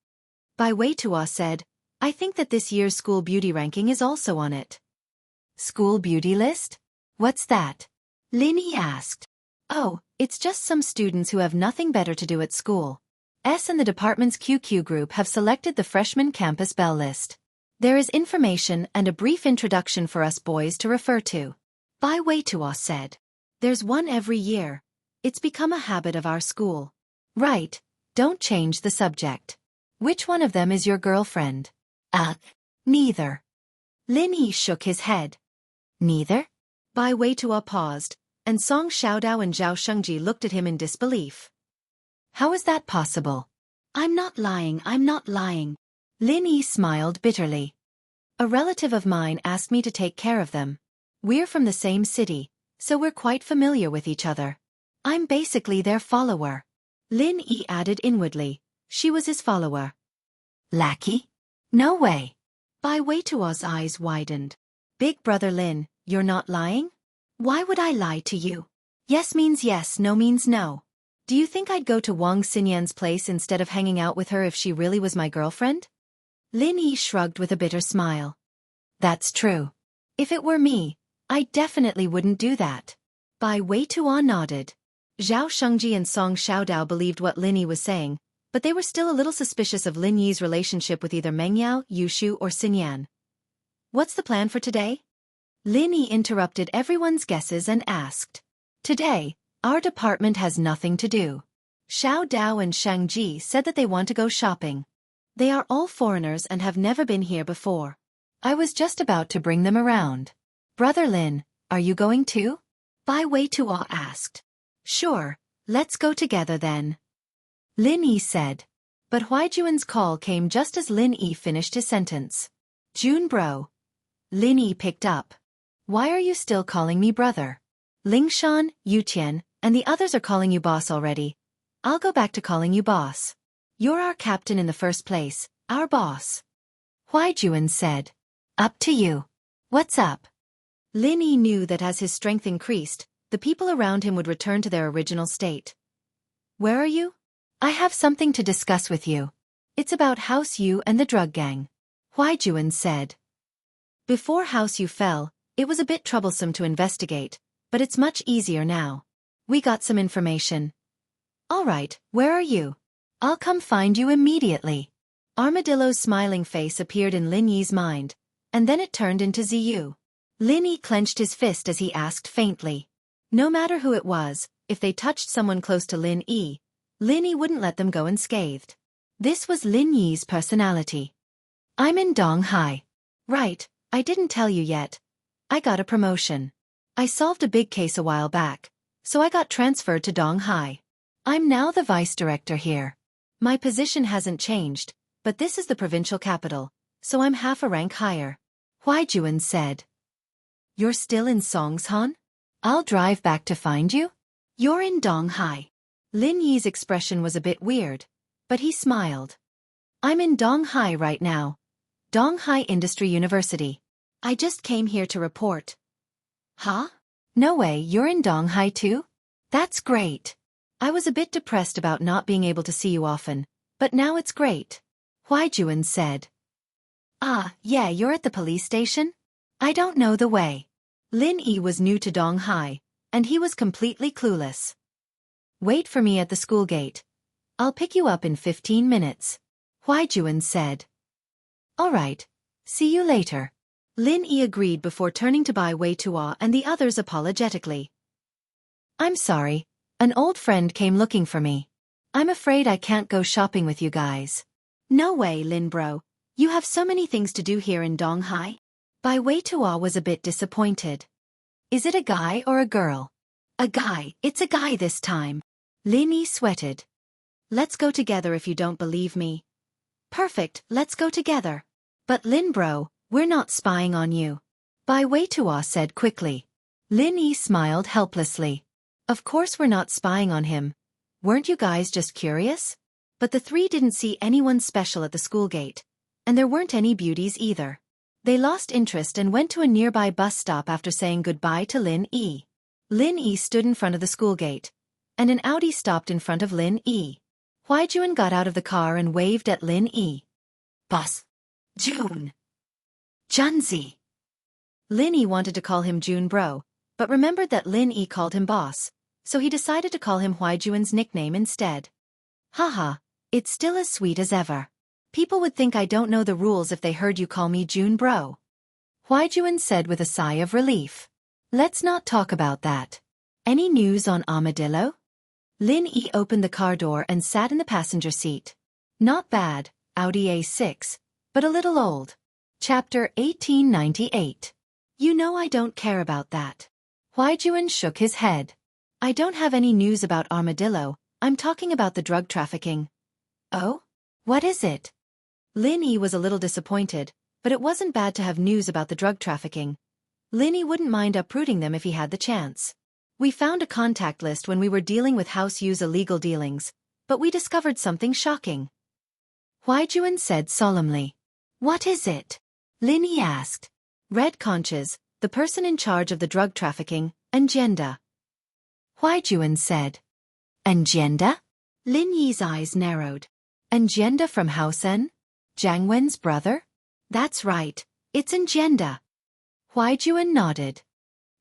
Bai Weitua said, I think that this year's school beauty ranking is also on it. School beauty list? What's that? Lin Yi asked. Oh, it's just some students who have nothing better to do at school. S and the department's QQ group have selected the freshman campus bell list. There is information and a brief introduction for us boys to refer to. Bai Weitua said. There's one every year. It's become a habit of our school. Right, don't change the subject. Which one of them is your girlfriend? Neither. Lin Yi shook his head. Neither? Bai Weitua paused, and Song Xiaodao and Zhao Shengji looked at him in disbelief. How is that possible? I'm not lying, I'm not lying. Lin Yi smiled bitterly. A relative of mine asked me to take care of them. We're from the same city, so we're quite familiar with each other. I'm basically their follower. Lin Yi added inwardly. She was his follower. Lackey? No way. Bai Weituo's eyes widened. Big brother Lin, you're not lying? Why would I lie to you? Yes means yes, no means no. Do you think I'd go to Wang Xinyan's place instead of hanging out with her if she really was my girlfriend? Lin Yi shrugged with a bitter smile. That's true. If it were me, I definitely wouldn't do that. Bai Weituo nodded. Zhao Shengji and Song Xiaodao believed what Lin Yi was saying, but they were still a little suspicious of Lin Yi's relationship with either Mengyao, Yushu or Xinyan. What's the plan for today? Lin Yi interrupted everyone's guesses and asked. Today, our department has nothing to do. Xiao Dao and Shangji said that they want to go shopping. They are all foreigners and have never been here before. I was just about to bring them around. Brother Lin, are you going too? Bai Weituo asked. Sure, let's go together then. Lin Yi said. But Huaijuan's call came just as Lin Yi finished his sentence. Jun bro. Lin Yi picked up. Why are you still calling me brother? Lingshan, Yutian, and the others are calling you boss already. I'll go back to calling you boss. You're our captain in the first place, our boss. Huaijuan said. Up to you. What's up? Lin Yi knew that as his strength increased, the people around him would return to their original state. Where are you? I have something to discuss with you. It's about House Yu and the drug gang. Huaijuan said. Before House Yu fell, it was a bit troublesome to investigate, but it's much easier now. We got some information. All right, where are you? I'll come find you immediately. Armadillo's smiling face appeared in Lin Yi's mind, and then it turned into Ziyu. Lin Yi clenched his fist as he asked faintly. No matter who it was, if they touched someone close to Lin Yi wouldn't let them go unscathed. This was Lin Yi's personality. I'm in Donghai. Right, I didn't tell you yet. I got a promotion. I solved a big case a while back, so I got transferred to Donghai. I'm now the vice director here. My position hasn't changed, but this is the provincial capital, so I'm half a rank higher. Huaijuan said. You're still in Songshan? I'll drive back to find you? You're in Donghai. Lin Yi's expression was a bit weird, but he smiled. I'm in Donghai right now. Donghai Industry University. I just came here to report. Huh? No way, you're in Donghai too? That's great. I was a bit depressed about not being able to see you often, but now it's great. Huaijuan said. Ah, yeah, you're at the police station? I don't know the way. Lin Yi was new to Donghai, and he was completely clueless. Wait for me at the school gate. I'll pick you up in 15 minutes. Huaijuan said. All right, see you later. Lin Yi agreed before turning to Bai Weituo and the others apologetically. I'm sorry, an old friend came looking for me. I'm afraid I can't go shopping with you guys. No way, Lin bro. You have so many things to do here in Donghai. Bai Weituo was a bit disappointed. Is it a guy or a girl? A guy, it's a guy this time. Lin Yi sweated. Let's go together if you don't believe me. Perfect, let's go together. But Lin bro, we're not spying on you. Bai Weituo said quickly. Lin Yi smiled helplessly. Of course we're not spying on him. Weren't you guys just curious? But the three didn't see anyone special at the school gate, and there weren't any beauties either. They lost interest and went to a nearby bus stop after saying goodbye to Lin Yi. Lin Yi stood in front of the school gate, and an Audi stopped in front of Lin Yi. Huaijuan got out of the car and waved at Lin Yi. Boss. Jun. Junzi. Lin Yi wanted to call him Jun bro, but remembered that Lin Yi called him boss, so he decided to call him Huaijuan's nickname instead. Haha, it's still as sweet as ever. People would think I don't know the rules if they heard you call me Jun bro. Huaijuan said with a sigh of relief. Let's not talk about that. Any news on Armadillo? Lin Yi opened the car door and sat in the passenger seat. Not bad, Audi A6, but a little old. Chapter 1898. You know I don't care about that. Huaijuan shook his head. I don't have any news about Armadillo, I'm talking about the drug trafficking. Oh? What is it? Lin Yi was a little disappointed, but it wasn't bad to have news about the drug trafficking. Lin Yi wouldn't mind uprooting them if he had the chance. We found a contact list when we were dealing with House Yu's illegal dealings, but we discovered something shocking. Huaijuan said solemnly. What is it? Lin Yi asked. Red Conches, the person in charge of the drug trafficking, agenda. Huaijuan said. Agenda? Lin Yi's eyes narrowed. Agenda from House N? Jiang Wen's brother? That's right, it's agenda. Huaijuan nodded.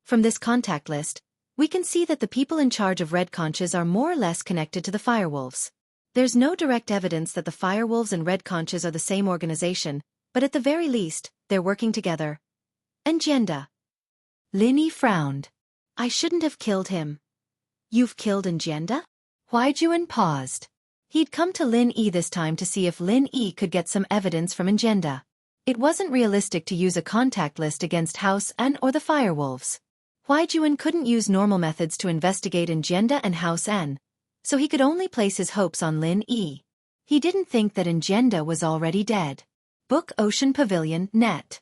From this contact list, we can see that the people in charge of Red Conches are more or less connected to the Firewolves. There's no direct evidence that the Firewolves and Red Conches are the same organization, but at the very least, they're working together. Agenda. Lin Yi frowned. I shouldn't have killed him. You've killed Agenda? Huaijuan paused. He'd come to Lin Yi this time to see if Lin Yi could get some evidence from Agenda. It wasn't realistic to use a contact list against House N or the Firewolves. Huaijuan couldn't use normal methods to investigate Agenda and House N, so he could only place his hopes on Lin Yi. He didn't think that Agenda was already dead. Book Ocean Pavilion, Net.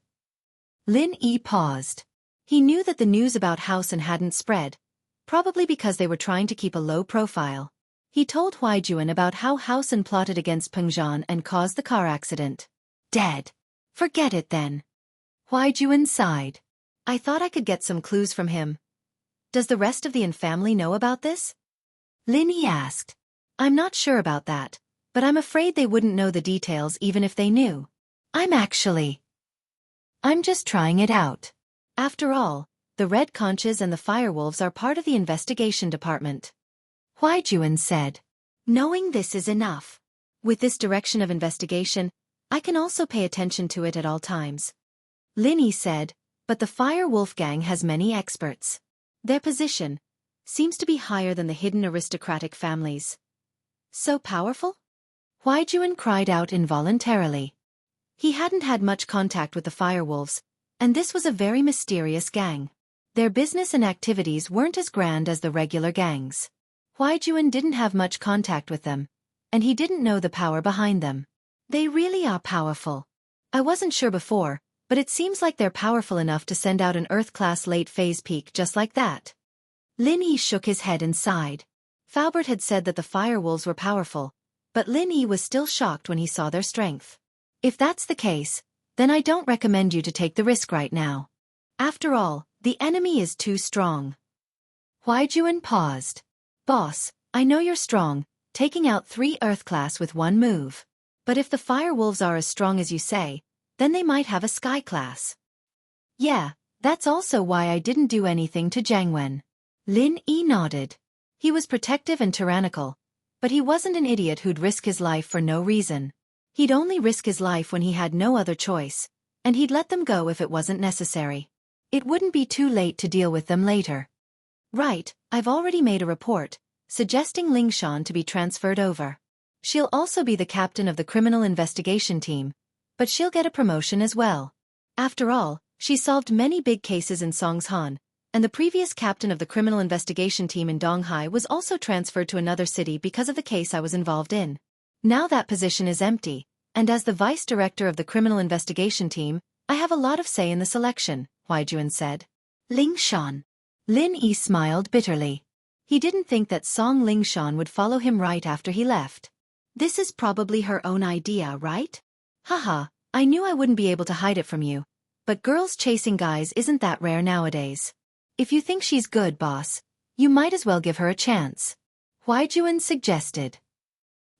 Lin Yi paused. He knew that the news about House N hadn't spread, probably because they were trying to keep a low profile. He told Huaijuan about how House N plotted against Pengzhan and caused the car accident. Dead. Forget it then. Huaijuan sighed. I thought I could get some clues from him. Does the rest of the N family know about this? Lin Yi asked. I'm not sure about that, but I'm afraid they wouldn't know the details even if they knew. I'm just trying it out. After all, the Red Conches and the Firewolves are part of the investigation department. Huaijuan said. Knowing this is enough. With this direction of investigation, I can also pay attention to it at all times. Lin Yi said, but the Firewolf gang has many experts. Their position seems to be higher than the hidden aristocratic families. So powerful? Huaijuan cried out involuntarily. He hadn't had much contact with the Firewolves, and this was a very mysterious gang. Their business and activities weren't as grand as the regular gangs. Huaijuan didn't have much contact with them, and he didn't know the power behind them. They really are powerful. I wasn't sure before, but it seems like they're powerful enough to send out an Earth-class late-phase peak just like that. Lin Yi shook his head and sighed. Faubert had said that the Firewolves were powerful, but Lin Yi was still shocked when he saw their strength. If that's the case, then I don't recommend you to take the risk right now. After all, the enemy is too strong. Huaijuan paused. Boss, I know you're strong, taking out 3 Earth-class with one move. But if the Firewolves are as strong as you say, then they might have a Sky-class. Yeah, that's also why I didn't do anything to Jiang Wen. Lin Yi nodded. He was protective and tyrannical, but he wasn't an idiot who'd risk his life for no reason. He'd only risk his life when he had no other choice, and he'd let them go if it wasn't necessary. It wouldn't be too late to deal with them later. Right, I've already made a report, suggesting Lingshan to be transferred over. She'll also be the captain of the criminal investigation team, but she'll get a promotion as well. After all, she solved many big cases in Songshan, and the previous captain of the criminal investigation team in Donghai was also transferred to another city because of the case I was involved in. Now that position is empty, and as the vice director of the criminal investigation team, I have a lot of say in the selection, Huaijuan said. Lingshan. Lin Yi smiled bitterly. He didn't think that Song Lingshan would follow him right after he left. This is probably her own idea, right? Haha, I knew I wouldn't be able to hide it from you, but girls chasing guys isn't that rare nowadays. If you think she's good, boss, you might as well give her a chance. Huaijuan suggested.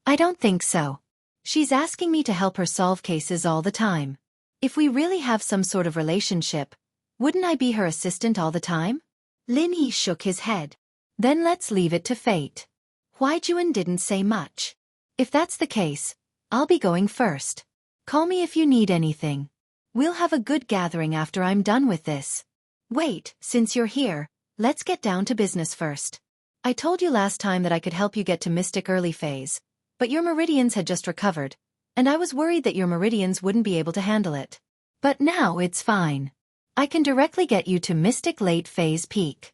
I don't think so. She's asking me to help her solve cases all the time. If we really have some sort of relationship, wouldn't I be her assistant all the time? Lin Yi shook his head. Then let's leave it to fate. Huaijuan didn't say much. If that's the case, I'll be going first. Call me if you need anything. We'll have a good gathering after I'm done with this. Wait, since you're here, let's get down to business first. I told you last time that I could help you get to Mystic Early Phase, but your meridians had just recovered, and I was worried that your meridians wouldn't be able to handle it. But now it's fine. I can directly get you to Mystic Late Phase Peak.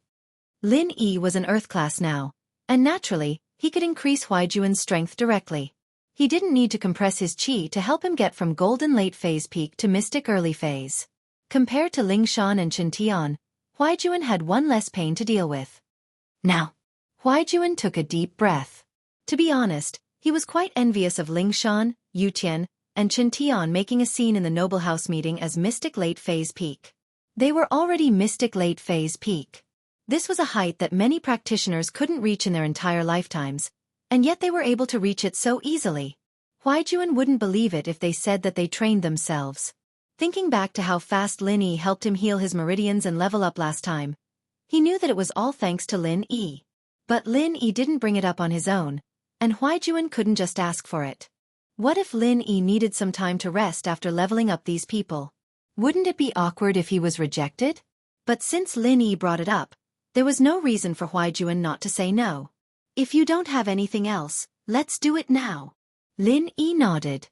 Lin Yi was an Earth class now, and naturally, he could increase Huaijuan's strength directly. He didn't need to compress his qi to help him get from golden late phase peak to mystic early phase. Compared to Lingshan and Qintian, Huaijuan had one less pain to deal with. Now, Huaijuan took a deep breath. To be honest, he was quite envious of Lingshan, Yutian, and Qintian making a scene in the noble house meeting as mystic late phase peak. They were already mystic late phase peak. This was a height that many practitioners couldn't reach in their entire lifetimes, and yet they were able to reach it so easily. Huaijuan wouldn't believe it if they said that they trained themselves. Thinking back to how fast Lin Yi helped him heal his meridians and level up last time, he knew that it was all thanks to Lin Yi. But Lin Yi didn't bring it up on his own, and Huaijuan couldn't just ask for it. What if Lin Yi needed some time to rest after leveling up these people? Wouldn't it be awkward if he was rejected? But since Lin Yi brought it up, there was no reason for Huaijuan not to say no. If you don't have anything else, let's do it now. Lin Yi nodded.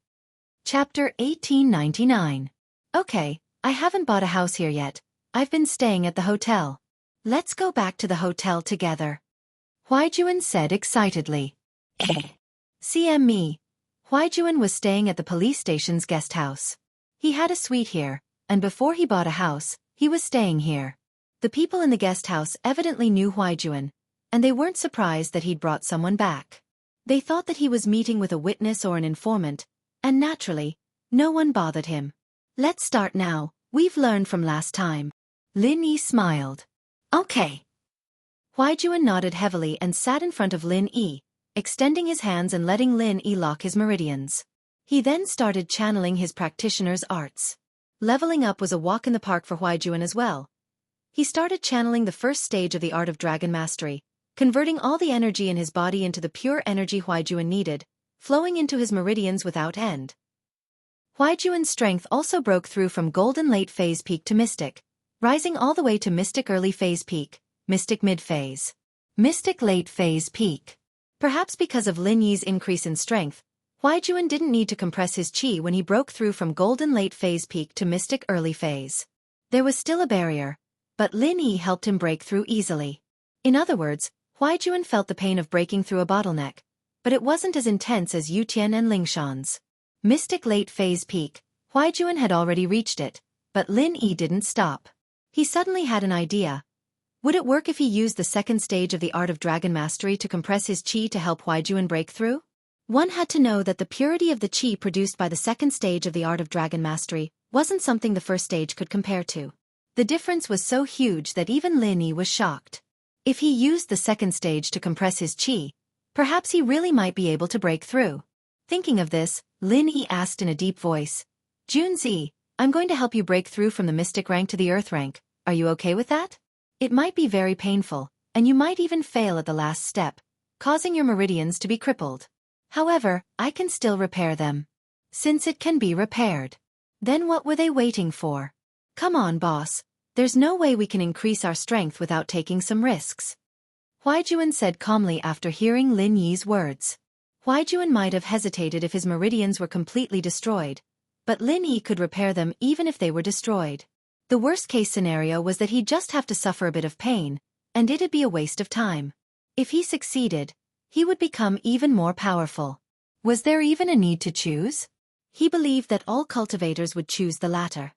Chapter 1899. Okay, I haven't bought a house here yet. I've been staying at the hotel. Let's go back to the hotel together. Huaijuan said excitedly. CM me. Huaijuan was staying at the police station's guest house. He had a suite here, and before he bought a house, he was staying here. The people in the guest house evidently knew Huaijuan, and they weren't surprised that he'd brought someone back. They thought that he was meeting with a witness or an informant, and naturally, no one bothered him. Let's start now, we've learned from last time. Lin Yi smiled. Okay. Huaijuan nodded heavily and sat in front of Lin Yi, extending his hands and letting Lin Yi lock his meridians. He then started channeling his practitioner's arts. Leveling up was a walk in the park for Huaijuan as well. He started channeling the first stage of the art of dragon mastery, converting all the energy in his body into the pure energy Huaijuan needed, flowing into his meridians without end. Huaijuan's strength also broke through from golden late phase peak to mystic, rising all the way to mystic early phase peak, mystic mid phase, mystic late phase peak. Perhaps because of Lin Yi's increase in strength, Huaijuan didn't need to compress his qi when he broke through from golden late phase peak to mystic early phase. There was still a barrier, but Lin Yi helped him break through easily. In other words, Huaijuan felt the pain of breaking through a bottleneck, but it wasn't as intense as Yutian and Lingshan's. Mystic late phase peak, Huaijuan had already reached it, but Lin Yi didn't stop. He suddenly had an idea. Would it work if he used the second stage of the art of dragon mastery to compress his qi to help Huaijuan break through? One had to know that the purity of the qi produced by the second stage of the art of dragon mastery wasn't something the first stage could compare to. The difference was so huge that even Lin Yi was shocked. If he used the second stage to compress his qi, perhaps he really might be able to break through. Thinking of this, Lin Yi asked in a deep voice, Junzi, I'm going to help you break through from the mystic rank to the earth rank. Are you okay with that? It might be very painful, and you might even fail at the last step, causing your meridians to be crippled. However, I can still repair them. Since it can be repaired. Then what were they waiting for? Come on, boss. There's no way we can increase our strength without taking some risks. Huaijuan said calmly after hearing Lin Yi's words. Huaijuan might have hesitated if his meridians were completely destroyed, but Lin Yi could repair them even if they were destroyed. The worst-case scenario was that he'd just have to suffer a bit of pain, and it'd be a waste of time. If he succeeded, he would become even more powerful. Was there even a need to choose? He believed that all cultivators would choose the latter.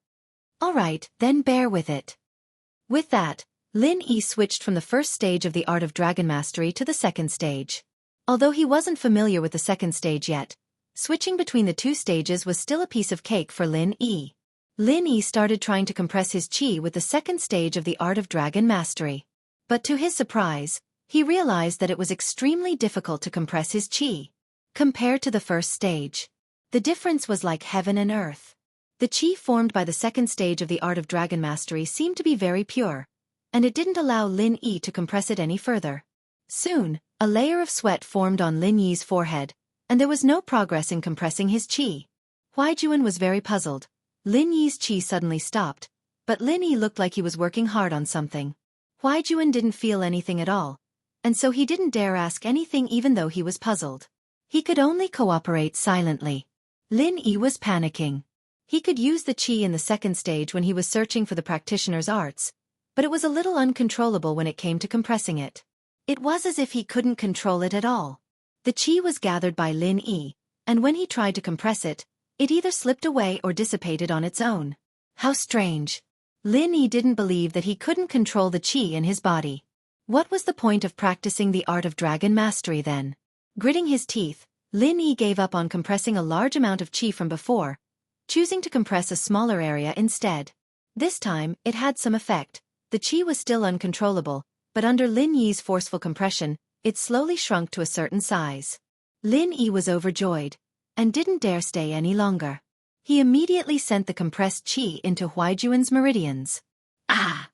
All right, then bear with it. With that, Lin Yi switched from the first stage of the art of dragon mastery to the second stage. Although he wasn't familiar with the second stage yet, switching between the two stages was still a piece of cake for Lin Yi. Lin Yi started trying to compress his qi with the second stage of the art of dragon mastery. But to his surprise, he realized that it was extremely difficult to compress his qi. Compared to the first stage, the difference was like heaven and earth. The qi formed by the second stage of the art of dragon mastery seemed to be very pure, and it didn't allow Lin Yi to compress it any further. Soon, a layer of sweat formed on Lin Yi's forehead, and there was no progress in compressing his qi. Huaijuan was very puzzled. Lin Yi's qi suddenly stopped, but Lin Yi looked like he was working hard on something. Huaijuan didn't feel anything at all, and so he didn't dare ask anything even though he was puzzled. He could only cooperate silently. Lin Yi was panicking. He could use the qi in the second stage when he was searching for the practitioner's arts, but it was a little uncontrollable when it came to compressing it. It was as if he couldn't control it at all. The qi was gathered by Lin Yi, and when he tried to compress it, it either slipped away or dissipated on its own. How strange. Lin Yi didn't believe that he couldn't control the qi in his body. What was the point of practicing the art of dragon mastery then? Gritting his teeth, Lin Yi gave up on compressing a large amount of qi from before, choosing to compress a smaller area instead. This time, it had some effect. The qi was still uncontrollable, but under Lin Yi's forceful compression, it slowly shrunk to a certain size. Lin Yi was overjoyed, and didn't dare stay any longer. He immediately sent the compressed qi into Huaijuan's meridians. Ah!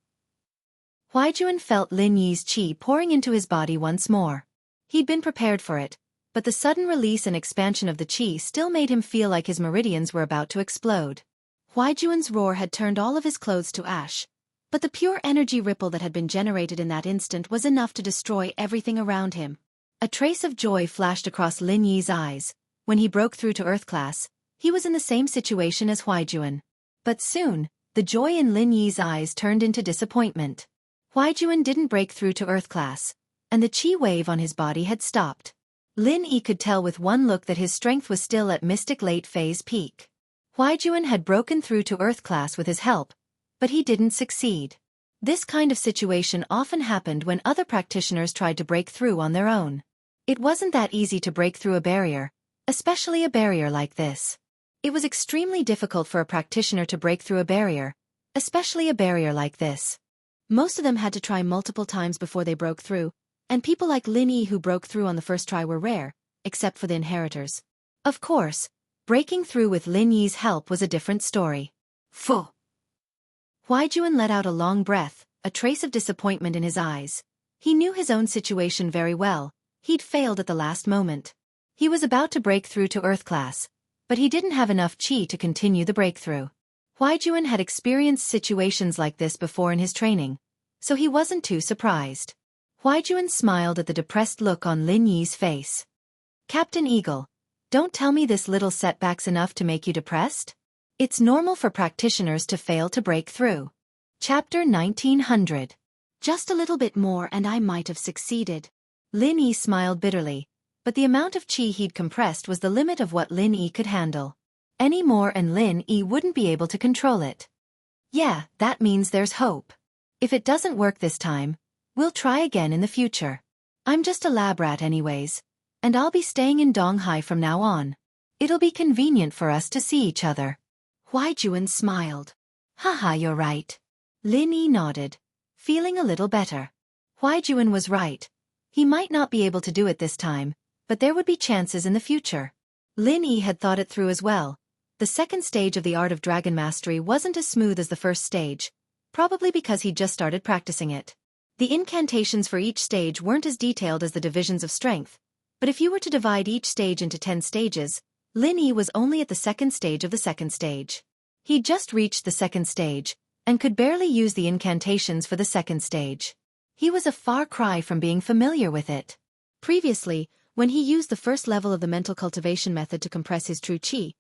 Huaijuan felt Lin Yi's qi pouring into his body once more. He'd been prepared for it, but the sudden release and expansion of the qi still made him feel like his meridians were about to explode. Huaijuan's roar had turned all of his clothes to ash, but the pure energy ripple that had been generated in that instant was enough to destroy everything around him. A trace of joy flashed across Lin Yi's eyes. When he broke through to Earth class, he was in the same situation as Huaijuan. But soon, the joy in Lin Yi's eyes turned into disappointment. Huaijuan didn't break through to Earth class, and the qi wave on his body had stopped. Lin Yi could tell with one look that his strength was still at mystic late phase peak. Huaijuan had broken through to Earth class with his help, but he didn't succeed. This kind of situation often happened when other practitioners tried to break through on their own. It wasn't that easy to break through a barrier, especially a barrier like this. It was extremely difficult for a practitioner to break through a barrier, especially a barrier like this. Most of them had to try multiple times before they broke through, and people like Lin Yi who broke through on the first try were rare, except for the inheritors. Of course, breaking through with Lin Yi's help was a different story. Phew! Huaijuan let out a long breath, a trace of disappointment in his eyes. He knew his own situation very well. He'd failed at the last moment. He was about to break through to Earth class, but he didn't have enough qi to continue the breakthrough. Huaijuan had experienced situations like this before in his training, so he wasn't too surprised. Huaijuan smiled at the depressed look on Lin Yi's face. Captain Eagle, don't tell me this little setback's enough to make you depressed? It's normal for practitioners to fail to break through. Chapter 1900. Just a little bit more and I might have succeeded. Lin Yi smiled bitterly, but the amount of qi he'd compressed was the limit of what Lin Yi could handle. Any more and Lin Yi wouldn't be able to control it. Yeah, that means there's hope. If it doesn't work this time, we'll try again in the future. I'm just a lab rat anyways, and I'll be staying in Donghai from now on. It'll be convenient for us to see each other. Huaijuan smiled. Haha, you're right. Lin Yi nodded, feeling a little better. Huaijuan was right. He might not be able to do it this time, but there would be chances in the future. Lin Yi had thought it through as well. The second stage of the art of dragon mastery wasn't as smooth as the first stage, probably because he'd just started practicing it. The incantations for each stage weren't as detailed as the divisions of strength, but if you were to divide each stage into 10 stages, Lin Yi was only at the second stage of the second stage. He'd just reached the second stage, and could barely use the incantations for the second stage. He was a far cry from being familiar with it. Previously, when he used the first level of the mental cultivation method to compress his true qi,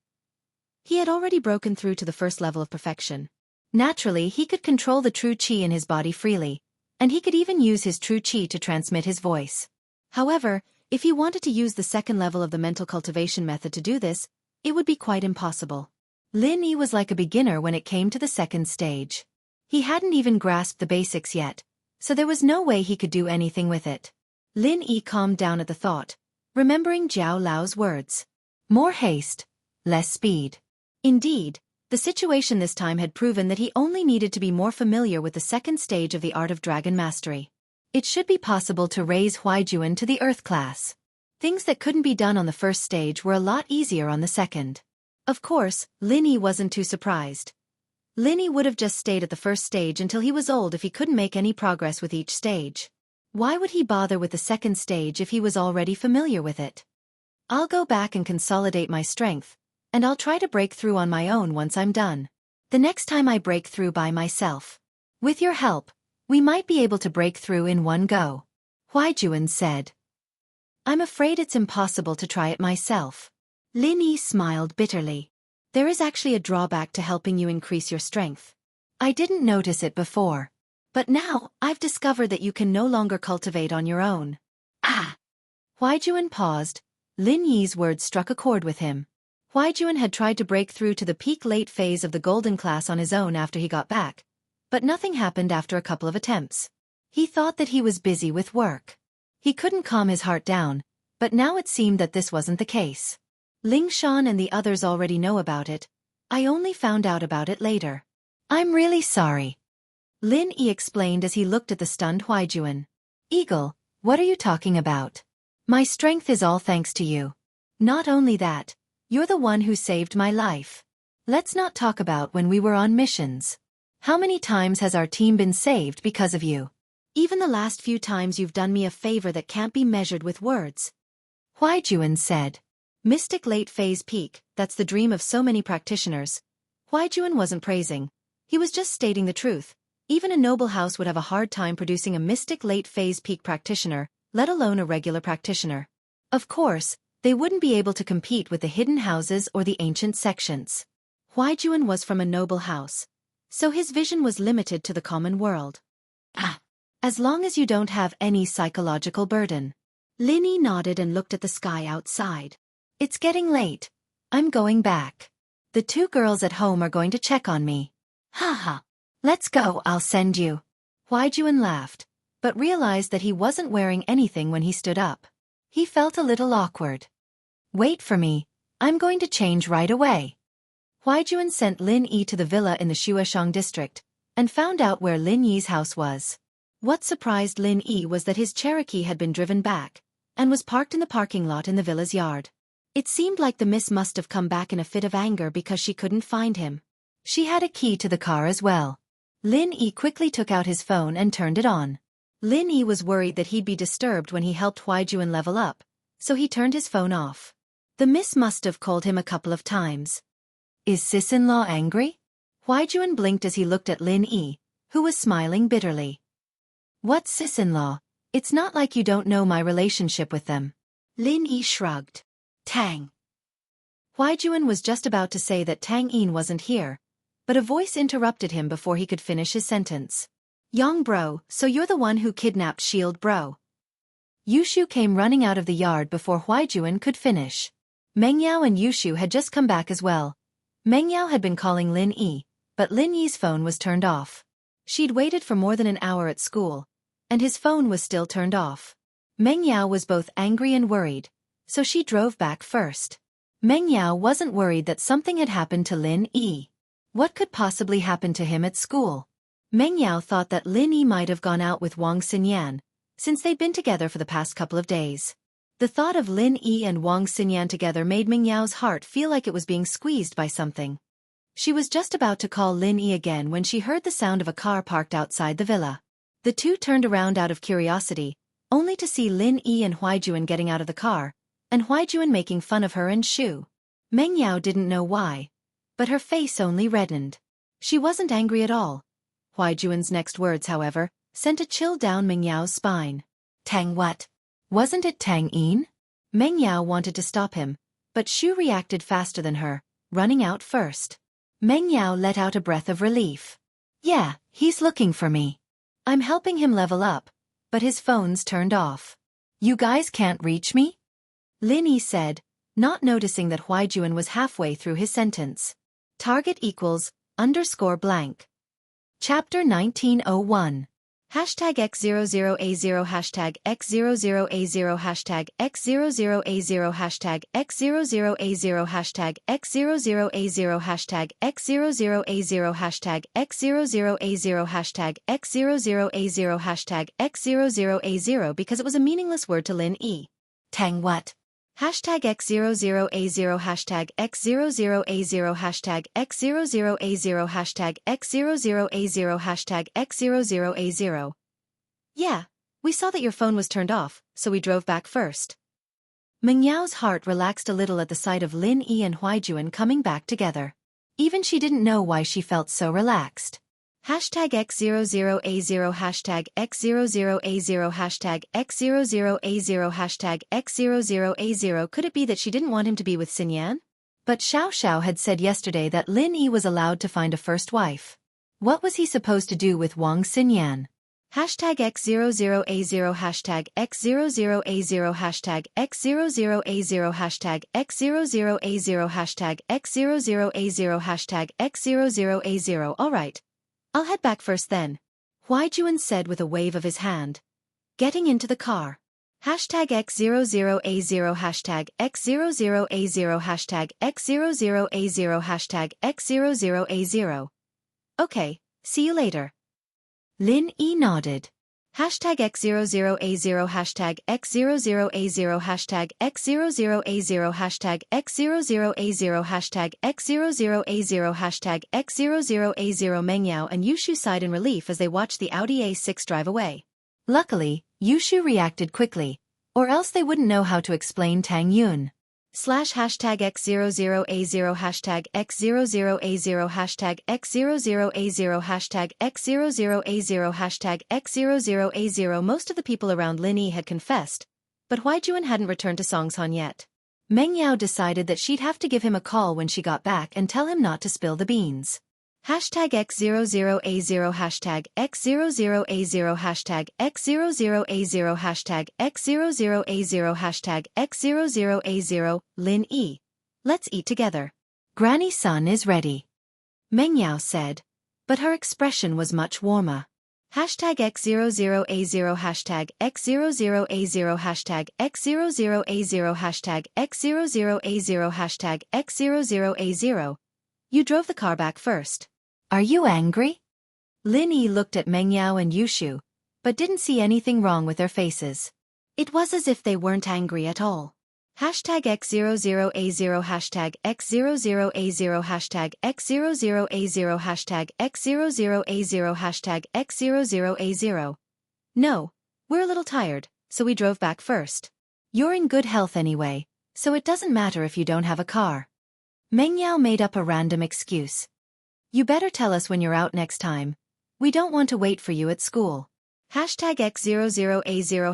he had already broken through to the first level of perfection. Naturally, he could control the true qi in his body freely, and he could even use his true qi to transmit his voice. However, if he wanted to use the second level of the mental cultivation method to do this, it would be quite impossible. Lin Yi was like a beginner when it came to the second stage. He hadn't even grasped the basics yet, so there was no way he could do anything with it. Lin Yi calmed down at the thought, remembering Jiao Lao's words. More haste, less speed. Indeed, the situation this time had proven that he only needed to be more familiar with the second stage of the art of dragon mastery. It should be possible to raise Huaijuan to the Earth class. Things that couldn't be done on the first stage were a lot easier on the second. Of course, Lin Yi wasn't too surprised. Lin Yi would have just stayed at the first stage until he was old if he couldn't make any progress with each stage. Why would he bother with the second stage if he was already familiar with it? I'll go back and consolidate my strength, and I'll try to break through on my own once I'm done. The next time I break through by myself. With your help, we might be able to break through in one go. Huaijuan said. I'm afraid it's impossible to try it myself. Lin Yi smiled bitterly. There is actually a drawback to helping you increase your strength. I didn't notice it before. But now, I've discovered that you can no longer cultivate on your own. Ah! Huaijuan paused, Lin Yi's words struck a chord with him. Huaijuan had tried to break through to the peak late phase of the golden class on his own after he got back, but nothing happened after a couple of attempts. He thought that he was busy with work. He couldn't calm his heart down, but now it seemed that this wasn't the case. Ling Shan and the others already know about it. I only found out about it later. I'm really sorry. Lin Yi explained as he looked at the stunned Huaijuan. Eagle, what are you talking about? My strength is all thanks to you. Not only that, you're the one who saved my life. Let's not talk about when we were on missions. How many times has our team been saved because of you? Even the last few times you've done me a favor that can't be measured with words. Huaijuan said. Mystic late phase peak, that's the dream of so many practitioners. Huaijuan wasn't praising. He was just stating the truth. Even a noble house would have a hard time producing a mystic late phase peak practitioner, let alone a regular practitioner. Of course, they wouldn't be able to compete with the hidden houses or the ancient sections. Huaijuan was from a noble house, so his vision was limited to the common world. As long as you don't have any psychological burden. Lin Yi nodded and looked at the sky outside. It's getting late. I'm going back. The two girls at home are going to check on me. Haha. Let's go, I'll send you. Huaijuan laughed, but realized that he wasn't wearing anything when he stood up. He felt a little awkward. Wait for me, I'm going to change right away. Huaijuan sent Lin Yi to the villa in the Shueshang district, and found out where Lin Yi's house was. What surprised Lin Yi was that his Cherokee had been driven back, and was parked in the parking lot in the villa's yard. It seemed like the miss must have come back in a fit of anger because she couldn't find him. She had a key to the car as well. Lin Yi quickly took out his phone and turned it on. Lin Yi was worried that he'd be disturbed when he helped Huaijuan level up, so he turned his phone off. The miss must have called him a couple of times. Is sis-in-law angry? Huaijuan blinked as he looked at Lin Yi, who was smiling bitterly. What sis-in-law? It's not like you don't know my relationship with them. Lin Yi shrugged. Tang. Huaijuan was just about to say that Tang Yin wasn't here, but a voice interrupted him before he could finish his sentence. Yang bro, so you're the one who kidnapped Shield bro. Yushu came running out of the yard before Huaijuan could finish. Mengyao and Yushu had just come back as well. Mengyao had been calling Lin Yi, but Lin Yi's phone was turned off. She'd waited for more than an hour at school, and his phone was still turned off. Mengyao was both angry and worried, so she drove back first. Mengyao wasn't worried that something had happened to Lin Yi. What could possibly happen to him at school? Mengyao thought that Lin Yi might have gone out with Wang Xinyan, since they'd been together for the past couple of days. The thought of Lin Yi and Wang Xinyan together made Mengyao's heart feel like it was being squeezed by something. She was just about to call Lin Yi again when she heard the sound of a car parked outside the villa. The two turned around out of curiosity, only to see Lin Yi and Huaijuan getting out of the car, and Huaijuan making fun of her and Shu. Mengyao didn't know why, but her face only reddened. She wasn't angry at all. Huaijuan's next words, however, sent a chill down Mengyao's spine. Tang what? Wasn't it Tang Yin? Mengyao wanted to stop him, but Shu reacted faster than her, running out first. Mengyao let out a breath of relief. Yeah, he's looking for me. I'm helping him level up, but his phone's turned off. You guys can't reach me? Lin Yi said, not noticing that Huaijuan was halfway through his sentence. Target equals, _ blank. Chapter 1901. Hashtag X00A0 Hashtag X00A0 Hashtag X00A0 Hashtag X00A0 Hashtag X00A0 Hashtag X00A0 Hashtag X00A0 Hashtag X00A0 Hashtag X00A0 because it was a meaningless word to Lin Yi. Tang what? Hashtag X00A0 Hashtag X00A0 Hashtag X00A0 Hashtag X00A0 Hashtag X00A0. Yeah, we saw that your phone was turned off, so we drove back first. Mengyao's heart relaxed a little at the sight of Lin Yi and Huaijuan coming back together. Even she didn't know why she felt so relaxed. Hashtag X00A0 Hashtag X00A0 Hashtag X00A0 Hashtag X00A0. Could it be that she didn't want him to be with Xinyan? But Xiao had said yesterday that Lin Yi was allowed to find a first wife. What was he supposed to do with Wang Xinyan? Hashtag X00A0 hashtag X00A0 hashtag X00A0 hashtag X00A0 hashtag X00A0 hashtag X00A0. Alright. I'll head back first then. Huaijuan said with a wave of his hand. Getting into the car. Hashtag X00A0 hashtag X00A0 hashtag X00A0 hashtag X00A0. Okay, see you later. Lin Yi nodded. Hashtag X00A0 hashtag X00A0 hashtag X00A0 hashtag X00A0 hashtag X00A0 hashtag X00A0. Mengyao and Yushu sighed in relief as they watched the Audi A6 drive away. Luckily, Yushu reacted quickly, or else they wouldn't know how to explain Tang Yun. Hashtag X00A0 hashtag X00A0 hashtag X00A0 hashtag X00A0 hashtag X00A0. Most of the people around Lin Yi had confessed, but Huaijuan hadn't returned to Songshan yet. Mengyao decided that she'd have to give him a call when she got back and tell him not to spill the beans. Hashtag X00A0 hashtag X00A0 hashtag X00A0 hashtag X00A0 hashtag X00A0. Lin Yi. Let's eat together. Granny Sun is ready. Mengyao said, but her expression was much warmer. Hashtag X00A0 hashtag X00A0 hashtag X00A0 hashtag X00A0 hashtag X00A0. You drove the car back first. Are you angry? Lin Yi looked at Mengyao and Yushu, but didn't see anything wrong with their faces. It was as if they weren't angry at all. Hashtag X00A0 hashtag X00A0 hashtag X00A0 hashtag X00A0 hashtag X00A0. No, we're a little tired, so we drove back first. You're in good health anyway, so it doesn't matter if you don't have a car. Mengyao made up a random excuse. You better tell us when you're out next time. We don't want to wait for you at school. Hashtag X00A0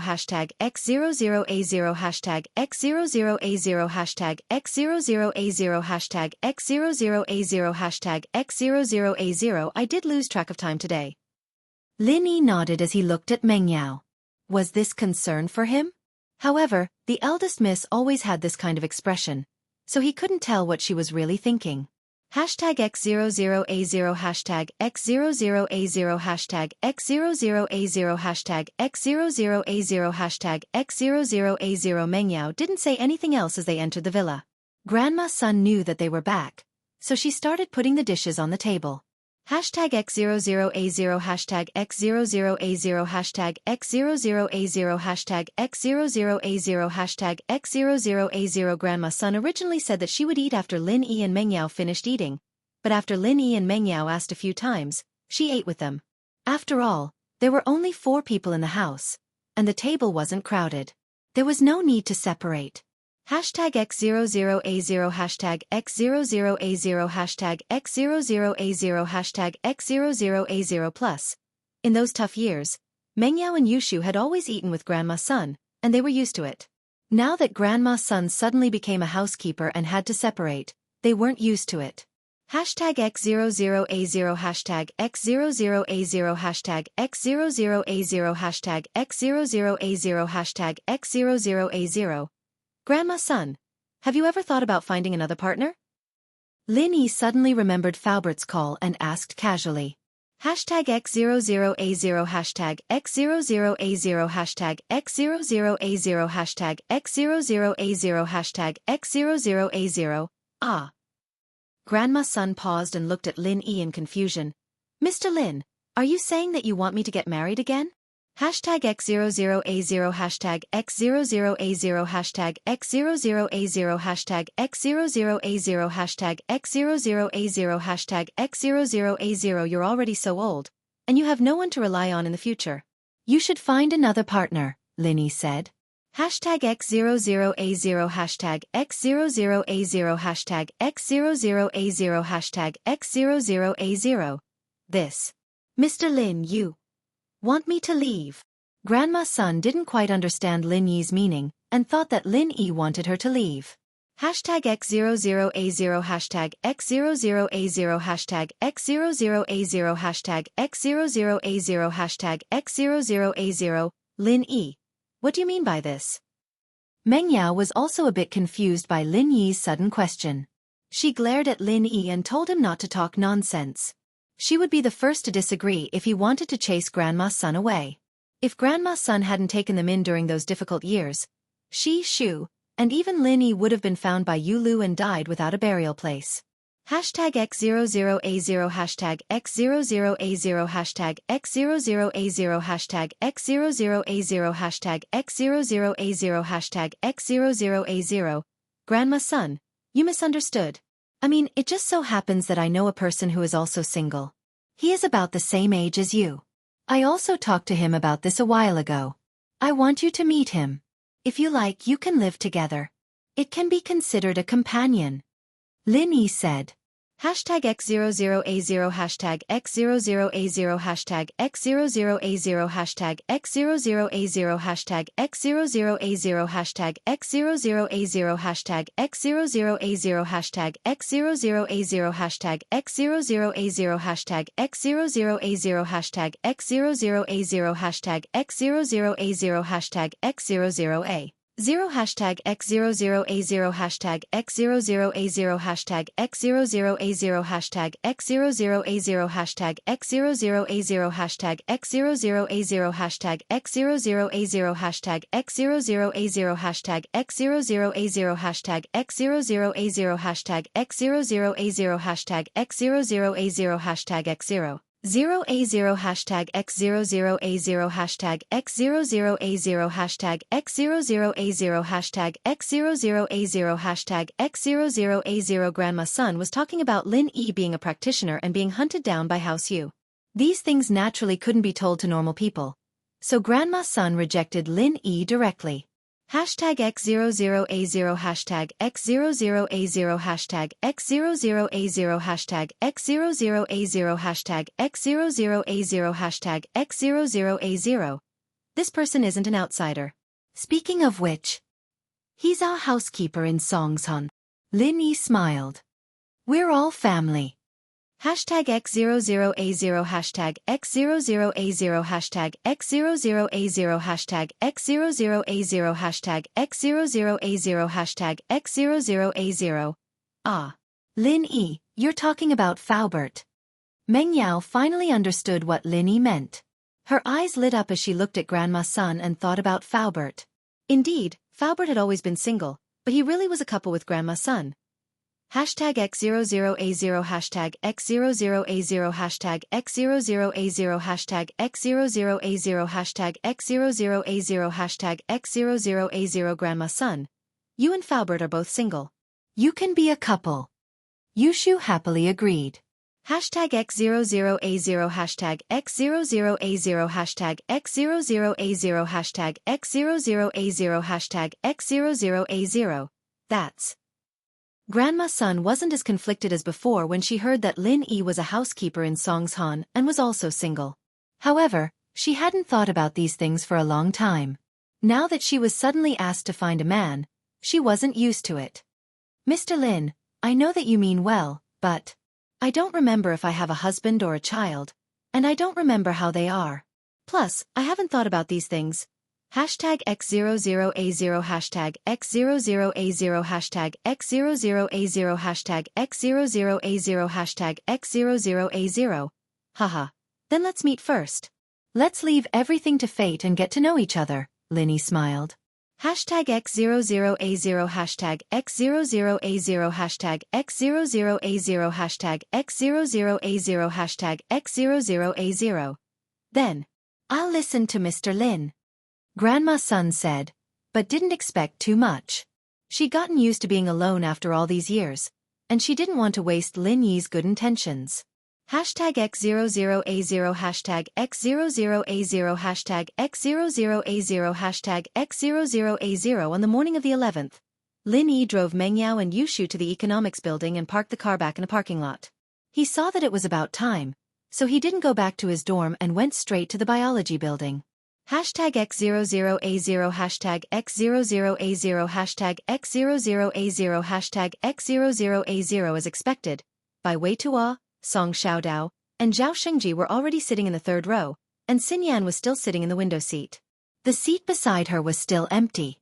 hashtag X00A0 hashtag X00A0 hashtag X00A0 hashtag X00A0 hashtag X00A0. I did lose track of time today. Lin Yi nodded as he looked at Mengyao. Was this concern for him? However, the eldest miss always had this kind of expression, so he couldn't tell what she was really thinking. Hashtag X00A0 hashtag X00A0 hashtag X00A0 hashtag X00A0 hashtag X00A0. Mengyao didn't say anything else as they entered the villa. Grandma Sun knew that they were back, so she started putting the dishes on the table. Hashtag X00A0 hashtag X00A0 hashtag X00A0 hashtag X00A0 hashtag X00A0. Grandma Sun originally said that she would eat after Lin Yi and Mengyao finished eating, but after Lin Yi and Mengyao asked a few times, she ate with them. After all, there were only 4 people in the house, and the table wasn't crowded. There was no need to separate. Hashtag X00A0 hashtag X00A0 hashtag X00A0 hashtag X00A0 plus. In those tough years, Mengyao and Yushu had always eaten with Grandma Sun, and they were used to it. Now that Grandma Sun suddenly became a housekeeper and had to separate, they weren't used to it. Hashtag X00A0 hashtag X00A0 hashtag X00A0 hashtag X00A0 hashtag X00A0. Grandma Sun, have you ever thought about finding another partner? Lin Yi suddenly remembered Faubert's call and asked casually. Hashtag X00A0 hashtag X00A0 hashtag X00A0 hashtag X00A0 hashtag X00A0. Ah. Grandma Sun paused and looked at Lin Yi in confusion. Mr. Lin, are you saying that you want me to get married again? Hashtag X00A0 hashtag X00A0 hashtag X00A0 hashtag X00A0 hashtag X00A0 hashtag X00A0. You're already so old, and you have no one to rely on in the future. You should find another partner, Lin Yi said. Hashtag X00A0 hashtag X00A0 hashtag X00A0 hashtag X00A0. This. Mr. Lin, you want me to leave? Grandma Sun didn't quite understand Lin Yi's meaning and thought that Lin Yi wanted her to leave. Hashtag X00A0 hashtag X00A0 hashtag X00A0 hashtag X00A0 hashtag X00A0. Lin Yi. What do you mean by this? Meng Yao was also a bit confused by Lin Yi's sudden question. She glared at Lin Yi and told him not to talk nonsense. She would be the first to disagree if he wanted to chase Grandma's son away. If Grandma's son hadn't taken them in during those difficult years, she, Shu, and even Lin Yi would have been found by Yu Lu and died without a burial place. Hashtag X00A0 hashtag X00A0 hashtag X00A0 hashtag X00A0 hashtag X00A0 hashtag X00A0. Grandma's son, you misunderstood. I mean, it just so happens that I know a person who is also single. He is about the same age as you. I also talked to him about this a while ago. I want you to meet him. If you like, you can live together. It can be considered a companion. Lin Yi said. Hashtag X00A0 hashtag X00A0 hashtag X00A0 hashtag X00A0 hashtag X00A0 hashtag X00A0 hashtag X00A0 hashtag X00A0 hashtag X00A0 hashtag X00A0 hashtag X00A0 hashtag X00A0 hashtag X00A. 0 hashtag X00A0 hashtag X00A0 hashtag X00A0 hashtag X00A0 hashtag X00A0 hashtag X00A0 hashtag X00A0 hashtag X00A0 hashtag X00A0 hashtag X00A0 hashtag X00A0 hashtag X00A0 hashtag X0. 0A0 hashtag X00A0 hashtag X00A0 hashtag X00A0 hashtag X00A0 hashtag X00A0. Grandma's son was talking about Lin Yi being a practitioner and being hunted down by House Yu. These things naturally couldn't be told to normal people. So Grandma's son rejected Lin Yi directly. Hashtag X00A0 hashtag X00A0 hashtag X00A0 hashtag X00A0 hashtag X00A0 hashtag X00A0. This person isn't an outsider. Speaking of which, he's our housekeeper in Songsan. Lin Yi smiled. We're all family. Hashtag X00A0 hashtag X00A0 hashtag X00A0 hashtag X00A0 hashtag X00A0 hashtag X00A0. Ah. Lin Yi, you're talking about Faubert. Meng Yao finally understood what Lin Yi meant. Her eyes lit up as she looked at Grandma's son and thought about Faubert. Indeed, Faubert had always been single, but he really was a couple with Grandma's son. Hashtag X00A0 hashtag X00A0 hashtag X00A0 hashtag X00A0 hashtag X00A0 hashtag X00A0. Grandma's son, you and Faubert are both single. You can be a couple. Yushu happily agreed. Hashtag X00A0 hashtag X00A0 hashtag X00A0 hashtag X00A0 hashtag X00A0. That's. Grandma's son wasn't as conflicted as before when she heard that Lin Yi was a housekeeper in Songshan and was also single. However, she hadn't thought about these things for a long time. Now that she was suddenly asked to find a man, she wasn't used to it. Mr. Lin, I know that you mean well, but I don't remember if I have a husband or a child, and I don't remember how they are. Plus, I haven't thought about these things. Hashtag X00A0 hashtag X00A0 hashtag X00A0 hashtag X00A0 hashtag X00A0. Haha. Then let's meet first. Let's leave everything to fate and get to know each other, Lin Yi smiled. Hashtag X00A0 hashtag X00A0 hashtag X00A0 hashtag X00A0 hashtag X00A0. Then, I'll listen to Mr. Lin. Grandma's son said, but didn't expect too much. She'd gotten used to being alone after all these years, and she didn't want to waste Lin Yi's good intentions. Hashtag X00A0 hashtag X00A0 hashtag X00A0 hashtag X00A0. On the morning of the 11th, Lin Yi drove Meng Yao and Yushu to the economics building and parked the car back in a parking lot. He saw that it was about time, so he didn't go back to his dorm and went straight to the biology building. Hashtag X00A0 hashtag X00A0 hashtag X00A0 hashtag X00A0 as expected. Bai Weitua, Song Xiaodao, and Zhao Shengji were already sitting in the third row, and Xinyan was still sitting in the window seat. The seat beside her was still empty.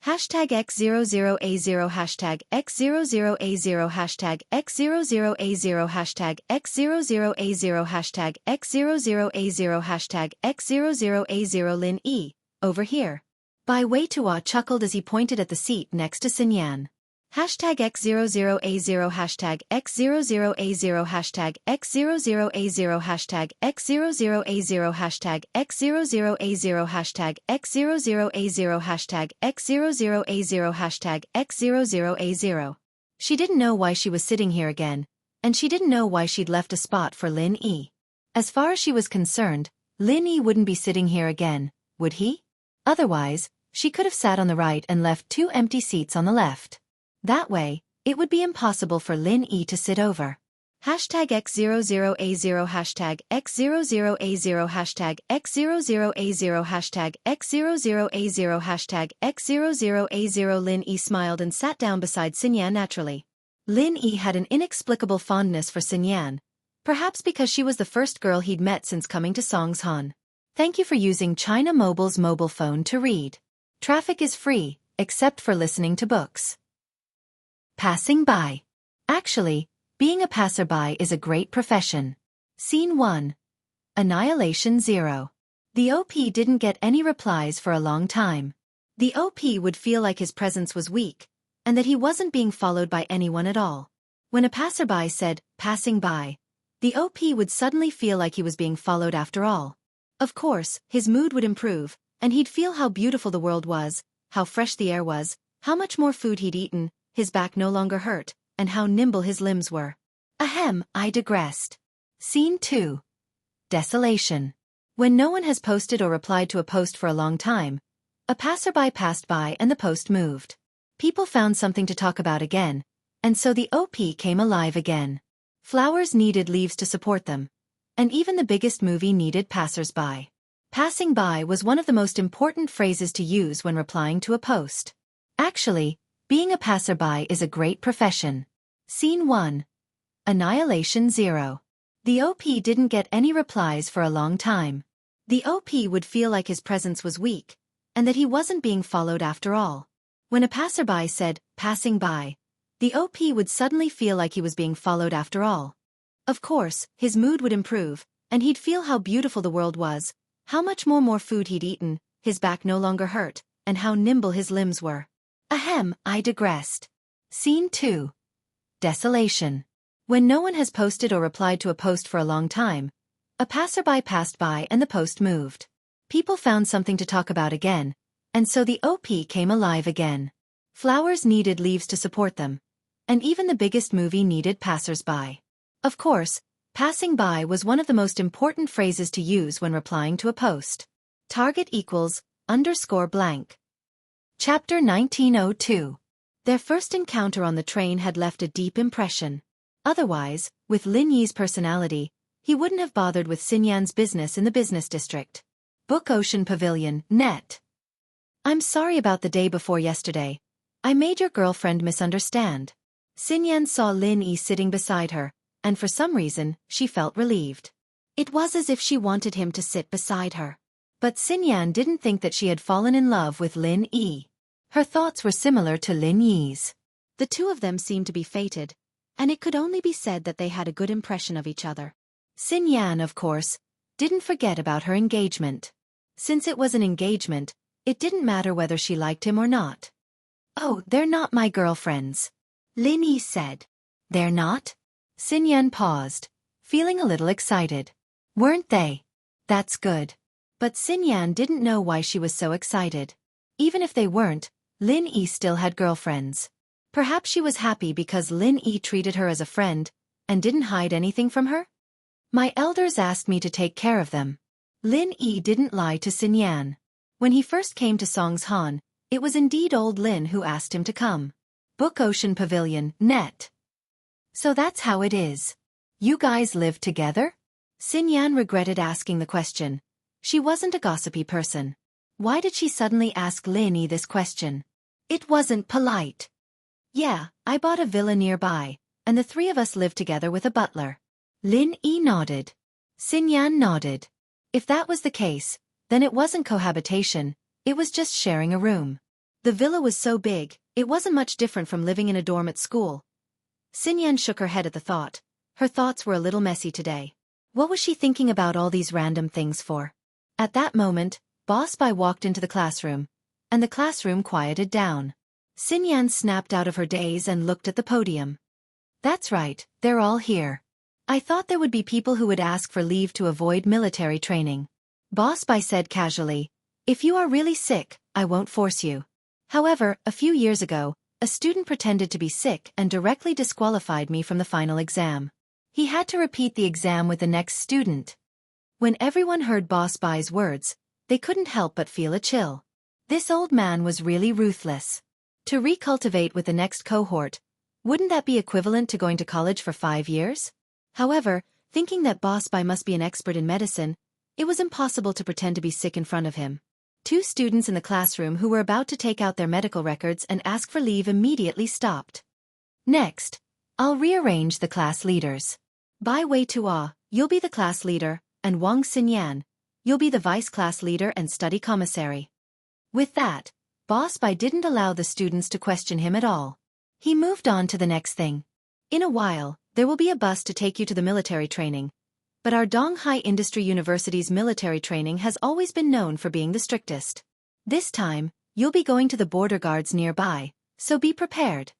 Hashtag X00A0 hashtag X00A0 hashtag X00A0 hashtag X00A0 hashtag X00A0 hashtag X00A0 Lin E, over here. Bai Weitua chuckled as he pointed at the seat next to Xinyan. Hashtag X00A0 hashtag X00A0 hashtag X00A0 hashtag X00A0 hashtag X00A0 hashtag X00A0 hashtag X00A0 hashtag X00A0. She didn't know why she was sitting here again, and she didn't know why she'd left a spot for Lin E. As far as she was concerned, Lin E wouldn't be sitting here again, would he? Otherwise, she could have sat on the right and left 2 empty seats on the left. That way, it would be impossible for Lin E to sit over. Hashtag X00A0 hashtag X00A0 hashtag X00A0 hashtag X00A0 hashtag X00A0 Lin E smiled and sat down beside Xinyan naturally. Lin E had an inexplicable fondness for Xinyan, perhaps because she was the first girl he'd met since coming to Songshan. Thank you for using China Mobile's mobile phone to read. Traffic is free, except for listening to books. Passing by. Actually, being a passerby is a great profession. Scene 1. Annihilation 0. The OP didn't get any replies for a long time. The OP would feel like his presence was weak, and that he wasn't being followed by anyone at all. When a passerby said, passing by, the OP would suddenly feel like he was being followed after all. Of course, his mood would improve, and he'd feel how beautiful the world was, how fresh the air was, how much more food he'd eaten, his back no longer hurt, and how nimble his limbs were. Ahem, I digressed. Scene 2. Desolation. When no one has posted or replied to a post for a long time, a passerby passed by and the post moved. People found something to talk about again, and so the OP came alive again. Flowers needed leaves to support them, and even the biggest movie needed passers-by. Passing by was one of the most important phrases to use when replying to a post. Actually, being a passerby is a great profession. Scene 1. Annihilation 0. The OP didn't get any replies for a long time. The OP would feel like his presence was weak, and that he wasn't being followed after all. When a passerby said, passing by, the OP would suddenly feel like he was being followed after all. Of course, his mood would improve, and he'd feel how beautiful the world was, how much more food he'd eaten, his back no longer hurt, and how nimble his limbs were. Ahem, I digressed. Scene 2. Desolation. When no one has posted or replied to a post for a long time, a passerby passed by and the post moved. People found something to talk about again, and so the OP came alive again. Flowers needed leaves to support them, and even the biggest movie needed passers-by. Of course, passing by was one of the most important phrases to use when replying to a post. Target equals _blank. Chapter 1902. Their first encounter on the train had left a deep impression. Otherwise, with Lin Yi's personality, he wouldn't have bothered with Xinyan's business in the business district. Book Ocean Pavilion, Net. I'm sorry about the day before yesterday. I made your girlfriend misunderstand. Xinyan saw Lin Yi sitting beside her, and for some reason, she felt relieved. It was as if she wanted him to sit beside her. But Xinyan didn't think that she had fallen in love with Lin Yi. Her thoughts were similar to Lin Yi's. The two of them seemed to be fated, and it could only be said that they had a good impression of each other. Xinyan, of course, didn't forget about her engagement. Since it was an engagement, it didn't matter whether she liked him or not. Oh, they're not my girlfriends, Lin Yi said. They're not? Xinyan paused, feeling a little excited. Weren't they? That's good. But Xinyan didn't know why she was so excited. Even if they weren't, Lin Yi still had girlfriends. Perhaps she was happy because Lin Yi treated her as a friend, and didn't hide anything from her? My elders asked me to take care of them. Lin Yi didn't lie to Xinyan. When he first came to Songshan, it was indeed old Lin who asked him to come. Book Ocean Pavilion, Net. So that's how it is. You guys live together? Xinyan regretted asking the question, She wasn't a gossipy person. Why did she suddenly ask Lin Yi this question? It wasn't polite. Yeah, I bought a villa nearby, and the three of us live together with a butler. Lin Yi nodded. Xinyan nodded. If that was the case, then it wasn't cohabitation, it was just sharing a room. The villa was so big, it wasn't much different from living in a dorm at school. Xinyan shook her head at the thought. Her thoughts were a little messy today. What was she thinking about all these random things for? At that moment, Boss Bai walked into the classroom, and the classroom quieted down. Xinyan snapped out of her daze and looked at the podium. That's right, they're all here. I thought there would be people who would ask for leave to avoid military training. Boss Bai said casually, if you are really sick, I won't force you. However, a few years ago, a student pretended to be sick and directly disqualified me from the final exam. He had to repeat the exam with the next student. When everyone heard Boss Bai's words, they couldn't help but feel a chill. This old man was really ruthless. To recultivate with the next cohort, wouldn't that be equivalent to going to college for 5 years? However, thinking that Boss Bai must be an expert in medicine, it was impossible to pretend to be sick in front of him. 2 students in the classroom who were about to take out their medical records and ask for leave immediately stopped. Next, I'll rearrange the class leaders. Bai Wei-Tua, you'll be the class leader, and Wang Xinyan, you'll be the vice class leader and study commissary. With that, Boss Bai didn't allow the students to question him at all. He moved on to the next thing. In a while, there will be a bus to take you to the military training. But our Donghai Industry University's military training has always been known for being the strictest. This time, you'll be going to the border guards nearby, so be prepared.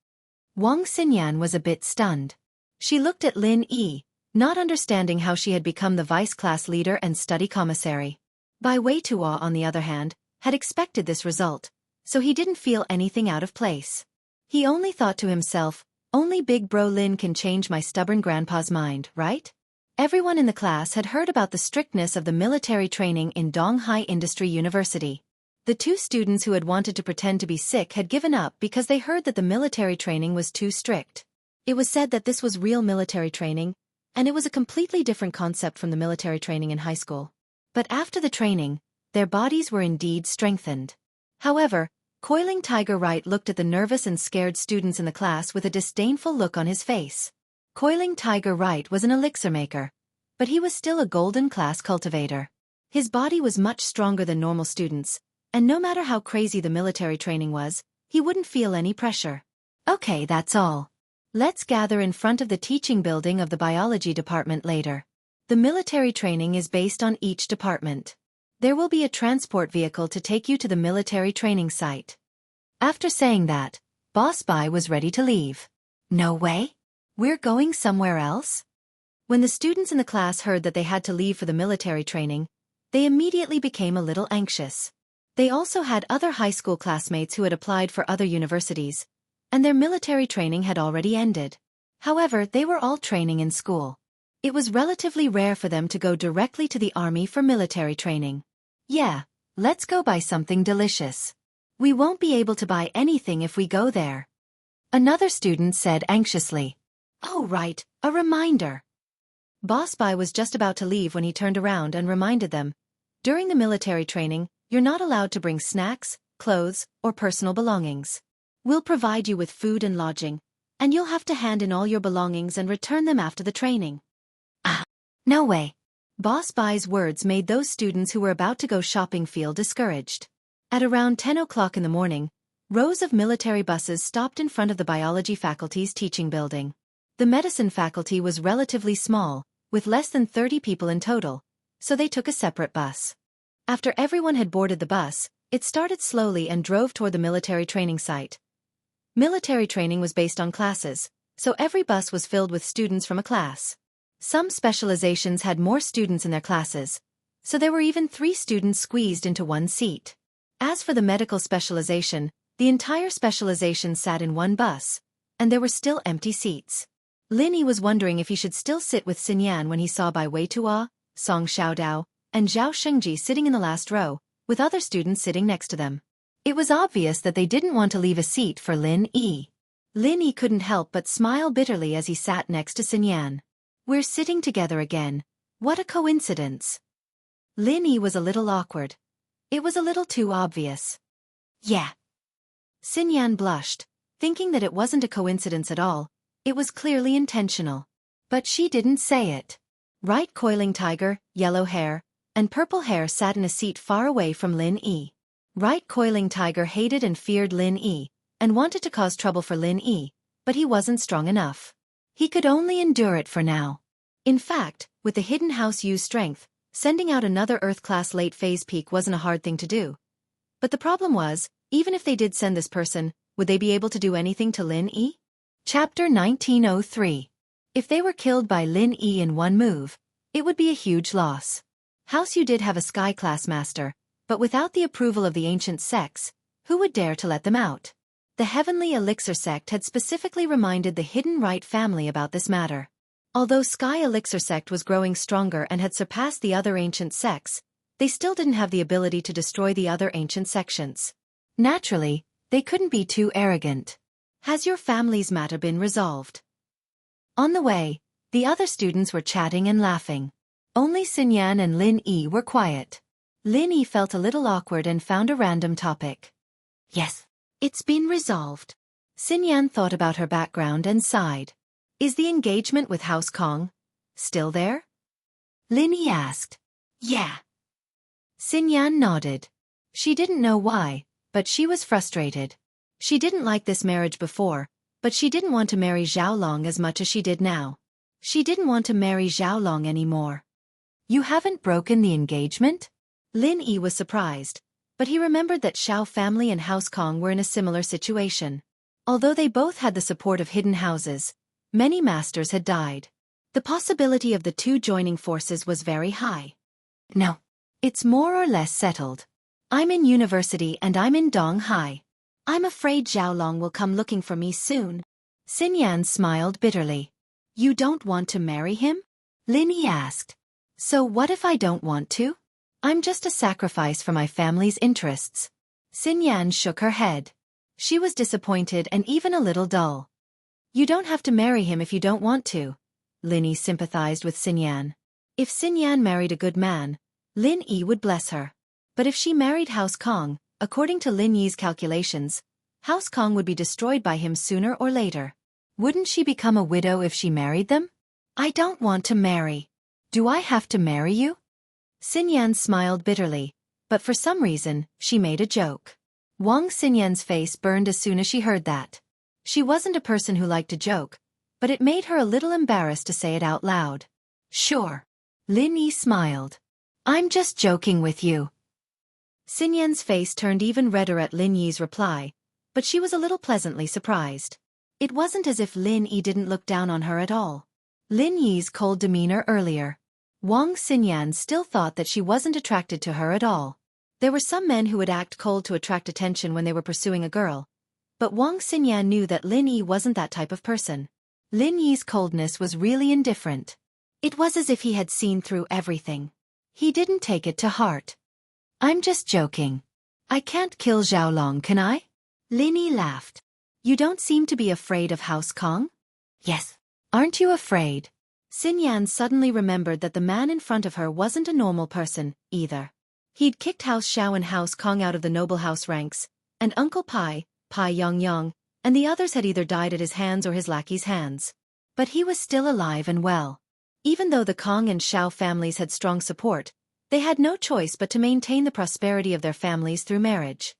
Wang Xinyan was a bit stunned. She looked at Lin Yi, not understanding how she had become the vice class leader and study commissary. Bai Wei-Tua, on the other hand, had expected this result, so he didn't feel anything out of place. He only thought to himself, only Big Bro Lin can change my stubborn grandpa's mind, right? Everyone in the class had heard about the strictness of the military training in Donghai Industry University. The 2 students who had wanted to pretend to be sick had given up because they heard that the military training was too strict. It was said that this was real military training, and it was a completely different concept from the military training in high school. But after the training, their bodies were indeed strengthened. However, Coiling Tiger Wright looked at the nervous and scared students in the class with a disdainful look on his face. Coiling Tiger Wright was an elixir maker, but he was still a golden class cultivator. His body was much stronger than normal students, and no matter how crazy the military training was, he wouldn't feel any pressure. Okay, that's all. Let's gather in front of the teaching building of the biology department later. The military training is based on each department. There will be a transport vehicle to take you to the military training site. After saying that, Boss Bai was ready to leave. No way? We're going somewhere else? When the students in the class heard that they had to leave for the military training, they immediately became a little anxious. They also had other high school classmates who had applied for other universities, and their military training had already ended. However, they were all training in school. It was relatively rare for them to go directly to the army for military training. Yeah, let's go buy something delicious. We won't be able to buy anything if we go there. Another student said anxiously. Oh right, a reminder. Boss Bai was just about to leave when he turned around and reminded them. During the military training, you're not allowed to bring snacks, clothes, or personal belongings. We'll provide you with food and lodging, and you'll have to hand in all your belongings and return them after the training. Ah, no way. Boss Bai's words made those students who were about to go shopping feel discouraged. At around 10 o'clock in the morning, rows of military buses stopped in front of the biology faculty's teaching building. The medicine faculty was relatively small, with less than 30 people in total, so they took a separate bus. After everyone had boarded the bus, it started slowly and drove toward the military training site. Military training was based on classes, so every bus was filled with students from a class. Some specializations had more students in their classes, so there were even 3 students squeezed into one seat. As for the medical specialization, the entire specialization sat in one bus, and there were still empty seats. Lin Yi was wondering if he should still sit with Xinyan when he saw Bai Wei-Tua, Song Xiaodao, and Zhao Shengji sitting in the last row, with other students sitting next to them. It was obvious that they didn't want to leave a seat for Lin Yi. Lin Yi couldn't help but smile bitterly as he sat next to Xinyan. We're sitting together again. What a coincidence. Lin Yi was a little awkward. It was a little too obvious. Yeah. Xinyan blushed, thinking that it wasn't a coincidence at all. It was clearly intentional. But she didn't say it. Right coiling tiger, yellow hair, and purple hair sat in a seat far away from Lin Yi. Right coiling tiger hated and feared Lin Yi, and wanted to cause trouble for Lin Yi, but he wasn't strong enough. He could only endure it for now. In fact, with the hidden house Yu's strength, sending out another Earth-class late-phase peak wasn't a hard thing to do. But the problem was, even if they did send this person, would they be able to do anything to Lin Yi? Chapter 1903. If they were killed by Lin Yi in one move, it would be a huge loss. House Yu did have a sky-class master, but without the approval of the ancient sects, who would dare to let them out? The Heavenly Elixir sect had specifically reminded the Hidden Right family about this matter. Although Sky Elixir sect was growing stronger and had surpassed the other ancient sects, they still didn't have the ability to destroy the other ancient sections. Naturally, they couldn't be too arrogant. Has your family's matter been resolved? On the way, the other students were chatting and laughing. Only Xinyan and Lin Yi were quiet. Lin Yi felt a little awkward and found a random topic. Yes, it's been resolved. Xinyan thought about her background and sighed. Is the engagement with House Kong still there? Lin Yi asked. Yeah. Xinyan nodded. She didn't know why, but she was frustrated. She didn't like this marriage before, but she didn't want to marry Xiaolong as much as she did now. She didn't want to marry Xiaolong anymore. You haven't broken the engagement? Lin Yi was surprised, but he remembered that Xiao family and House Kong were in a similar situation. Although they both had the support of hidden houses, many masters had died. The possibility of the two joining forces was very high. No. It's more or less settled. I'm in university and I'm in Dong Hai. I'm afraid Xiaolong will come looking for me soon. Xinyan smiled bitterly. You don't want to marry him? Lin Yi asked. So what if I don't want to? I'm just a sacrifice for my family's interests. Xinyan shook her head. She was disappointed and even a little dull. You don't have to marry him if you don't want to. Lin Yi sympathized with Xinyan. If Xinyan married a good man, Lin Yi would bless her. But if she married House Kong, according to Lin Yi's calculations, House Kong would be destroyed by him sooner or later. Wouldn't she become a widow if she married them? I don't want to marry. Do I have to marry you? Xinyan smiled bitterly, but for some reason, she made a joke. Wang Xinyan's face burned as soon as she heard that. She wasn't a person who liked to joke, but it made her a little embarrassed to say it out loud. Sure. Lin Yi smiled. I'm just joking with you. Xinyan's face turned even redder at Lin Yi's reply, but she was a little pleasantly surprised. It wasn't as if Lin Yi didn't look down on her at all. Lin Yi's cold demeanor earlier. Wang Xinyan still thought that she wasn't attracted to her at all. There were some men who would act cold to attract attention when they were pursuing a girl, but Wang Xinyan knew that Lin Yi wasn't that type of person. Lin Yi's coldness was really indifferent. It was as if he had seen through everything. He didn't take it to heart. I'm just joking. I can't kill Xiaolong, can I? Lin Yi laughed. You don't seem to be afraid of House Kong? Yes. Aren't you afraid? Xinyan suddenly remembered that the man in front of her wasn't a normal person, either. He'd kicked House Xiao and House Kong out of the noble house ranks, and Uncle Pai, Pai Yongyang, and the others had either died at his hands or his lackey's hands. But he was still alive and well. Even though the Kong and Xiao families had strong support, they had no choice but to maintain the prosperity of their families through marriage.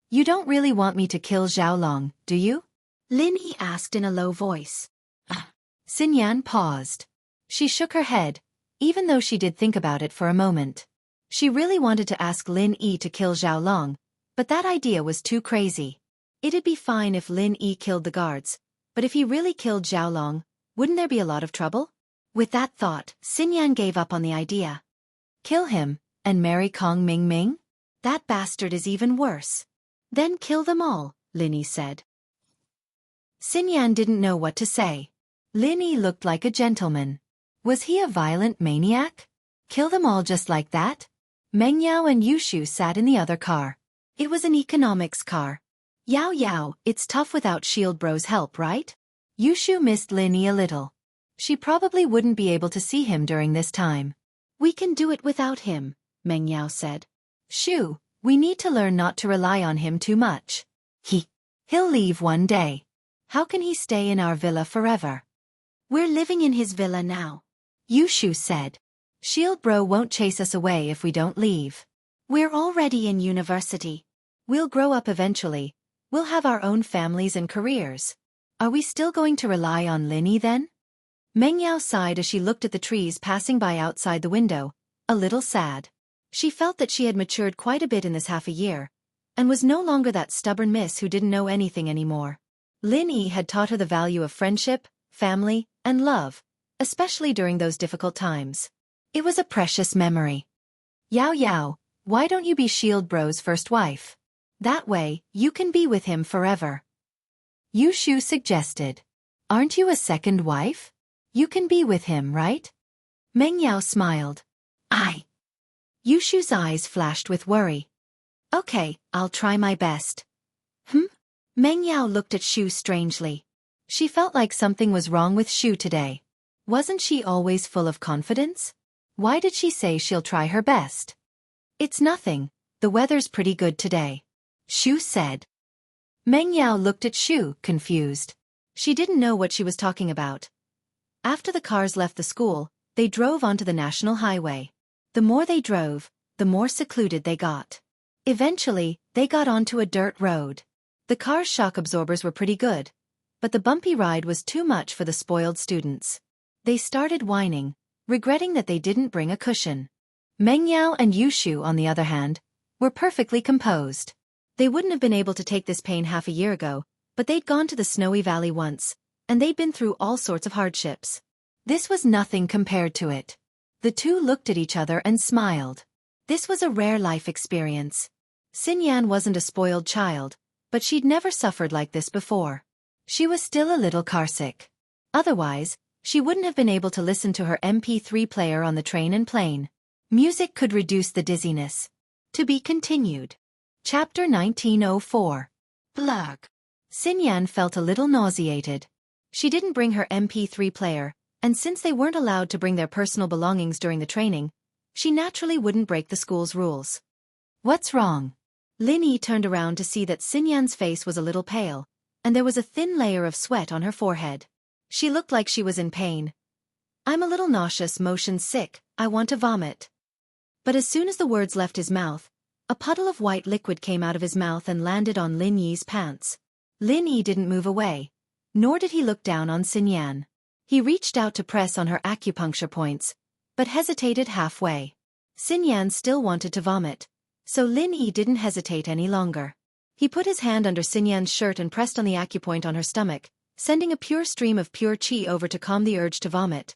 You don't really want me to kill Xiaolong, do you? Lin Yi asked in a low voice. Xinyan paused. She shook her head, even though she did think about it for a moment. She really wanted to ask Lin Yi to kill Xiaolong, but that idea was too crazy. It'd be fine if Lin Yi killed the guards, but if he really killed Xiaolong, wouldn't there be a lot of trouble? With that thought, Xinyan gave up on the idea. Kill him, and marry Kong Ming Ming? That bastard is even worse. Then kill them all, Lin Yi said. Xinyan didn't know what to say. Lin Yi looked like a gentleman. Was he a violent maniac? Kill them all just like that? Meng Yao and Yushu sat in the other car. It was an economics car. Yao Yao, it's tough without Shield Bro's help, right? Yushu missed Lin Yi a little. She probably wouldn't be able to see him during this time. We can do it without him, Meng Yao said. Shu, we need to learn not to rely on him too much. He'll leave one day. How can he stay in our villa forever? We're living in his villa now, Yushu said. Shield Bro won't chase us away if we don't leave. We're already in university. We'll grow up eventually. We'll have our own families and careers. Are we still going to rely on Linny then? Meng Yao sighed as she looked at the trees passing by outside the window, a little sad. She felt that she had matured quite a bit in this half a year, and was no longer that stubborn miss who didn't know anything anymore. Lin Yi had taught her the value of friendship, family, and love, especially during those difficult times. It was a precious memory. Yao Yao, why don't you be Shield Bro's first wife? That way, you can be with him forever. Yu Shu suggested. Aren't you a second wife? You can be with him, right? Meng Yao smiled. Yu Shu's eyes flashed with worry. Okay, I'll try my best. Meng Yao looked at Shu strangely. She felt like something was wrong with Shu today. Wasn't she always full of confidence? Why did she say she'll try her best? It's nothing, the weather's pretty good today, Shu said. Meng Yao looked at Shu, confused. She didn't know what she was talking about. After the cars left the school, they drove onto the national highway. The more they drove, the more secluded they got. Eventually, they got onto a dirt road. The car's shock absorbers were pretty good, but the bumpy ride was too much for the spoiled students. They started whining, regretting that they didn't bring a cushion. Meng Yao and Yushu, on the other hand, were perfectly composed. They wouldn't have been able to take this pain half a year ago, but they'd gone to the snowy valley once, and they'd been through all sorts of hardships. This was nothing compared to it. The two looked at each other and smiled. This was a rare life experience. Xinyan wasn't a spoiled child, but she'd never suffered like this before. She was still a little carsick. Otherwise, she wouldn't have been able to listen to her MP3 player on the train and plane. Music could reduce the dizziness. To be continued. Chapter 1904. Blug. Xinyan felt a little nauseated. She didn't bring her MP3 player, and since they weren't allowed to bring their personal belongings during the training, she naturally wouldn't break the school's rules. What's wrong? Lin Yi turned around to see that Xinyan's face was a little pale, and there was a thin layer of sweat on her forehead. She looked like she was in pain. I'm a little nauseous, motion sick, I want to vomit. But as soon as the words left his mouth, a puddle of white liquid came out of his mouth and landed on Lin Yi's pants. Lin Yi didn't move away, nor did he look down on Xinyan. He reached out to press on her acupuncture points, but hesitated halfway. Xinyan still wanted to vomit, so Lin Yi didn't hesitate any longer. He put his hand under Xinyan's shirt and pressed on the acupoint on her stomach, sending a pure stream of pure qi over to calm the urge to vomit.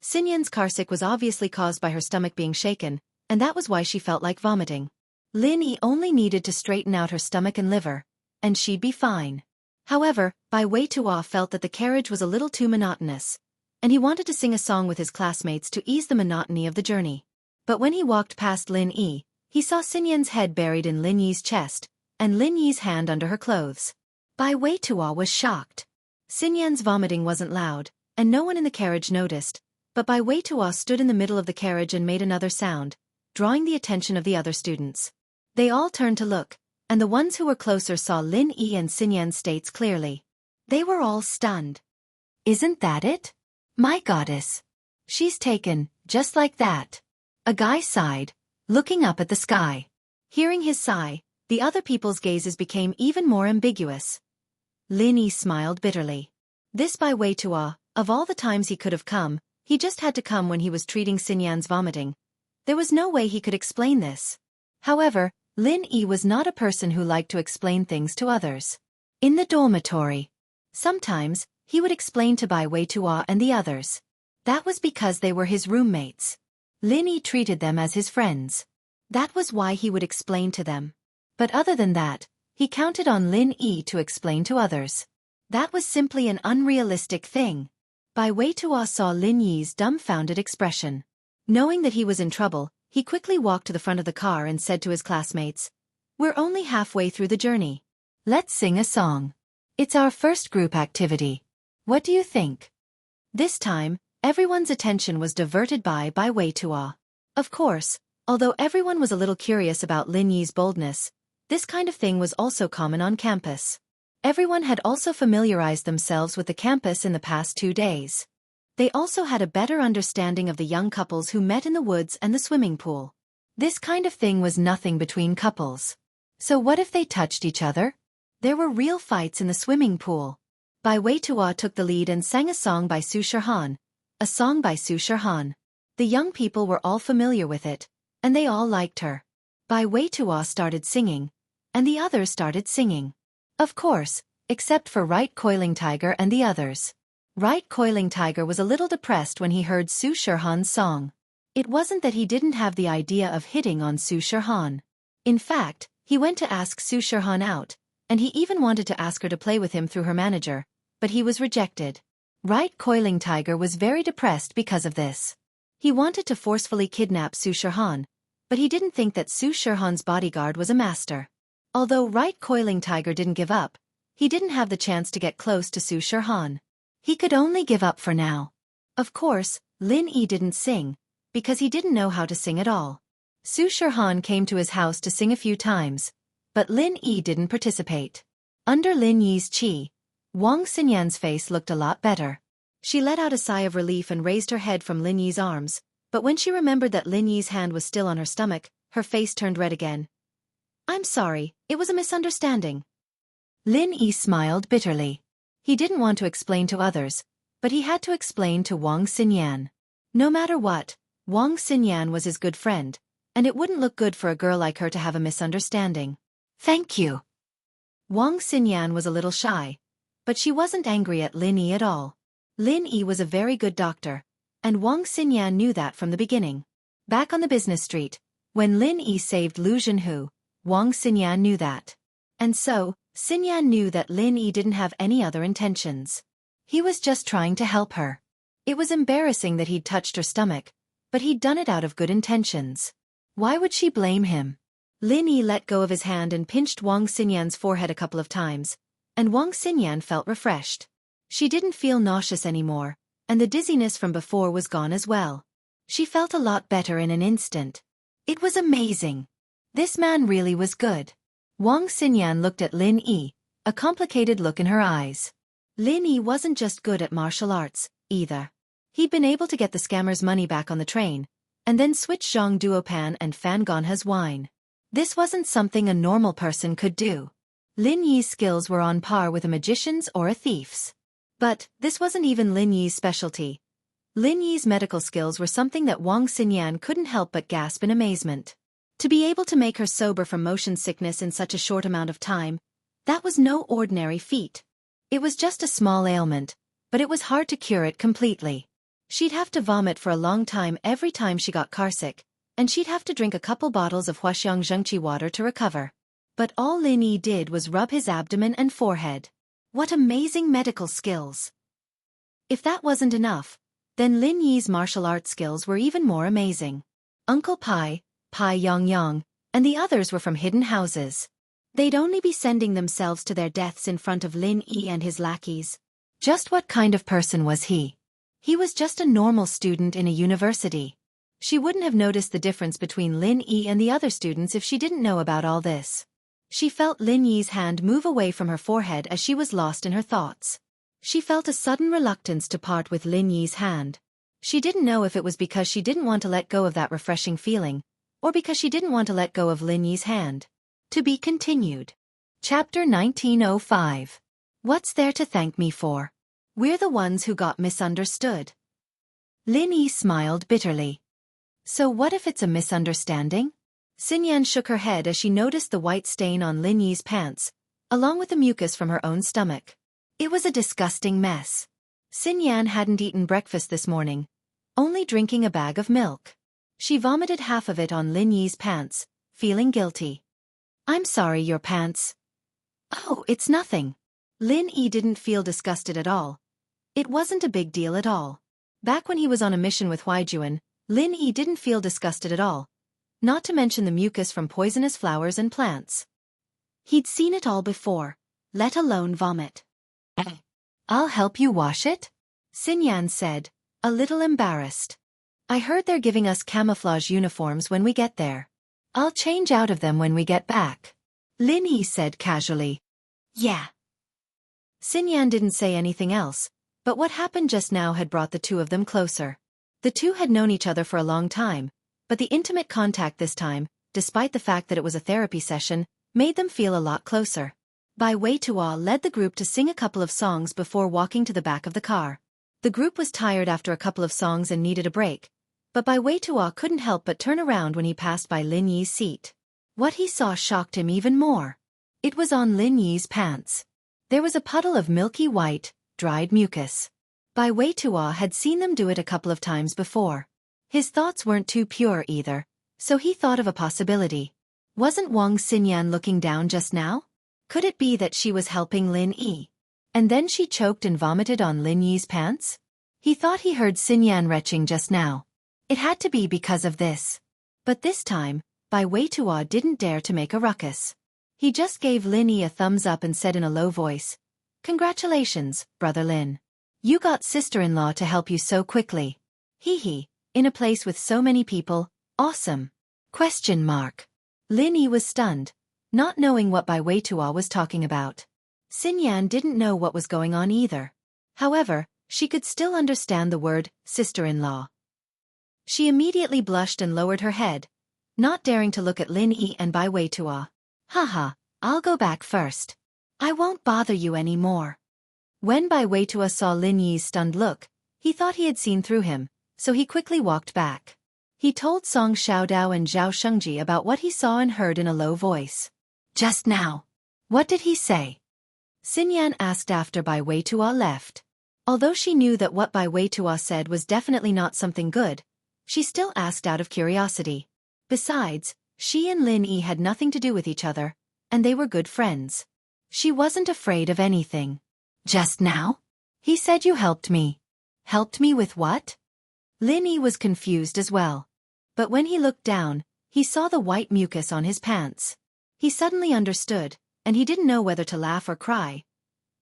Xinyan's carsick was obviously caused by her stomach being shaken, and that was why she felt like vomiting. Lin Yi only needed to straighten out her stomach and liver, and she'd be fine. However, Bai Wei-Tuo felt that the carriage was a little too monotonous, and he wanted to sing a song with his classmates to ease the monotony of the journey. But when he walked past Lin Yi, he saw Xinyan's head buried in Lin Yi's chest, and Lin Yi's hand under her clothes. Bai Wei-Tuo was shocked. Xinyan's vomiting wasn't loud, and no one in the carriage noticed, but Bai Wei-Tuo stood in the middle of the carriage and made another sound, drawing the attention of the other students. They all turned to look, and the ones who were closer saw Lin Yi and Xinyan's states clearly. They were all stunned. Isn't that it? My goddess. She's taken, just like that. A guy sighed, looking up at the sky. Hearing his sigh, the other people's gazes became even more ambiguous. Lin Yi smiled bitterly. This Bai Wei-Tuo, of all the times he could have come, he just had to come when he was treating Xinyan's vomiting. There was no way he could explain this. However, Lin Yi was not a person who liked to explain things to others. In the dormitory, sometimes, he would explain to Bai Wei-Tuo and the others. That was because they were his roommates. Lin Yi treated them as his friends. That was why he would explain to them. But other than that, he counted on Lin Yi to explain to others. That was simply an unrealistic thing. Bai Wei-Tuo saw Lin Yi's dumbfounded expression. Knowing that he was in trouble, he quickly walked to the front of the car and said to his classmates, "We're only halfway through the journey. Let's sing a song. It's our first group activity. What do you think?" This time, everyone's attention was diverted by Bai Wei-Tuo. Of course, Although everyone was a little curious about Lin Yi's boldness, this kind of thing was also common on campus. Everyone had also familiarized themselves with the campus in the past 2 days. They also had a better understanding of the young couples who met in the woods and the swimming pool. This kind of thing was nothing between couples. So what if they touched each other? There were real fights in the swimming pool. Bai Weitua took the lead and sang a song by Su Shihan. A song by Su Shihan. The young people were all familiar with it, and they all liked her. Bai Weitua started singing, and the others started singing. Of course, except for Right Coiling Tiger and the others. Right Coiling Tiger was a little depressed when he heard Su Shihan's song. It wasn't that he didn't have the idea of hitting on Su Shihan. In fact, he went to ask Su Shihan out, and he even wanted to ask her to play with him through her manager, but he was rejected. Right Coiling Tiger was very depressed because of this. He wanted to forcefully kidnap Su Shihan, but he didn't think that Su Shihan's bodyguard was a master. Although Right Coiling Tiger didn't give up, he didn't have the chance to get close to Su Shihan. He could only give up for now. Of course, Lin Yi didn't sing, because he didn't know how to sing at all. Su Shihan came to his house to sing a few times, but Lin Yi didn't participate. Under Lin Yi's chi, Wang Xinyan's face looked a lot better. She let out a sigh of relief and raised her head from Lin Yi's arms, but when she remembered that Lin Yi's hand was still on her stomach, her face turned red again. "I'm sorry, it was a misunderstanding." Lin Yi smiled bitterly. He didn't want to explain to others, but he had to explain to Wang Xinyan. No matter what, Wang Xinyan was his good friend, and it wouldn't look good for a girl like her to have a misunderstanding. "Thank you." Wang Xinyan was a little shy, but she wasn't angry at Lin Yi at all. Lin Yi was a very good doctor, and Wang Xinyan knew that from the beginning. Back on the business street, when Lin Yi saved Lu Jianghu, Wang Xinyan knew that. And so, Xinyan knew that Lin Yi didn't have any other intentions. He was just trying to help her. It was embarrassing that he'd touched her stomach, but he'd done it out of good intentions. Why would she blame him? Lin Yi let go of his hand and pinched Wang Xinyan's forehead a couple of times, and Wang Xinyan felt refreshed. She didn't feel nauseous anymore, and the dizziness from before was gone as well. She felt a lot better in an instant. It was amazing. This man really was good. Wang Xinyan looked at Lin Yi, a complicated look in her eyes. Lin Yi wasn't just good at martial arts, either. He'd been able to get the scammer's money back on the train, and then switch Zhang Duopan and Fan Gonha's wine. This wasn't something a normal person could do. Lin Yi's skills were on par with a magician's or a thief's. But this wasn't even Lin Yi's specialty. Lin Yi's medical skills were something that Wang Xinyan couldn't help but gasp in amazement. To be able to make her sober from motion sickness in such a short amount of time, that was no ordinary feat. It was just a small ailment, but it was hard to cure it completely. She'd have to vomit for a long time every time she got carsick, and she'd have to drink a couple bottles of Huaxiang Zhengqi water to recover. But all Lin Yi did was rub his abdomen and forehead. What amazing medical skills! If that wasn't enough, then Lin Yi's martial arts skills were even more amazing. Uncle Pai, Pai Yang, and the others were from hidden houses. They'd only be sending themselves to their deaths in front of Lin Yi and his lackeys. Just what kind of person was he? He was just a normal student in a university. She wouldn't have noticed the difference between Lin Yi and the other students if she didn't know about all this. She felt Lin Yi's hand move away from her forehead as she was lost in her thoughts. She felt a sudden reluctance to part with Lin Yi's hand. She didn't know if it was because she didn't want to let go of that refreshing feeling, or because she didn't want to let go of Lin Yi's hand. To be continued. Chapter 1905. What's there to thank me for? We're the ones who got misunderstood. Lin Yi smiled bitterly. So what if it's a misunderstanding? Xinyan shook her head as she noticed the white stain on Lin Yi's pants, along with the mucus from her own stomach. It was a disgusting mess. Xinyan hadn't eaten breakfast this morning, only drinking a bag of milk. She vomited half of it on Lin Yi's pants, feeling guilty. "I'm sorry, your pants." "Oh, it's nothing." Lin Yi didn't feel disgusted at all. It wasn't a big deal at all. Back when he was on a mission with Huijuan, Lin Yi didn't feel disgusted at all, not to mention the mucus from poisonous flowers and plants. He'd seen it all before, let alone vomit. "I'll help you wash it," Xinyan said, a little embarrassed. I heard they're giving us camouflage uniforms when we get there. I'll change out of them when we get back. Lin Yi said casually. Yeah. Xinyan didn't say anything else, but what happened just now had brought the two of them closer. The two had known each other for a long time, but the intimate contact this time, despite the fact that it was a therapy session, made them feel a lot closer. Bai Weitua led the group to sing a couple of songs before walking to the back of the car. The group was tired after a couple of songs and needed a break, but Bai Weitua couldn't help but turn around when he passed by Lin Yi's seat. What he saw shocked him even more. It was on Lin Yi's pants. There was a puddle of milky white, dried mucus. Bai Weitua had seen them do it a couple of times before. His thoughts weren't too pure either, so he thought of a possibility. Wasn't Wang Xinyan looking down just now? Could it be that she was helping Lin Yi? And then she choked and vomited on Lin Yi's pants? He thought he heard Xinyan retching just now. It had to be because of this. But this time, Bai Weitua didn't dare to make a ruckus. He just gave Lin Yi a thumbs up and said in a low voice, "Congratulations, Brother Lin. You got sister-in-law to help you so quickly. Hee, in a place with so many people, awesome." Lin Yi was stunned, not knowing what Bai Weitua was talking about. Xinyan didn't know what was going on either. However, she could still understand the word sister-in-law. She immediately blushed and lowered her head, not daring to look at Lin Yi and Bai Weitua. Haha, I'll go back first. I won't bother you anymore. When Bai Weitua saw Lin Yi's stunned look, he thought he had seen through him, so he quickly walked back. He told Song Xiaodao and Zhao Shengji about what he saw and heard in a low voice. Just now. What did he say? Xinyan asked after Bai Weitua left. Although she knew that what Bai Weitua said was definitely not something good, she still asked out of curiosity. Besides, she and Lin Yi had nothing to do with each other, and they were good friends. She wasn't afraid of anything. Just now? He said you helped me. Helped me with what? Lin Yi was confused as well. But when he looked down, he saw the white mucus on his pants. He suddenly understood, and he didn't know whether to laugh or cry.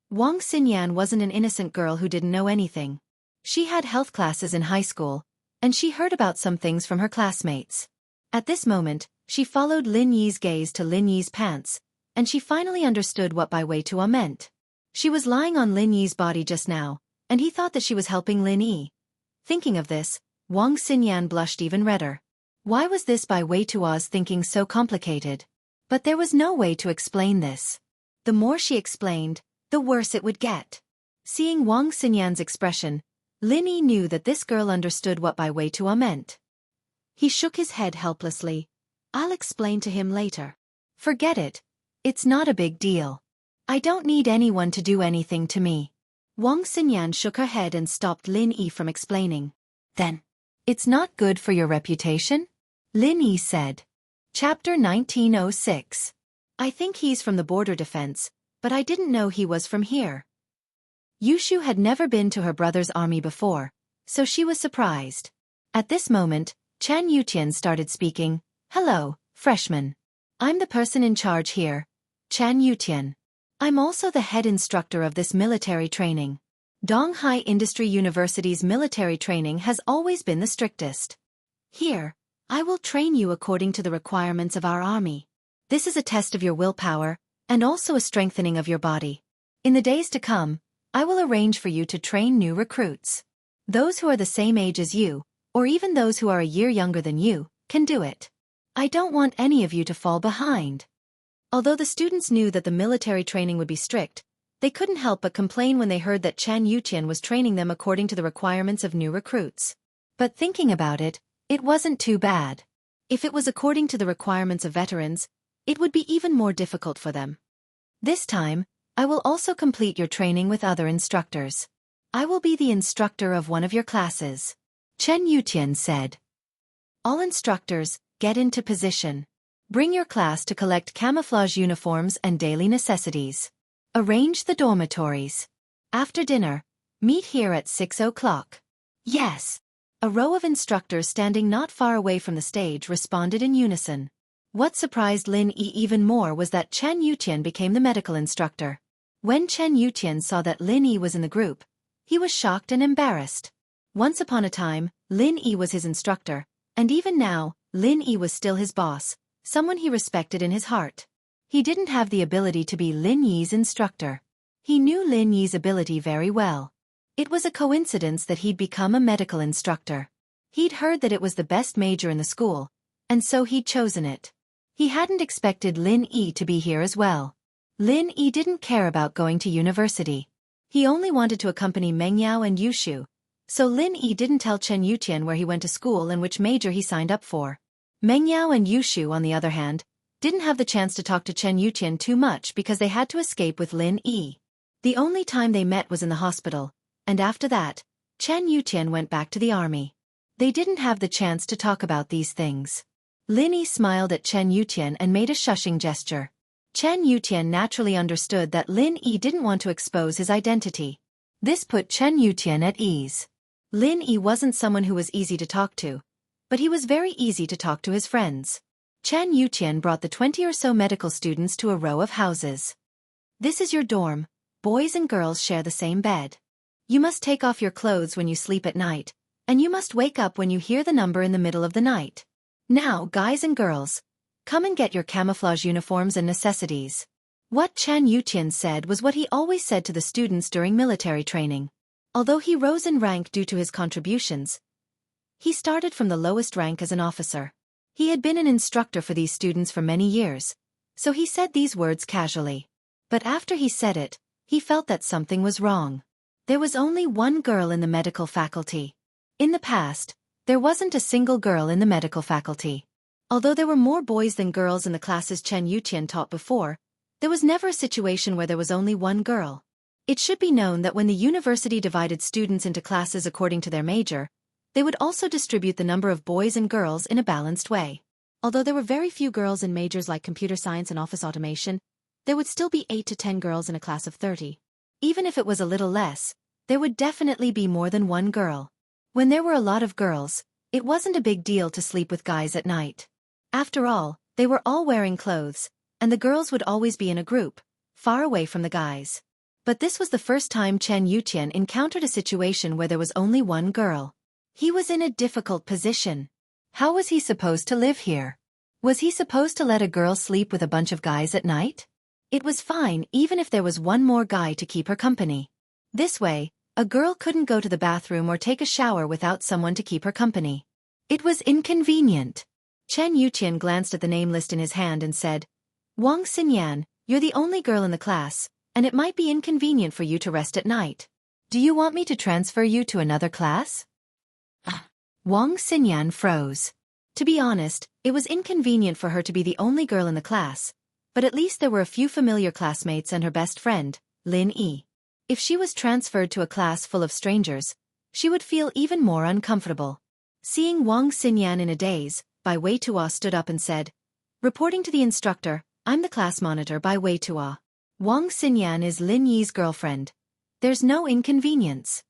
Wang Xinyan wasn't an innocent girl who didn't know anything. She had health classes in high school, and she heard about some things from her classmates. At this moment, she followed Lin Yi's gaze to Lin Yi's pants, and she finally understood what Bai Weitua meant. She was lying on Lin Yi's body just now, and he thought that she was helping Lin Yi. Thinking of this, Wang Xinyan blushed even redder. Why was this Bai Weitua's thinking so complicated? But there was no way to explain this. The more she explained, the worse it would get. Seeing Wang Xinyan's expression, Lin Yi knew that this girl understood what Bai Weitua meant. He shook his head helplessly. I'll explain to him later. Forget it. It's not a big deal. I don't need anyone to do anything to me. Wang Xinyan shook her head and stopped Lin Yi from explaining. Then, it's not good for your reputation? Lin Yi said. Chapter 1906. I think he's from the border defense, but I didn't know he was from here. Yushu had never been to her brother's army before, so she was surprised. At this moment, Chan Yutian started speaking. Hello, freshman. I'm the person in charge here, Chan Yutian. I'm also the head instructor of this military training. Donghai Industry University's military training has always been the strictest. Here, I will train you according to the requirements of our army. This is a test of your willpower, and also a strengthening of your body. In the days to come, I will arrange for you to train new recruits. Those who are the same age as you, or even those who are a year younger than you, can do it. I don't want any of you to fall behind. Although the students knew that the military training would be strict, they couldn't help but complain when they heard that Chan Yutian was training them according to the requirements of new recruits. But thinking about it, it wasn't too bad. If it was according to the requirements of veterans, it would be even more difficult for them. This time, I will also complete your training with other instructors. I will be the instructor of one of your classes. Chen Yutian said. All instructors, get into position. Bring your class to collect camouflage uniforms and daily necessities. Arrange the dormitories. After dinner, meet here at 6 o'clock. Yes. A row of instructors standing not far away from the stage responded in unison. What surprised Lin Yi even more was that Chen Yutian became the medical instructor. When Chen Yutian saw that Lin Yi was in the group, he was shocked and embarrassed. Once upon a time, Lin Yi was his instructor, and even now, Lin Yi was still his boss, someone he respected in his heart. He didn't have the ability to be Lin Yi's instructor. He knew Lin Yi's ability very well. It was a coincidence that he'd become a medical instructor. He'd heard that it was the best major in the school, and so he'd chosen it. He hadn't expected Lin Yi to be here as well. Lin Yi didn't care about going to university. He only wanted to accompany Meng Yao and Yushu, so Lin Yi didn't tell Chen Yutian where he went to school and which major he signed up for. Meng Yao and Yushu, on the other hand, didn't have the chance to talk to Chen Yutian too much because they had to escape with Lin Yi. The only time they met was in the hospital, and after that, Chen Yutian went back to the army. They didn't have the chance to talk about these things. Lin Yi smiled at Chen Yutian and made a shushing gesture. Chen Yutian naturally understood that Lin Yi didn't want to expose his identity. This put Chen Yutian at ease. Lin Yi wasn't someone who was easy to talk to, but he was very easy to talk to his friends. Chen Yutian brought the 20 or so medical students to a row of houses. This is your dorm. Boys and girls share the same bed. You must take off your clothes when you sleep at night, and you must wake up when you hear the number in the middle of the night. Now, guys and girls, come and get your camouflage uniforms and necessities. What Chen Yutian said was what he always said to the students during military training. Although he rose in rank due to his contributions, he started from the lowest rank as an officer. He had been an instructor for these students for many years, so he said these words casually. But after he said it, he felt that something was wrong. There was only one girl in the medical faculty. In the past, there wasn't a single girl in the medical faculty. Although there were more boys than girls in the classes Chen Yutian taught before, there was never a situation where there was only one girl. It should be known that when the university divided students into classes according to their major, they would also distribute the number of boys and girls in a balanced way. Although there were very few girls in majors like computer science and office automation, there would still be 8 to 10 girls in a class of 30. Even if it was a little less, there would definitely be more than one girl. When there were a lot of girls, it wasn't a big deal to sleep with guys at night. After all, they were all wearing clothes, and the girls would always be in a group, far away from the guys. But this was the first time Chen Yutian encountered a situation where there was only one girl. He was in a difficult position. How was he supposed to live here? Was he supposed to let a girl sleep with a bunch of guys at night? It was fine even if there was one more guy to keep her company. This way, a girl couldn't go to the bathroom or take a shower without someone to keep her company. It was inconvenient. Chen Yutian glanced at the name list in his hand and said, "Wang Xinyan, you're the only girl in the class, and it might be inconvenient for you to rest at night. Do you want me to transfer you to another class?" Wang Xinyan froze. To be honest, it was inconvenient for her to be the only girl in the class, but at least there were a few familiar classmates and her best friend, Lin Yi. If she was transferred to a class full of strangers, she would feel even more uncomfortable. Seeing Wang Xinyan in a daze, Bai Weitua stood up and said, "Reporting to the instructor, I'm the class monitor Bai Weitua. Wang Xinyan is Lin Yi's girlfriend. There's no inconvenience."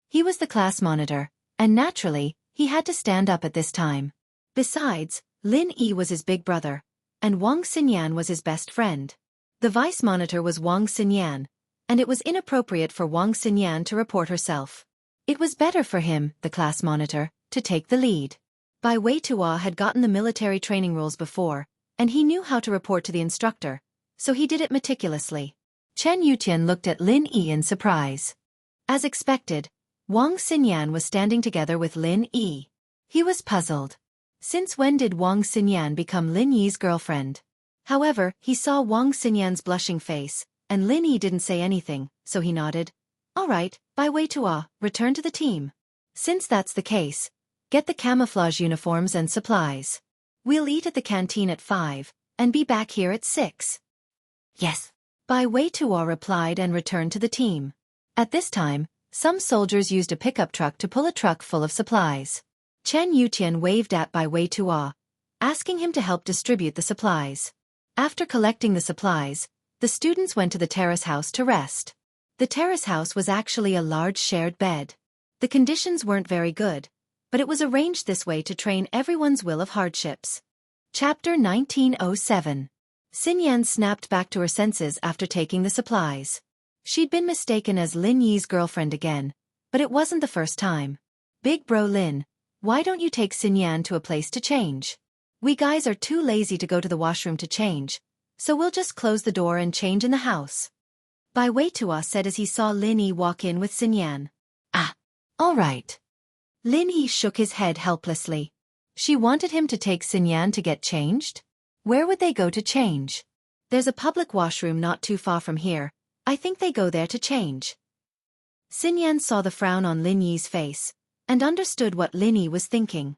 He was the class monitor, and naturally, he had to stand up at this time. Besides, Lin Yi was his big brother, and Wang Xinyan was his best friend. The vice monitor was Wang Xinyan, and it was inappropriate for Wang Xinyan to report herself. It was better for him, the class monitor, to take the lead. Bai Weitua had gotten the military training rules before, and he knew how to report to the instructor, so he did it meticulously. Chen Yutian looked at Lin Yi in surprise. As expected, Wang Xinyan was standing together with Lin Yi. He was puzzled. Since when did Wang Xinyan become Lin Yi's girlfriend? However, he saw Wang Xinyan's blushing face, and Lin Yi didn't say anything, so he nodded. "All right, Bai Weitua, return to the team. Since that's the case, get the camouflage uniforms and supplies. We'll eat at the canteen at 5, and be back here at 6. "Yes." Bai Weitua replied and returned to the team. At this time, some soldiers used a pickup truck to pull a truck full of supplies. Chen Yutian waved at Bai Weitua, asking him to help distribute the supplies. After collecting the supplies, the students went to the terrace house to rest. The terrace house was actually a large shared bed. The conditions weren't very good, but it was arranged this way to train everyone's will of hardships. Chapter 1907. Xinyan snapped back to her senses after taking the supplies. She'd been mistaken as Lin Yi's girlfriend again, but it wasn't the first time. Big bro Lin, why don't you take Xinyan to a place to change? We guys are too lazy to go to the washroom to change, so we'll just close the door and change in the house. Bai Weitua said as he saw Lin Yi walk in with Xinyan. Ah, all right. Lin Yi shook his head helplessly. She wanted him to take Xinyan to get changed? Where would they go to change? There's a public washroom not too far from here. I think they go there to change. Xinyan saw the frown on Lin Yi's face, and understood what Lin Yi was thinking.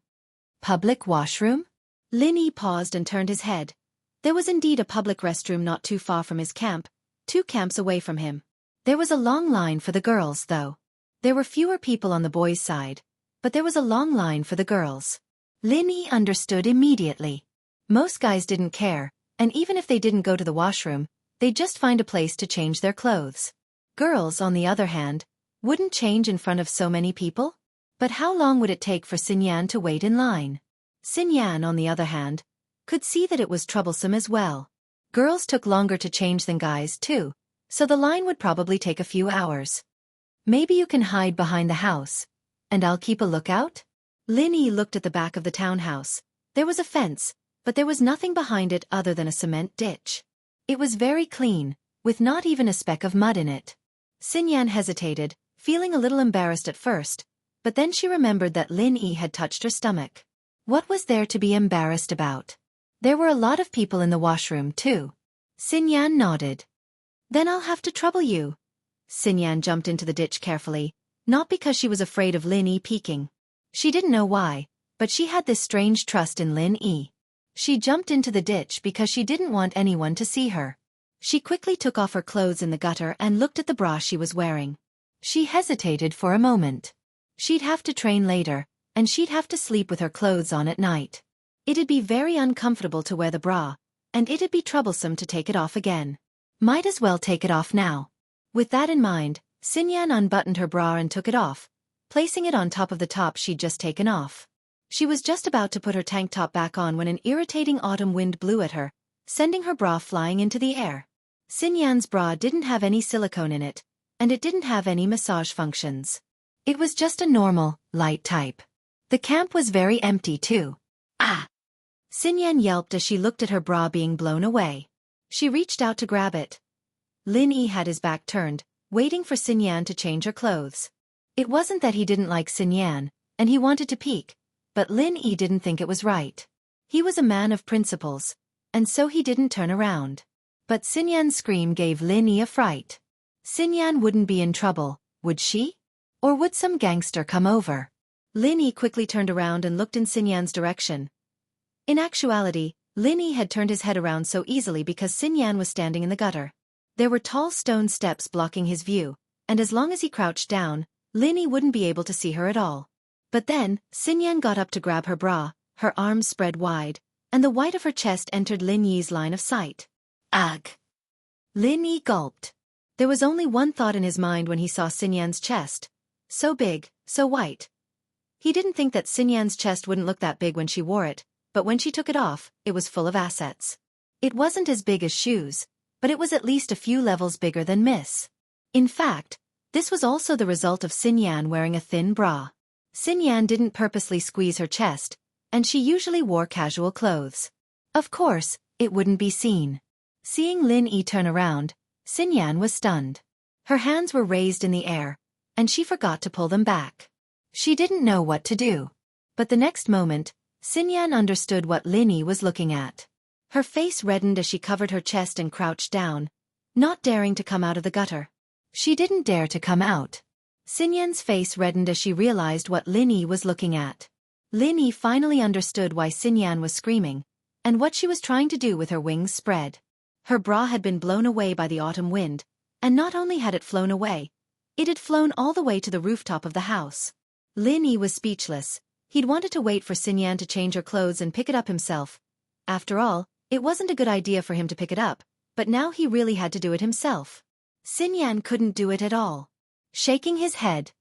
Public washroom? Lin Yi paused and turned his head. There was indeed a public restroom not too far from his camp, 2 camps away from him. There was a long line for the girls, though. There were fewer people on the boys' side, but there was a long line for the girls. Lin Yi understood immediately. Most guys didn't care, and even if they didn't go to the washroom, they'd just find a place to change their clothes. Girls, on the other hand, wouldn't change in front of so many people? But how long would it take for Xinyan to wait in line? Xinyan, on the other hand, could see that it was troublesome as well. Girls took longer to change than guys, too, so the line would probably take a few hours. Maybe you can hide behind the house, and I'll keep a lookout? Lin Yi looked at the back of the townhouse. There was a fence, but there was nothing behind it other than a cement ditch. It was very clean, with not even a speck of mud in it. Xinyan hesitated, feeling a little embarrassed at first, but then she remembered that Lin Yi had touched her stomach. What was there to be embarrassed about? There were a lot of people in the washroom, too. Xinyan nodded. Then I'll have to trouble you. Xinyan jumped into the ditch carefully, not because she was afraid of Lin Yi peeking. She didn't know why, but she had this strange trust in Lin Yi. She jumped into the ditch because she didn't want anyone to see her. She quickly took off her clothes in the gutter and looked at the bra she was wearing. She hesitated for a moment. She'd have to train later, and she'd have to sleep with her clothes on at night. It'd be very uncomfortable to wear the bra, and it'd be troublesome to take it off again. Might as well take it off now. With that in mind, Xinyan unbuttoned her bra and took it off, placing it on top of the top she'd just taken off. She was just about to put her tank top back on when an irritating autumn wind blew at her, sending her bra flying into the air. Xinyan's bra didn't have any silicone in it, and it didn't have any massage functions. It was just a normal, light type. The camp was very empty too. Ah! Xinyan yelped as she looked at her bra being blown away. She reached out to grab it. Lin Yi had his back turned, waiting for Xinyan to change her clothes. It wasn't that he didn't like Xinyan, and he wanted to peek, but Lin Yi didn't think it was right. He was a man of principles, and so he didn't turn around. But Xinyan's scream gave Lin Yi a fright. Xinyan wouldn't be in trouble, would she? Or would some gangster come over? Lin Yi quickly turned around and looked in Xinyan's direction. In actuality, Lin Yi had turned his head around so easily because Xinyan was standing in the gutter. There were tall stone steps blocking his view, and as long as he crouched down, Lin Yi wouldn't be able to see her at all. But then, Xinyan got up to grab her bra, her arms spread wide, and the white of her chest entered Lin Yi's line of sight. Ugh! Lin Yi gulped. There was only one thought in his mind when he saw Xinyan's chest. So big, so white. He didn't think that Xinyan's chest wouldn't look that big when she wore it, but when she took it off, it was full of assets. It wasn't as big as shoes, but it was at least a few levels bigger than Miss. In fact, this was also the result of Xinyan wearing a thin bra. Xinyan didn't purposely squeeze her chest, and she usually wore casual clothes. Of course, it wouldn't be seen. Seeing Lin Yi turn around, Xinyan was stunned. Her hands were raised in the air, and she forgot to pull them back. She didn't know what to do. But the next moment, Xinyan understood what Lin Yi was looking at. Her face reddened as she covered her chest and crouched down, not daring to come out of the gutter. She didn't dare to come out. Xinyan's face reddened as she realized what Lin Yi was looking at. Lin Yi finally understood why Xinyan was screaming, and what she was trying to do with her wings spread. Her bra had been blown away by the autumn wind, and not only had it flown away, it had flown all the way to the rooftop of the house. Lin Yi was speechless. He'd wanted to wait for Xinyan to change her clothes and pick it up himself. After all, it wasn't a good idea for him to pick it up, but now he really had to do it himself. Xinyan couldn't do it at all. Shaking his head,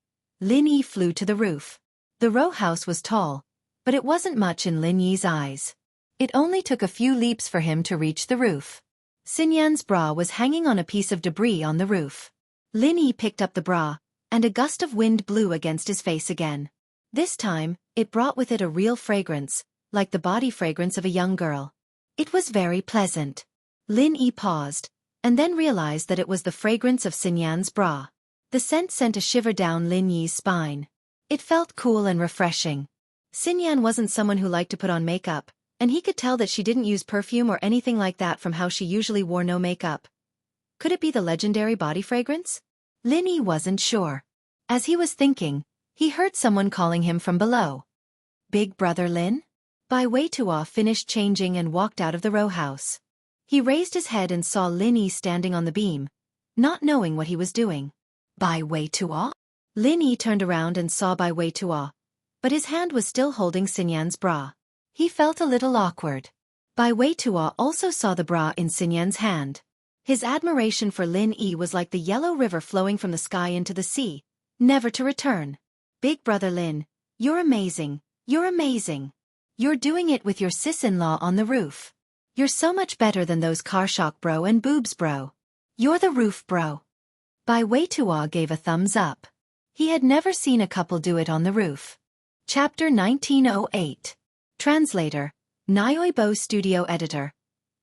Lin Yi flew to the roof. The row house was tall, but it wasn't much in Lin Yi's eyes. It only took a few leaps for him to reach the roof. Xinyan's bra was hanging on a piece of debris on the roof. Lin Yi picked up the bra, and a gust of wind blew against his face again. This time, it brought with it a real fragrance, like the body fragrance of a young girl. It was very pleasant. Lin Yi paused, and then realized that it was the fragrance of Xinyan's bra. The scent sent a shiver down Lin Yi's spine. It felt cool and refreshing. Xinyan wasn't someone who liked to put on makeup, and he could tell that she didn't use perfume or anything like that from how she usually wore no makeup. Could it be the legendary body fragrance? Lin Yi wasn't sure. As he was thinking, he heard someone calling him from below. Big brother Lin? Bai Weitua finished changing and walked out of the row house. He raised his head and saw Lin Yi standing on the beam, not knowing what he was doing. Bai Weitua? Lin Yi turned around and saw Bai Weitua, but his hand was still holding Xinyan's bra. He felt a little awkward. Bai Weitua also saw the bra in Xinyan's hand. His admiration for Lin Yi was like the yellow river flowing from the sky into the sea, never to return. Big brother Lin, you're amazing, you're amazing. You're doing it with your sis-in-law on the roof. You're so much better than those car shock bro and boobs bro. You're the roof bro. Bai Weitua gave a thumbs up. He had never seen a couple do it on the roof. Chapter 1908. Translator, Nyoibo Studio Editor.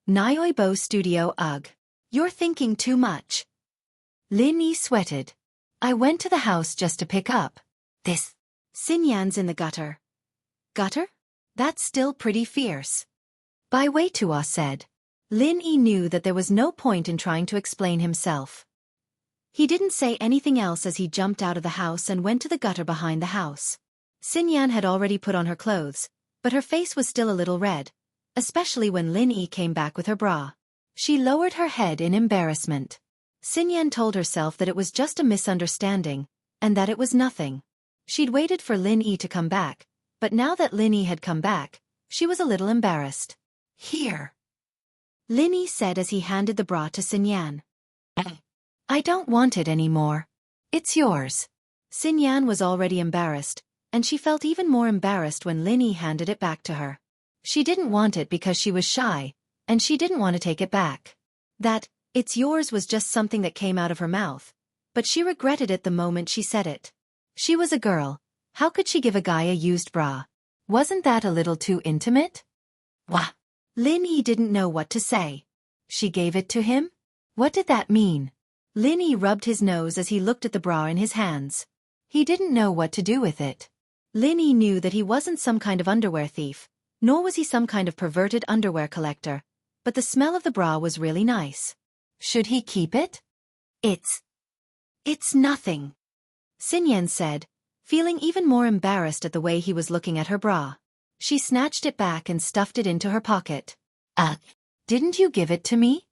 Nyoibo Studio Ugh. You're thinking too much. Lin Yi sweated. I went to the house just to pick up this. Xinyan's in the gutter. Gutter? That's still pretty fierce. Bai Weitua said. Lin Yi knew that there was no point in trying to explain himself. He didn't say anything else as he jumped out of the house and went to the gutter behind the house. Xinyan had already put on her clothes, but her face was still a little red, especially when Lin Yi came back with her bra. She lowered her head in embarrassment. Xinyan told herself that it was just a misunderstanding, and that it was nothing. She'd waited for Lin Yi to come back, but now that Lin Yi had come back, she was a little embarrassed. Here, Lin Yi said as he handed the bra to Xinyan. I don't want it anymore. It's yours. Xinyan was already embarrassed, and she felt even more embarrassed when Lin Yi handed it back to her. She didn't want it because she was shy, and she didn't want to take it back. That, it's yours was just something that came out of her mouth, but she regretted it the moment she said it. She was a girl. How could she give a guy a used bra? Wasn't that a little too intimate? Wah! Lin Yi didn't know what to say. She gave it to him? What did that mean? Lin Yi rubbed his nose as he looked at the bra in his hands. He didn't know what to do with it. Lin Yi knew that he wasn't some kind of underwear thief, nor was he some kind of perverted underwear collector, but the smell of the bra was really nice. Should he keep it? It's nothing, Xinyan said, feeling even more embarrassed at the way he was looking at her bra. She snatched it back and stuffed it into her pocket. Didn't you give it to me?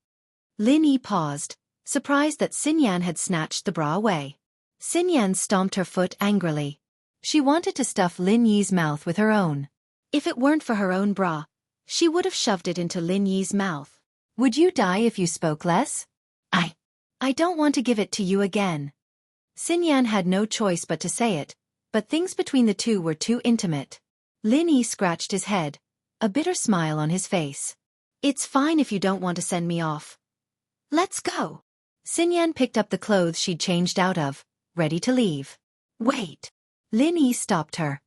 Lin Yi paused, surprised that Xinyan had snatched the bra away. Xinyan stomped her foot angrily. She wanted to stuff Lin Yi's mouth with her own. If it weren't for her own bra, she would have shoved it into Lin Yi's mouth. Would you die if you spoke less? I don't want to give it to you again. Xinyan had no choice but to say it, but things between the two were too intimate. Lin Yi scratched his head, a bitter smile on his face. It's fine if you don't want to send me off. Let's go. Xinyan picked up the clothes she'd changed out of, ready to leave. Wait. Lin Yi stopped her.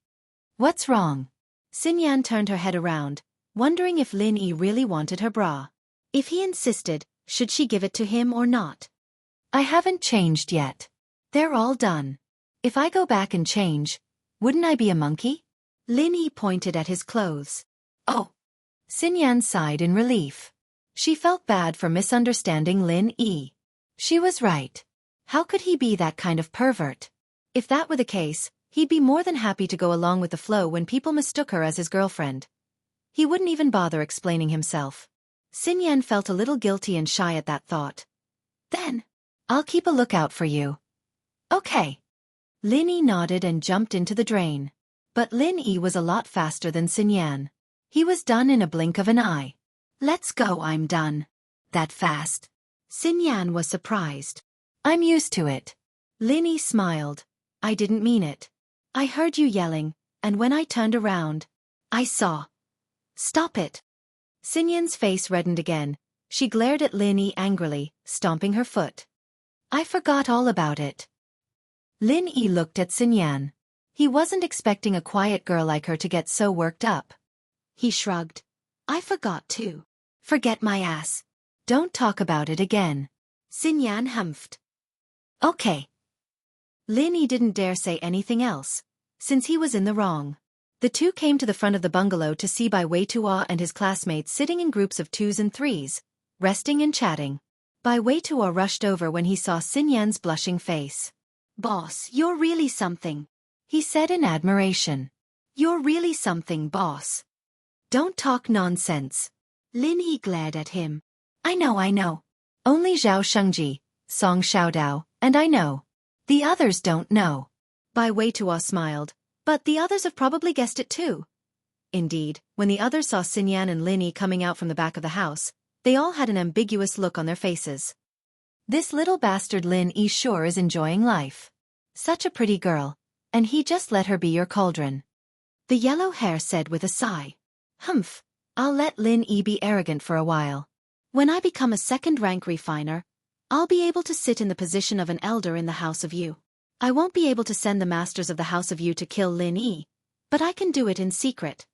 What's wrong? Xinyan turned her head around, wondering if Lin Yi really wanted her bra. If he insisted, should she give it to him or not? I haven't changed yet. They're all done. If I go back and change, wouldn't I be a monkey? Lin Yi pointed at his clothes. Oh. Xinyan sighed in relief. She felt bad for misunderstanding Lin Yi. She was right. How could he be that kind of pervert? If that were the case, he'd be more than happy to go along with the flow when people mistook her as his girlfriend. He wouldn't even bother explaining himself. Xinyan felt a little guilty and shy at that thought. Then, I'll keep a lookout for you. Okay. Lin Yi nodded and jumped into the drain. But Lin Yi was a lot faster than Xinyan. He was done in a blink of an eye. Let's go, I'm done. That fast? Xinyan was surprised. I'm used to it. Lin Yi smiled. I didn't mean it. I heard you yelling, and when I turned around, I saw. Stop it. Xinyan's face reddened again. She glared at Lin Yi angrily, stomping her foot. I forgot all about it. Lin Yi looked at Xinyan. He wasn't expecting a quiet girl like her to get so worked up. He shrugged. I forgot too. Forget my ass. Don't talk about it again. Xinyan humphed. Okay. Lin Yi didn't dare say anything else, since he was in the wrong. The two came to the front of the bungalow to see Bai Weitua and his classmates sitting in groups of 2s and 3s, resting and chatting. Bai Weitua rushed over when he saw Xinyan's blushing face. Boss, you're really something, he said in admiration. You're really something, boss. Don't talk nonsense. Lin Yi glared at him. I know. Only Zhao Shengji, Song Xiaodao, and I know. The others don't know. Bai Weitua smiled. But the others have probably guessed it too. Indeed, when the others saw Xinyan and Lin Yi coming out from the back of the house, they all had an ambiguous look on their faces. This little bastard Lin Yi sure is enjoying life. Such a pretty girl, and he just let her be your cauldron. The yellow hair said with a sigh. Humph, I'll let Lin Yi be arrogant for a while. When I become a second-rank refiner, I'll be able to sit in the position of an elder in the House of Yu. I won't be able to send the masters of the House of Yu to kill Lin Yi, but I can do it in secret.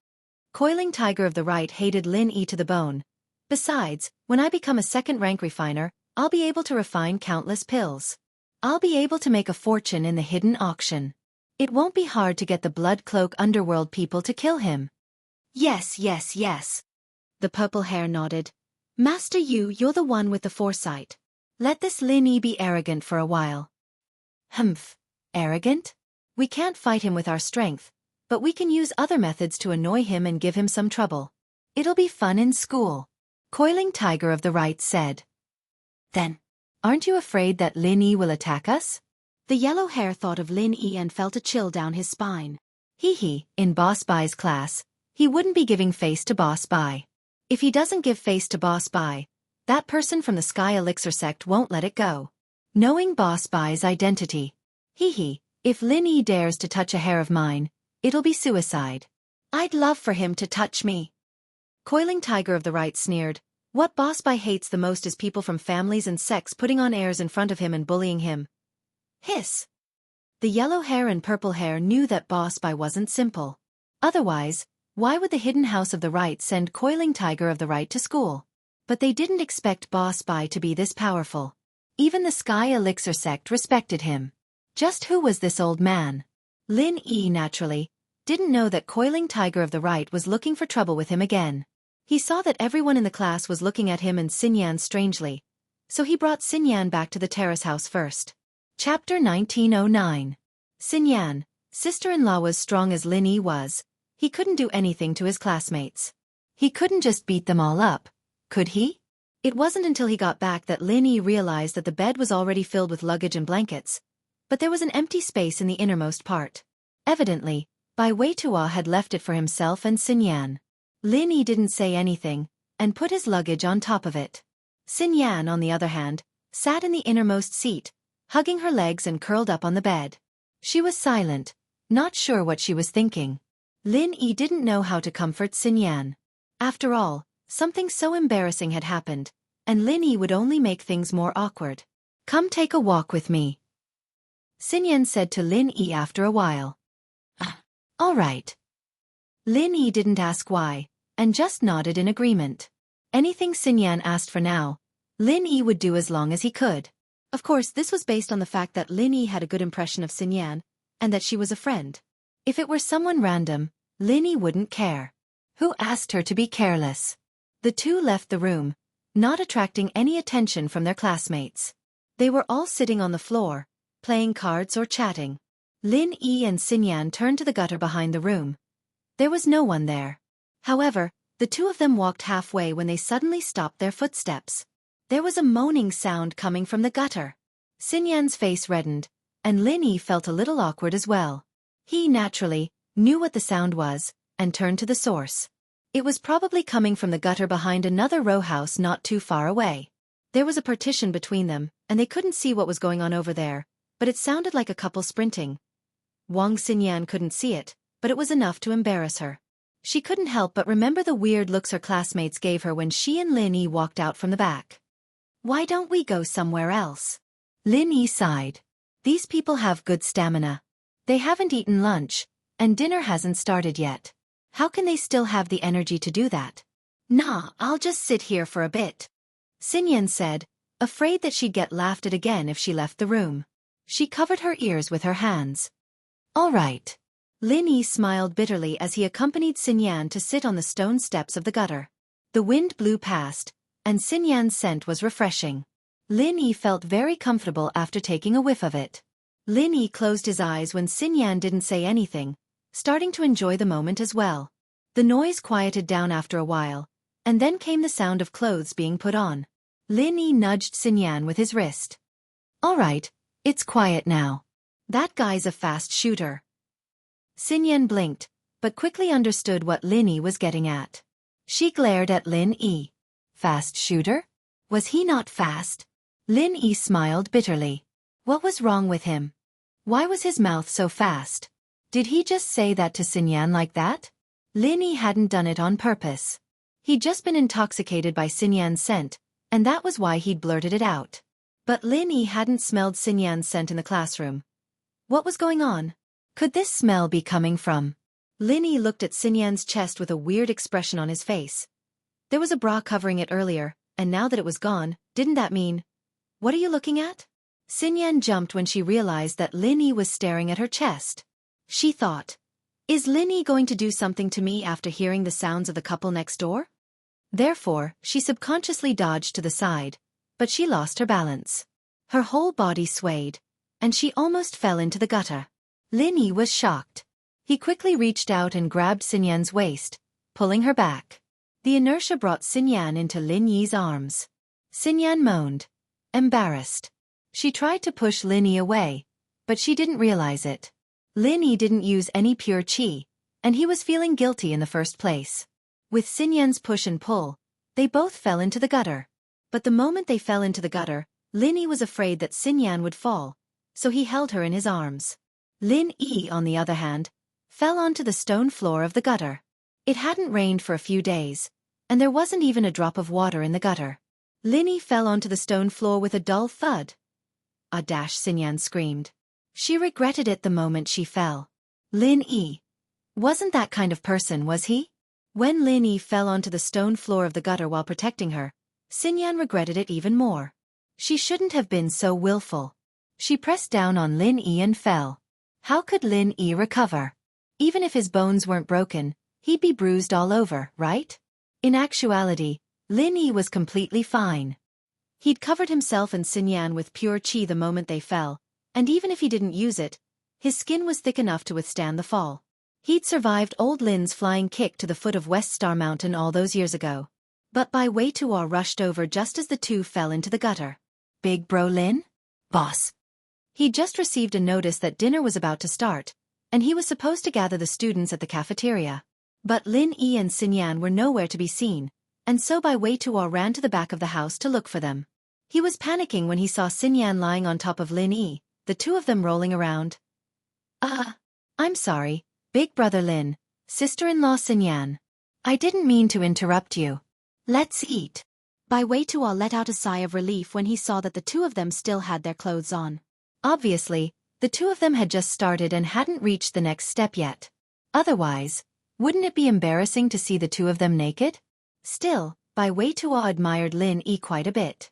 Coiling Tiger of the Right hated Lin Yi to the bone. Besides, when I become a second-rank refiner, I'll be able to refine countless pills. I'll be able to make a fortune in the hidden auction. It won't be hard to get the Blood Cloak underworld people to kill him. Yes. The purple hair nodded. Master Yu, you're the one with the foresight. Let this Lin Yi be arrogant for a while. Humph. Arrogant? We can't fight him with our strength, but we can use other methods to annoy him and give him some trouble. It'll be fun in school. Coiling Tiger of the Right said. Then, aren't you afraid that Lin Yi will attack us? The yellow hair thought of Lin Yi and felt a chill down his spine. In Boss Bai's class, he wouldn't be giving face to Boss Bai. If he doesn't give face to Boss Bai, that person from the Sky Elixir sect won't let it go. Knowing Boss Bai's identity. If Lin Yi dares to touch a hair of mine, it'll be suicide. I'd love for him to touch me. Coiling Tiger of the Right sneered. What Boss Bai hates the most is people from families and sects putting on airs in front of him and bullying him. Hiss. The yellow hair and purple hair knew that Boss Bai wasn't simple. Otherwise, why would the hidden House of the Right send Coiling Tiger of the Right to school? But they didn't expect Boss Bai to be this powerful. Even the Sky Elixir sect respected him. Just who was this old man? Lin Yi, naturally, didn't know that Coiling Tiger of the Right was looking for trouble with him again. He saw that everyone in the class was looking at him and Xinyan strangely, so he brought Xinyan back to the terrace house first. Chapter 1909. Xinyan, sister-in-law was strong as Lin Yi was, he couldn't do anything to his classmates. He couldn't just beat them all up, could he? It wasn't until he got back that Lin Yi realized that the bed was already filled with luggage and blankets, but there was an empty space in the innermost part. Evidently, Bai Weitua had left it for himself and Xinyan. Lin Yi didn't say anything, and put his luggage on top of it. Xinyan, on the other hand, sat in the innermost seat, hugging her legs and curled up on the bed. She was silent, not sure what she was thinking. Lin Yi didn't know how to comfort Xinyan. After all, something so embarrassing had happened, and Lin Yi would only make things more awkward. Come take a walk with me, Xinyan said to Lin Yi after a while. All right. Lin Yi didn't ask why, and just nodded in agreement. Anything Xinyan asked for now, Lin Yi would do as long as he could. Of course, this was based on the fact that Lin Yi had a good impression of Xinyan, and that she was a friend. If it were someone random, Lin Yi wouldn't care. Who asked her to be careless? The two left the room, not attracting any attention from their classmates. They were all sitting on the floor, playing cards or chatting. Lin Yi and Xinyan turned to the gutter behind the room. There was no one there. However, the two of them walked halfway when they suddenly stopped their footsteps. There was a moaning sound coming from the gutter. Xinyan's face reddened, and Lin Yi felt a little awkward as well. He, naturally, knew what the sound was, and turned to the source. It was probably coming from the gutter behind another row house not too far away. There was a partition between them, and they couldn't see what was going on over there, but it sounded like a couple sprinting. Wang Xinyan couldn't see it, but it was enough to embarrass her. She couldn't help but remember the weird looks her classmates gave her when she and Lin Yi walked out from the back. Why don't we go somewhere else? Lin Yi sighed. These people have good stamina. They haven't eaten lunch, and dinner hasn't started yet. How can they still have the energy to do that? Nah, I'll just sit here for a bit, Xinyan said, afraid that she'd get laughed at again if she left the room. She covered her ears with her hands. All right. Lin Yi smiled bitterly as he accompanied Xinyan to sit on the stone steps of the gutter. The wind blew past, and Xinyan's scent was refreshing. Lin Yi felt very comfortable after taking a whiff of it. Lin Yi closed his eyes when Xinyan didn't say anything, starting to enjoy the moment as well. The noise quieted down after a while, and then came the sound of clothes being put on. Lin Yi nudged Xinyan with his wrist. All right, it's quiet now. That guy's a fast shooter. Xinyan blinked, but quickly understood what Lin Yi was getting at. She glared at Lin Yi. Fast shooter? Was he not fast? Lin Yi smiled bitterly. What was wrong with him? Why was his mouth so fast? Did he just say that to Xinyan like that? Lin Yi hadn't done it on purpose. He'd just been intoxicated by Xinyan's scent, and that was why he'd blurted it out. But Lin Yi hadn't smelled Xinyan's scent in the classroom. What was going on? Could this smell be coming from? Lin Yi looked at Xinyan's chest with a weird expression on his face. There was a bra covering it earlier, and now that it was gone, didn't that mean? What are you looking at? Xinyan jumped when she realized that Lin Yi was staring at her chest. She thought, is Lin Yi going to do something to me after hearing the sounds of the couple next door? Therefore, she subconsciously dodged to the side, but she lost her balance. Her whole body swayed, and she almost fell into the gutter. Lin Yi was shocked. He quickly reached out and grabbed Xinyan's waist, pulling her back. The inertia brought Xinyan into Lin Yi's arms. Xinyan moaned, embarrassed. She tried to push Lin Yi away, but she didn't realize it. Lin Yi didn't use any pure qi, and he was feeling guilty in the first place. With Xinyan's push and pull, they both fell into the gutter. But the moment they fell into the gutter, Lin Yi was afraid that Xinyan would fall, so he held her in his arms. Lin Yi, on the other hand, fell onto the stone floor of the gutter. It hadn't rained for a few days, and there wasn't even a drop of water in the gutter. Lin Yi fell onto the stone floor with a dull thud. Ah! Xinyan screamed. She regretted it the moment she fell. Lin Yi wasn't that kind of person, was he? When Lin Yi fell onto the stone floor of the gutter while protecting her, Xinyan regretted it even more. She shouldn't have been so willful. She pressed down on Lin Yi and fell. How could Lin Yi recover? Even if his bones weren't broken, he'd be bruised all over, right? In actuality, Lin Yi was completely fine. He'd covered himself and Xinyan with pure qi the moment they fell, and even if he didn't use it, his skin was thick enough to withstand the fall. He'd survived old Lin's flying kick to the foot of West Star Mountain all those years ago. But Bai Weitua rushed over just as the two fell into the gutter. Big bro Lin? Boss. He'd just received a notice that dinner was about to start, and he was supposed to gather the students at the cafeteria. But Lin Yi and Xinyan were nowhere to be seen, and so Bai Weitua ran to the back of the house to look for them. He was panicking when he saw Xinyan lying on top of Lin Yi, the two of them rolling around. I'm sorry, big brother Lin, sister-in-law Xinyan. I didn't mean to interrupt you. Let's eat. Bai Weitua let out a sigh of relief when he saw that the two of them still had their clothes on. Obviously, the two of them had just started and hadn't reached the next step yet. Otherwise, wouldn't it be embarrassing to see the two of them naked? Still, Bai Weitua admired Lin Yi quite a bit.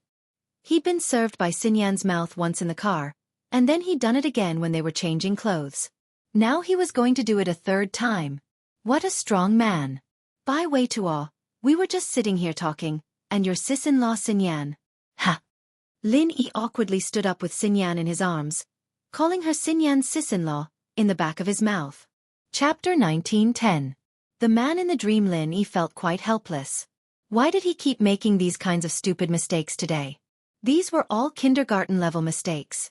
He'd been served by Xinyan's mouth once in the car, and then he'd done it again when they were changing clothes. Now he was going to do it a third time. What a strong man. Bai Weitua, we were just sitting here talking, and your sis-in-law Xinyan. Ha! Lin Yi awkwardly stood up with Xinyan in his arms, calling her Xinyan's sis-in-law, in the back of his mouth. Chapter 1910. The man in the dream. Lin Yi felt quite helpless. Why did he keep making these kinds of stupid mistakes today? These were all kindergarten-level mistakes.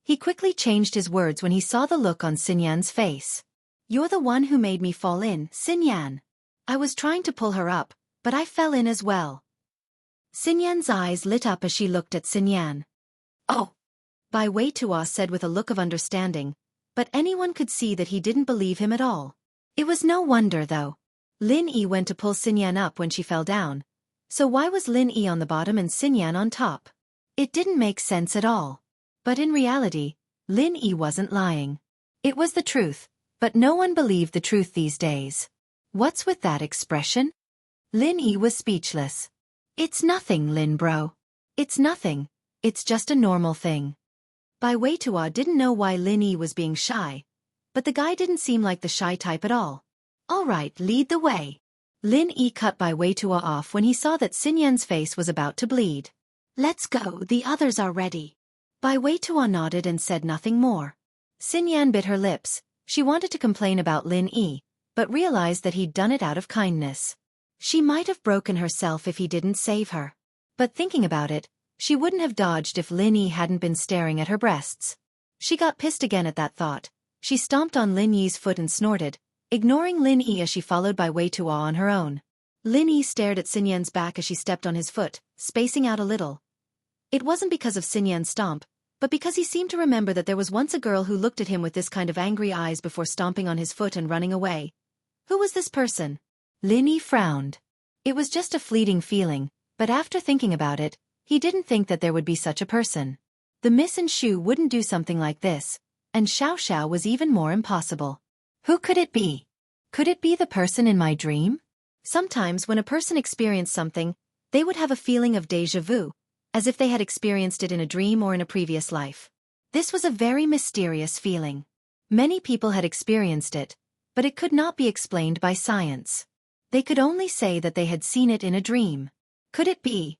He quickly changed his words when he saw the look on Xinyan's face. You're the one who made me fall in, Xinyan. I was trying to pull her up, but I fell in as well. Xinyan's eyes lit up as she looked at Xinyan. Oh! Bai Weitua said with a look of understanding, but anyone could see that he didn't believe him at all. It was no wonder, though. Lin Yi went to pull Xinyan up when she fell down, so why was Lin Yi on the bottom and Xinyan on top? It didn't make sense at all. But in reality, Lin Yi wasn't lying. It was the truth, but no one believed the truth these days. What's with that expression? Lin Yi was speechless. It's nothing, Lin bro. It's nothing. It's just a normal thing. Bai Weitua didn't know why Lin Yi was being shy, but the guy didn't seem like the shy type at all. All right, lead the way. Lin Yi cut Bai Weitua off when he saw that Xinyan's face was about to bleed. Let's go, the others are ready. Bai Weitua nodded and said nothing more. Xinyan bit her lips. She wanted to complain about Lin Yi, but realized that he'd done it out of kindness. She might have broken herself if he didn't save her. But thinking about it, she wouldn't have dodged if Lin Yi hadn't been staring at her breasts. She got pissed again at that thought. She stomped on Lin Yi's foot and snorted, ignoring Lin Yi as she followed Bai Weitua on her own. Lin Yi stared at Xinyan's back as she stepped on his foot, spacing out a little. It wasn't because of Xinyan's stomp, but because he seemed to remember that there was once a girl who looked at him with this kind of angry eyes before stomping on his foot and running away. Who was this person? Lin Yi frowned. It was just a fleeting feeling, but after thinking about it, he didn't think that there would be such a person. The Miss and Shu wouldn't do something like this, and Xiao was even more impossible. Who could it be? Could it be the person in my dream? Sometimes when a person experienced something, they would have a feeling of déjà vu, as if they had experienced it in a dream or in a previous life. This was a very mysterious feeling. Many people had experienced it, but it could not be explained by science. They could only say that they had seen it in a dream. Could it be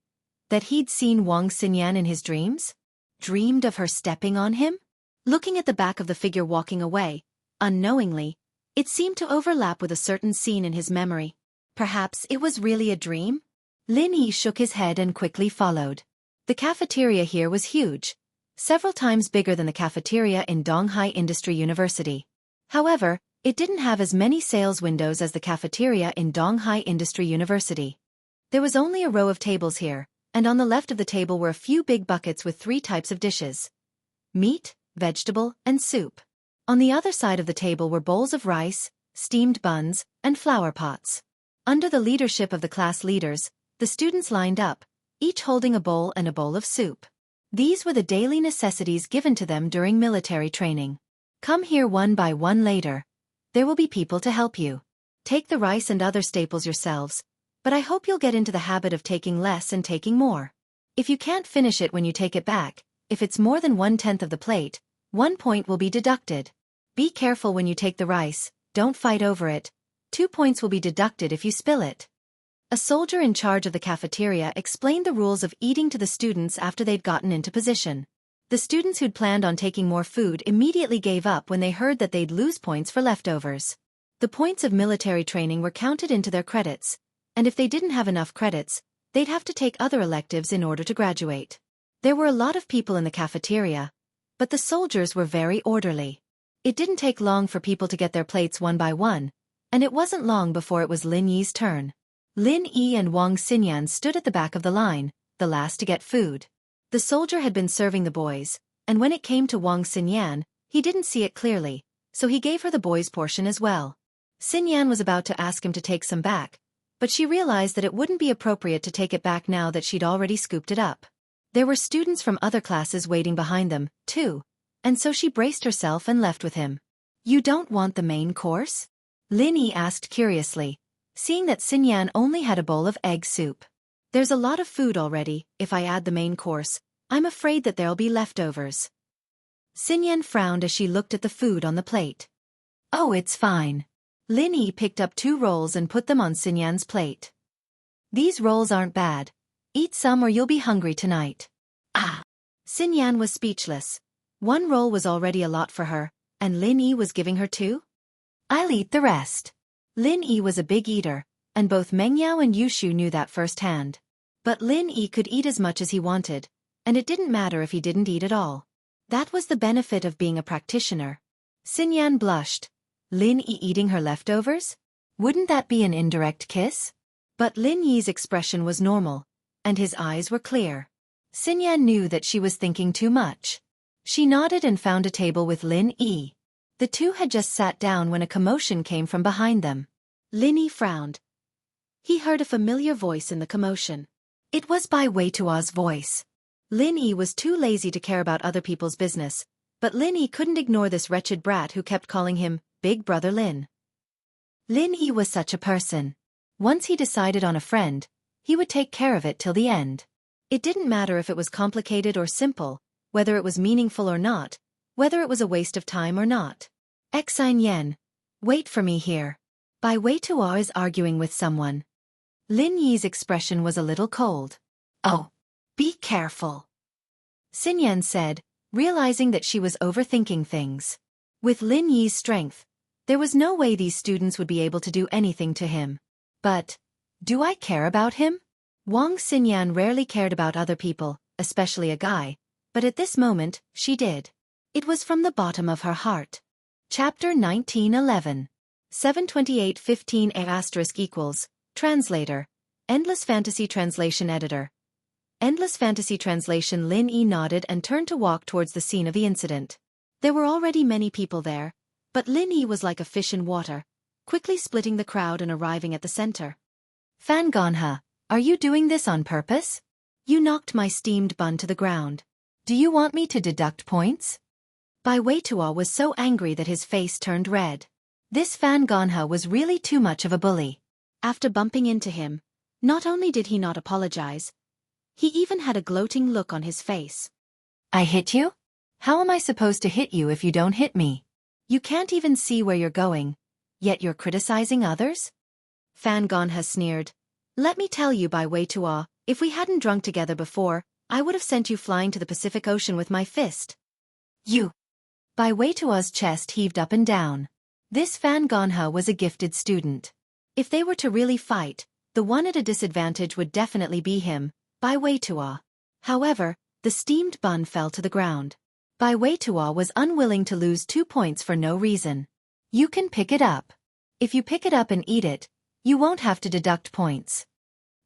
that he'd seen Wang Xinyan in his dreams? Dreamed of her stepping on him? Looking at the back of the figure walking away, unknowingly, it seemed to overlap with a certain scene in his memory. Perhaps it was really a dream? Lin Yi shook his head and quickly followed. The cafeteria here was huge, several times bigger than the cafeteria in Donghai Industry University. However, it didn't have as many sales windows as the cafeteria in Donghai Industry University. There was only a row of tables here, and on the left of the table were a few big buckets with 3 types of dishes: meat, vegetable, and soup. On the other side of the table were bowls of rice, steamed buns, and flower pots. Under the leadership of the class leaders, the students lined up, each holding a bowl and a bowl of soup. These were the daily necessities given to them during military training. Come here one by one later. There will be people to help you. Take the rice and other staples yourselves, but I hope you'll get into the habit of taking less and taking more. If you can't finish it when you take it back, if it's more than 1/10 of the plate, 1 point will be deducted. Be careful when you take the rice, don't fight over it. 2 points will be deducted if you spill it. A soldier in charge of the cafeteria explained the rules of eating to the students after they'd gotten into position. The students who'd planned on taking more food immediately gave up when they heard that they'd lose points for leftovers. The points of military training were counted into their credits, and if they didn't have enough credits, they'd have to take other electives in order to graduate. There were a lot of people in the cafeteria, but the soldiers were very orderly. It didn't take long for people to get their plates one by one, and it wasn't long before it was Lin Yi's turn. Lin Yi and Wang Xinyan stood at the back of the line, the last to get food. The soldier had been serving the boys, and when it came to Wang Xinyan, he didn't see it clearly, so he gave her the boys' portion as well. Xinyan was about to ask him to take some back, but she realized that it wouldn't be appropriate to take it back now that she'd already scooped it up. There were students from other classes waiting behind them, too, and so she braced herself and left with him. You don't want the main course? Lin Yi asked curiously, seeing that Xinyan only had a bowl of egg soup. There's a lot of food already. If I add the main course, I'm afraid that there'll be leftovers. Xinyan frowned as she looked at the food on the plate. Oh, it's fine. Lin Yi picked up 2 rolls and put them on Xinyan's plate. These rolls aren't bad. Eat some or you'll be hungry tonight. Ah! Xinyan was speechless. 1 roll was already a lot for her, and Lin Yi was giving her 2? I'll eat the rest. Lin Yi was a big eater, and both Meng Yao and Yushu knew that firsthand. But Lin Yi could eat as much as he wanted, and it didn't matter if he didn't eat at all. That was the benefit of being a practitioner. Xinyan blushed. Lin Yi eating her leftovers? Wouldn't that be an indirect kiss? But Lin Yi's expression was normal, and his eyes were clear. Xinyan knew that she was thinking too much. She nodded and found a table with Lin Yi. The two had just sat down when a commotion came from behind them. Lin Yi frowned. He heard a familiar voice in the commotion. It was Bai Weitua's voice. Lin Yi was too lazy to care about other people's business, But Lin Yi couldn't ignore this wretched brat who kept calling him Big Brother Lin. Lin Yi was such a person. Once he decided on a friend, he would take care of it till the end. It didn't matter if it was complicated or simple, whether it was meaningful or not, whether it was a waste of time or not. Xianxia, wait for me here. Bai Weitua is arguing with someone. Lin Yi's expression was a little cold. Oh, be careful, Xinyan said, realizing that she was overthinking things. With Lin Yi's strength, there was no way these students would be able to do anything to him. But, do I care about him? Wang Xinyan rarely cared about other people, especially a guy, but at this moment, she did. It was from the bottom of her heart. Chapter 1911. 72815 *= Translator. Endless Fantasy Translation Editor. Endless Fantasy Translation. Lin Yi nodded and turned to walk towards the scene of the incident. There were already many people there, but Lin Yi was like a fish in water, quickly splitting the crowd and arriving at the center. Fan Ganha, are you doing this on purpose? You knocked my steamed bun to the ground. Do you want me to deduct points? Bai Weitua was so angry that his face turned red. This Fan Ganha was really too much of a bully. After bumping into him, not only did he not apologize, he even had a gloating look on his face. I hit you? How am I supposed to hit you if you don't hit me? You can't even see where you're going, yet you're criticizing others? Fan Ganha sneered. Let me tell you, Bai Weitua, if we hadn't drunk together before, I would have sent you flying to the Pacific Ocean with my fist. You. Bai Weitua's chest heaved up and down. This Fan Ganha was a gifted student. If they were to really fight, the one at a disadvantage would definitely be him, Bai Weitua. However, the steamed bun fell to the ground. Bai Weitua was unwilling to lose 2 points for no reason. You can pick it up. If you pick it up and eat it, you won't have to deduct points.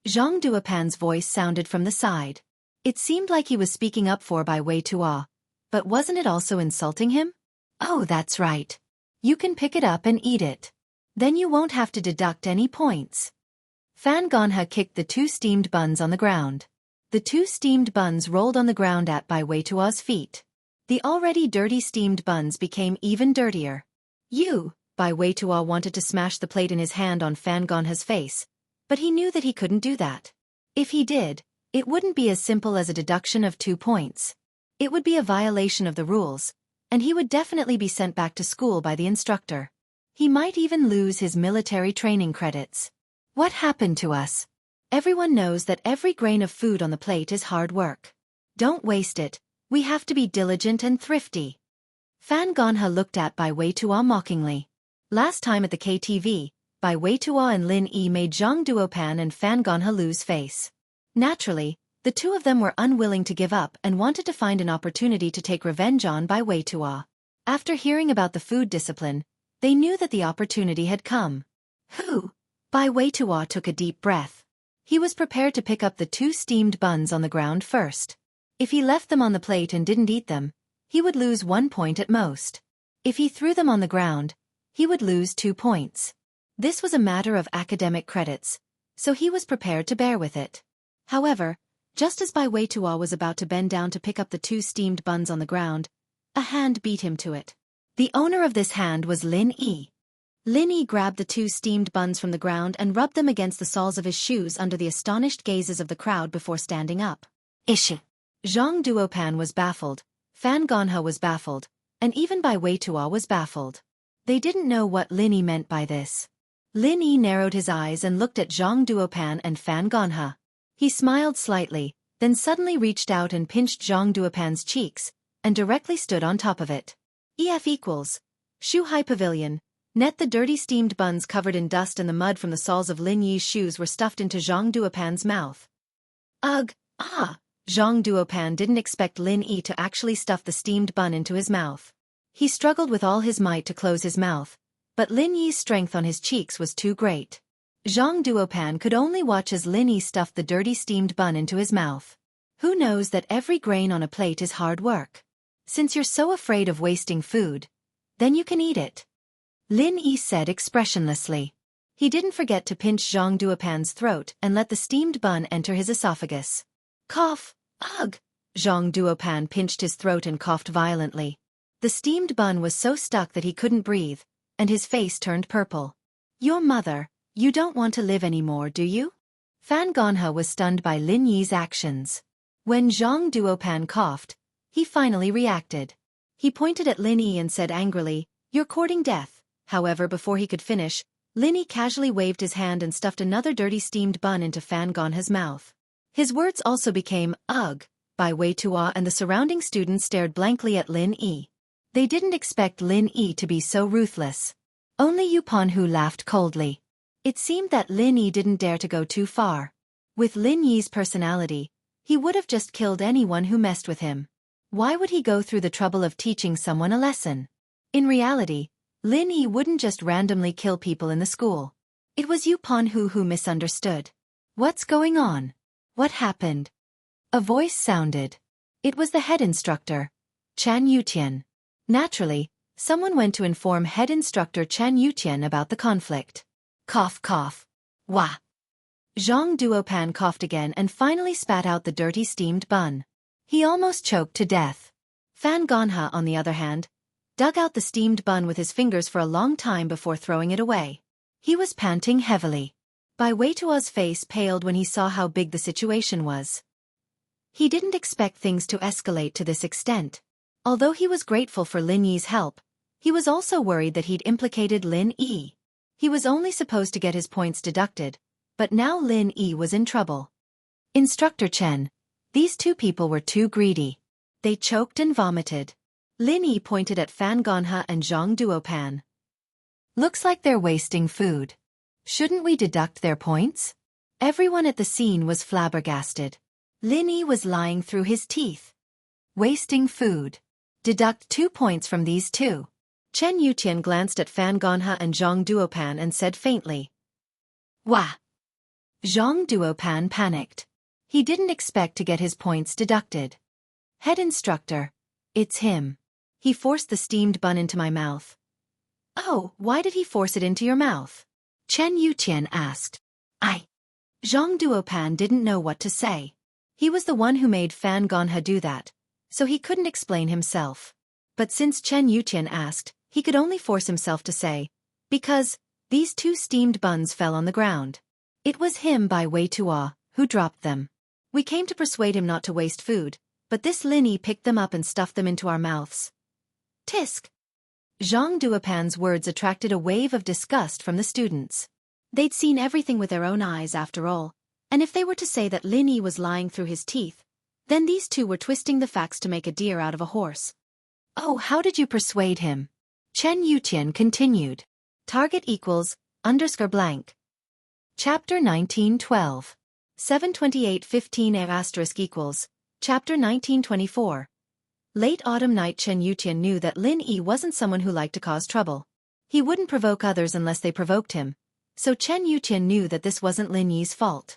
Zhang Duopan's voice sounded from the side. It seemed like he was speaking up for Bai Weitua, but wasn't it also insulting him? Oh, that's right. You can pick it up and eat it. Then you won't have to deduct any points. Fan Ganha kicked the 2 steamed buns on the ground. The 2 steamed buns rolled on the ground at Bai Weitua's feet. The already dirty steamed buns became even dirtier. You, Bai Weitua wanted to smash the plate in his hand on Fan Ganha's face, but he knew that he couldn't do that. If he did, it wouldn't be as simple as a deduction of 2 points. It would be a violation of the rules, and he would definitely be sent back to school by the instructor. He might even lose his military training credits. What happened to us? Everyone knows that every grain of food on the plate is hard work. Don't waste it, we have to be diligent and thrifty. Fan Ganha looked at Bai Weitua mockingly. Last time at the KTV, Bai Weitua and Lin Yi made Zhang Duopan and Fan Ganha lose face. Naturally, the two of them were unwilling to give up and wanted to find an opportunity to take revenge on Bai Weitua. After hearing about the food discipline, they knew that the opportunity had come. Who? Bai Weitua took a deep breath. He was prepared to pick up the 2 steamed buns on the ground first. If he left them on the plate and didn't eat them, he would lose 1 point at most. If he threw them on the ground, he would lose 2 points. This was a matter of academic credits, so he was prepared to bear with it. However, just as Bai Weitua was about to bend down to pick up the 2 steamed buns on the ground, a hand beat him to it. The owner of this hand was Lin Yi. Lin Yi grabbed the 2 steamed buns from the ground and rubbed them against the soles of his shoes under the astonished gazes of the crowd before standing up. Ishi. Zhang Duopan was baffled, Fan Ganha was baffled, and even Bai Weitua was baffled. They didn't know what Lin Yi meant by this. Lin Yi narrowed his eyes and looked at Zhang Duopan and Fan Ganha. He smiled slightly, then suddenly reached out and pinched Zhang Duopan's cheeks, and directly stood on top of it. EF equals. Shuhai Pavilion. Net. The dirty steamed buns covered in dust and the mud from the soles of Lin Yi's shoes were stuffed into Zhang Duopan's mouth. Ugh, ah! Zhang Duopan didn't expect Lin Yi to actually stuff the steamed bun into his mouth. He struggled with all his might to close his mouth, but Lin Yi's strength on his cheeks was too great. Zhang Duopan could only watch as Lin Yi stuffed the dirty steamed bun into his mouth. Who knows that every grain on a plate is hard work? Since you're so afraid of wasting food, then you can eat it. Lin Yi said expressionlessly. He didn't forget to pinch Zhang Duopan's throat and let the steamed bun enter his esophagus. Cough! Ugh! Zhang Duopan pinched his throat and coughed violently. The steamed bun was so stuck that he couldn't breathe, and his face turned purple. Your mother, you don't want to live anymore, do you? Fan Gonha was stunned by Lin Yi's actions. When Zhang Duopan coughed, he finally reacted. He pointed at Lin Yi and said angrily, "You're courting death." However, before he could finish, Lin Yi casually waved his hand and stuffed another dirty steamed bun into Fan Gonha's mouth. His words also became, "Ugh," by Wei Tuo, and the surrounding students stared blankly at Lin Yi. They didn't expect Lin Yi to be so ruthless. Only Yu Ponhu laughed coldly. It seemed that Lin Yi didn't dare to go too far. With Lin Yi's personality, he would have just killed anyone who messed with him. Why would he go through the trouble of teaching someone a lesson? In reality, Lin Yi wouldn't just randomly kill people in the school. It was Yu Ponhu who misunderstood. What's going on? What happened? A voice sounded. It was the head instructor, Chan Yutian. Naturally, someone went to inform head instructor Chan Yutian about the conflict. Cough cough. Wah. Zhang Duopan coughed again and finally spat out the dirty steamed bun. He almost choked to death. Fan Gonha, on the other hand, dug out the steamed bun with his fingers for a long time before throwing it away. He was panting heavily. Bai Weituo's face paled when he saw how big the situation was. He didn't expect things to escalate to this extent. Although he was grateful for Lin Yi's help, he was also worried that he'd implicated Lin Yi. He was only supposed to get his points deducted, but now Lin Yi was in trouble. Instructor Chen, these two people were too greedy. They choked and vomited. Lin Yi pointed at Fan Gonha and Zhang Duopan. Looks like they're wasting food. Shouldn't we deduct their points? Everyone at the scene was flabbergasted. Lin Yi was lying through his teeth. Wasting food. Deduct 2 points from these two. Chen Yutian glanced at Fan Gonha and Zhang Duopan and said faintly. Wah! Zhang Duopan panicked. He didn't expect to get his points deducted. Head instructor. It's him. He forced the steamed bun into my mouth. Oh, why did he force it into your mouth? Chen Yutian asked. Zhang Duopan didn't know what to say. He was the one who made Fan Gonha do that, so he couldn't explain himself. But since Chen Yutian asked, he could only force himself to say, because these two steamed buns fell on the ground. It was him by Wei Tuo who dropped them. We came to persuade him not to waste food, but this Lin Yi picked them up and stuffed them into our mouths. Tisk! Zhang Duopan's words attracted a wave of disgust from the students. They'd seen everything with their own eyes after all, and if they were to say that Lin Yi was lying through his teeth, then these two were twisting the facts to make a deer out of a horse. Oh, how did you persuade him? Chen Yutian continued. Target equals, _blank. Chapter 1912. 728-15 equals, Chapter 1924. Late autumn night. Chen Yutian knew that Lin Yi wasn't someone who liked to cause trouble. He wouldn't provoke others unless they provoked him, so Chen Yutian knew that this wasn't Lin Yi's fault.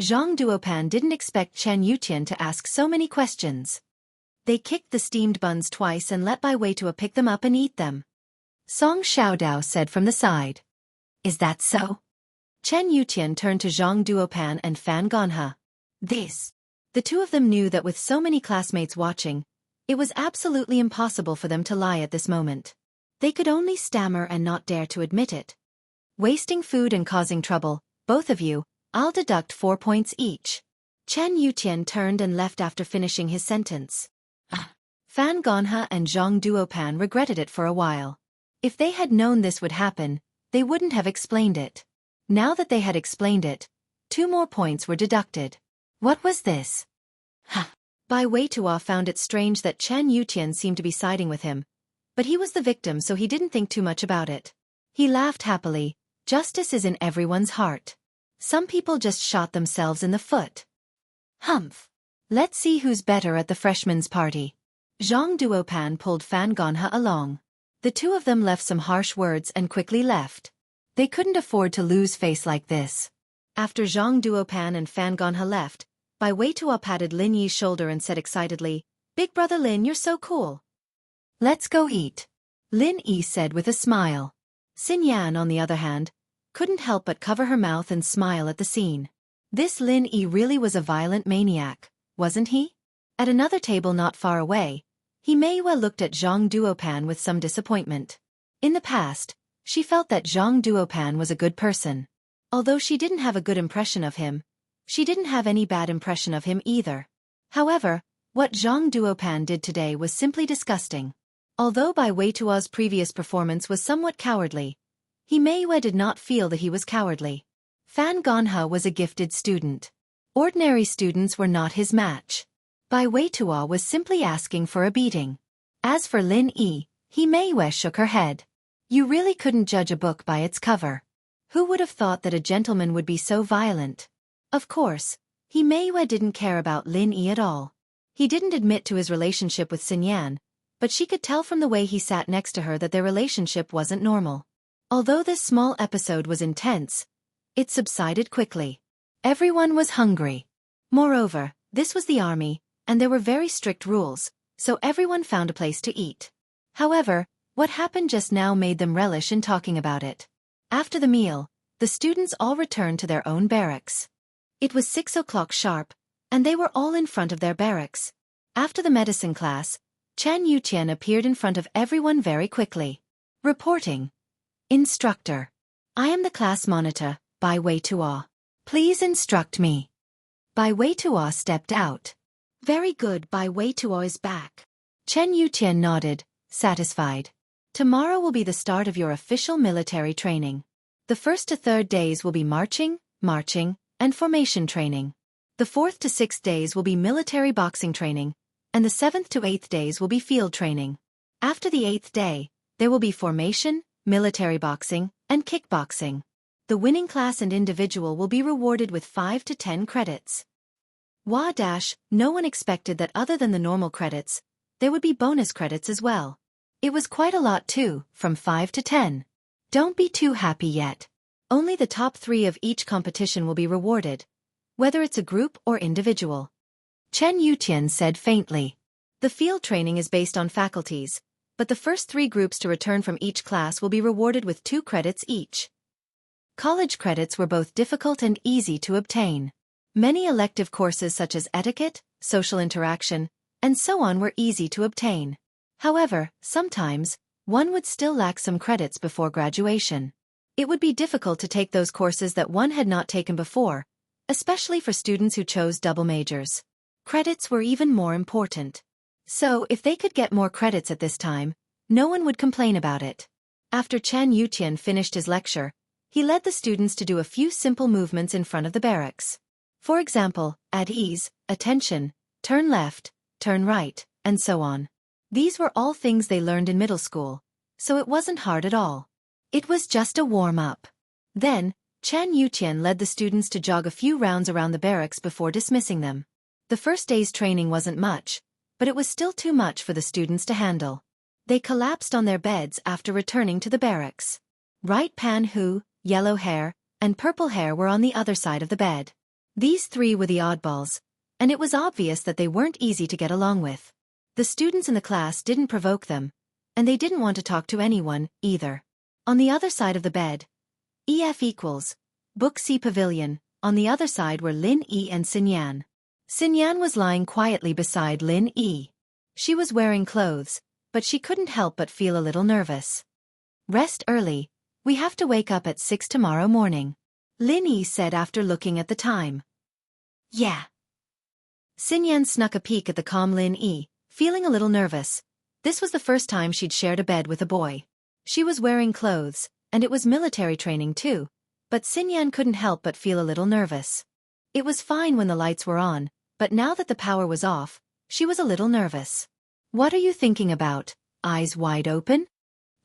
Zhang Duopan didn't expect Chen Yutian to ask so many questions. They kicked the steamed buns twice and let Bai Weituo pick them up and eat them. Song Xiaodao said from the side. Is that so? Chen Yutian turned to Zhang Duopan and Fan Gonha. The two of them knew that with so many classmates watching, it was absolutely impossible for them to lie at this moment. They could only stammer and not dare to admit it. Wasting food and causing trouble, both of you, I'll deduct 4 points each. Chen Yutian turned and left after finishing his sentence. Fan Gonha and Zhang Duopan regretted it for a while. If they had known this would happen, they wouldn't have explained it. Now that they had explained it, 2 more points were deducted. What was this? Bai Weituo found it strange that Chen Yutian seemed to be siding with him, but he was the victim so he didn't think too much about it. He laughed happily. Justice is in everyone's heart. Some people just shot themselves in the foot. Humph. Let's see who's better at the freshmen's party. Zhang Duopan pulled Fan Gonha along. The two of them left some harsh words and quickly left. They couldn't afford to lose face like this. After Zhang Duopan and Fan Gonha left, Bai Weituo patted Lin Yi's shoulder and said excitedly, Big brother Lin, you're so cool. Let's go eat. Lin Yi said with a smile. Xin Yan, on the other hand, couldn't help but cover her mouth and smile at the scene. This Lin Yi really was a violent maniac, wasn't he? At another table not far away, He may well looked at Zhang Duopan with some disappointment. In the past, she felt that Zhang Duopan was a good person. Although she didn't have a good impression of him, she didn't have any bad impression of him either. However, what Zhang Duopan did today was simply disgusting. Although Bai Weituo's previous performance was somewhat cowardly, He Meiwei did not feel that he was cowardly. Fan Ganhe was a gifted student. Ordinary students were not his match. Bai Weituo was simply asking for a beating. As for Lin Yi, He Meiwei shook her head. You really couldn't judge a book by its cover. Who would have thought that a gentleman would be so violent? Of course, He Meiwei didn't care about Lin Yi at all. He didn't admit to his relationship with Xinyan, but she could tell from the way he sat next to her that their relationship wasn't normal. Although this small episode was intense, it subsided quickly. Everyone was hungry. Moreover, this was the army, and there were very strict rules, so everyone found a place to eat. However, what happened just now made them relish in talking about it. After the meal, the students all returned to their own barracks. It was 6 o'clock sharp, and they were all in front of their barracks. After the medicine class, Chen Yuqian appeared in front of everyone very quickly. Reporting. Instructor. I am the class monitor, Bai Weituo. Please instruct me. Bai Weituo stepped out. Very good, Bai Weituo is back. Chen Yuqian nodded, satisfied. Tomorrow will be the start of your official military training. The 1st to 3rd days will be marching, and formation training. The 4th to 6th days will be military boxing training, and the 7th to 8th days will be field training. After the 8th day, there will be formation, military boxing, and kickboxing. The winning class and individual will be rewarded with 5 to 10 credits. No one expected that other than the normal credits, there would be bonus credits as well. It was quite a lot too, from 5 to 10. Don't be too happy yet. Only the top 3 of each competition will be rewarded, whether it's a group or individual. Chen Yuqian said faintly. The field training is based on faculties, but the first 3 groups to return from each class will be rewarded with 2 credits each. College credits were both difficult and easy to obtain. Many elective courses such as etiquette, social interaction, and so on were easy to obtain. However, sometimes, one would still lack some credits before graduation. It would be difficult to take those courses that one had not taken before, especially for students who chose double majors. Credits were even more important. So, if they could get more credits at this time, no one would complain about it. After Chen Yuqian finished his lecture, he led the students to do a few simple movements in front of the barracks. For example, at ease, attention, turn left, turn right, and so on. These were all things they learned in middle school, so it wasn't hard at all. It was just a warm-up. Then, Chen Yuqian led the students to jog a few rounds around the barracks before dismissing them. The first day's training wasn't much, but it was still too much for the students to handle. They collapsed on their beds after returning to the barracks. Right Pan Hu, yellow hair, and purple hair were on the other side of the bed. These 3 were the oddballs, and it was obvious that they weren't easy to get along with. The students in the class didn't provoke them, and they didn't want to talk to anyone, either. On the other side of the bed, EF equals, Book C Pavilion, on the other side were Lin Yi and Xinyan. Xinyan was lying quietly beside Lin Yi. She was wearing clothes, but she couldn't help but feel a little nervous. Rest early, we have to wake up at 6 tomorrow morning, Lin Yi said after looking at the time. Yeah. Xinyan snuck a peek at the calm Lin Yi, feeling a little nervous. This was the first time she'd shared a bed with a boy. She was wearing clothes, and it was military training too, but Xinyan couldn't help but feel a little nervous. It was fine when the lights were on, but now that the power was off, she was a little nervous. What are you thinking about, eyes wide open?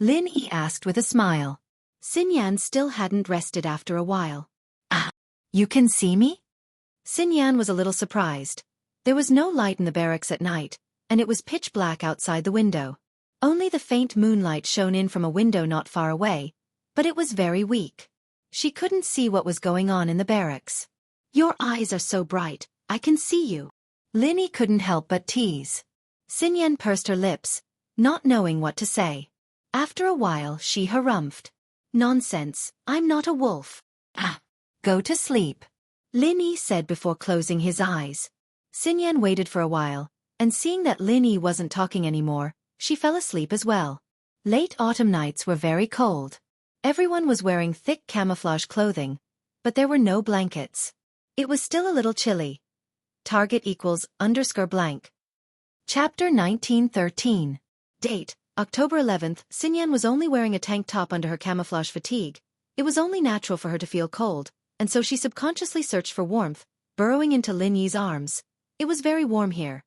Lin Yi asked with a smile. Xinyan still hadn't rested after a while. Ah, you can see me? Xinyan was a little surprised. There was no light in the barracks at night, and it was pitch black outside the window. Only the faint moonlight shone in from a window not far away, but it was very weak. She couldn't see what was going on in the barracks. Your eyes are so bright, I can see you. Lin Yi couldn't help but tease. Xinyan pursed her lips, not knowing what to say. After a while she harumphed. Nonsense, I'm not a wolf. Ah, go to sleep, Lin Yi said before closing his eyes. Xinyan waited for a while, and seeing that Lin Yi wasn't talking anymore, she fell asleep as well. Late autumn nights were very cold. Everyone was wearing thick camouflage clothing, but there were no blankets. It was still a little chilly. Target equals _blank. Chapter 1913. Date, October 11th. Xinyan was only wearing a tank top under her camouflage fatigue. It was only natural for her to feel cold, and so she subconsciously searched for warmth, burrowing into Lin Yi's arms. It was very warm here.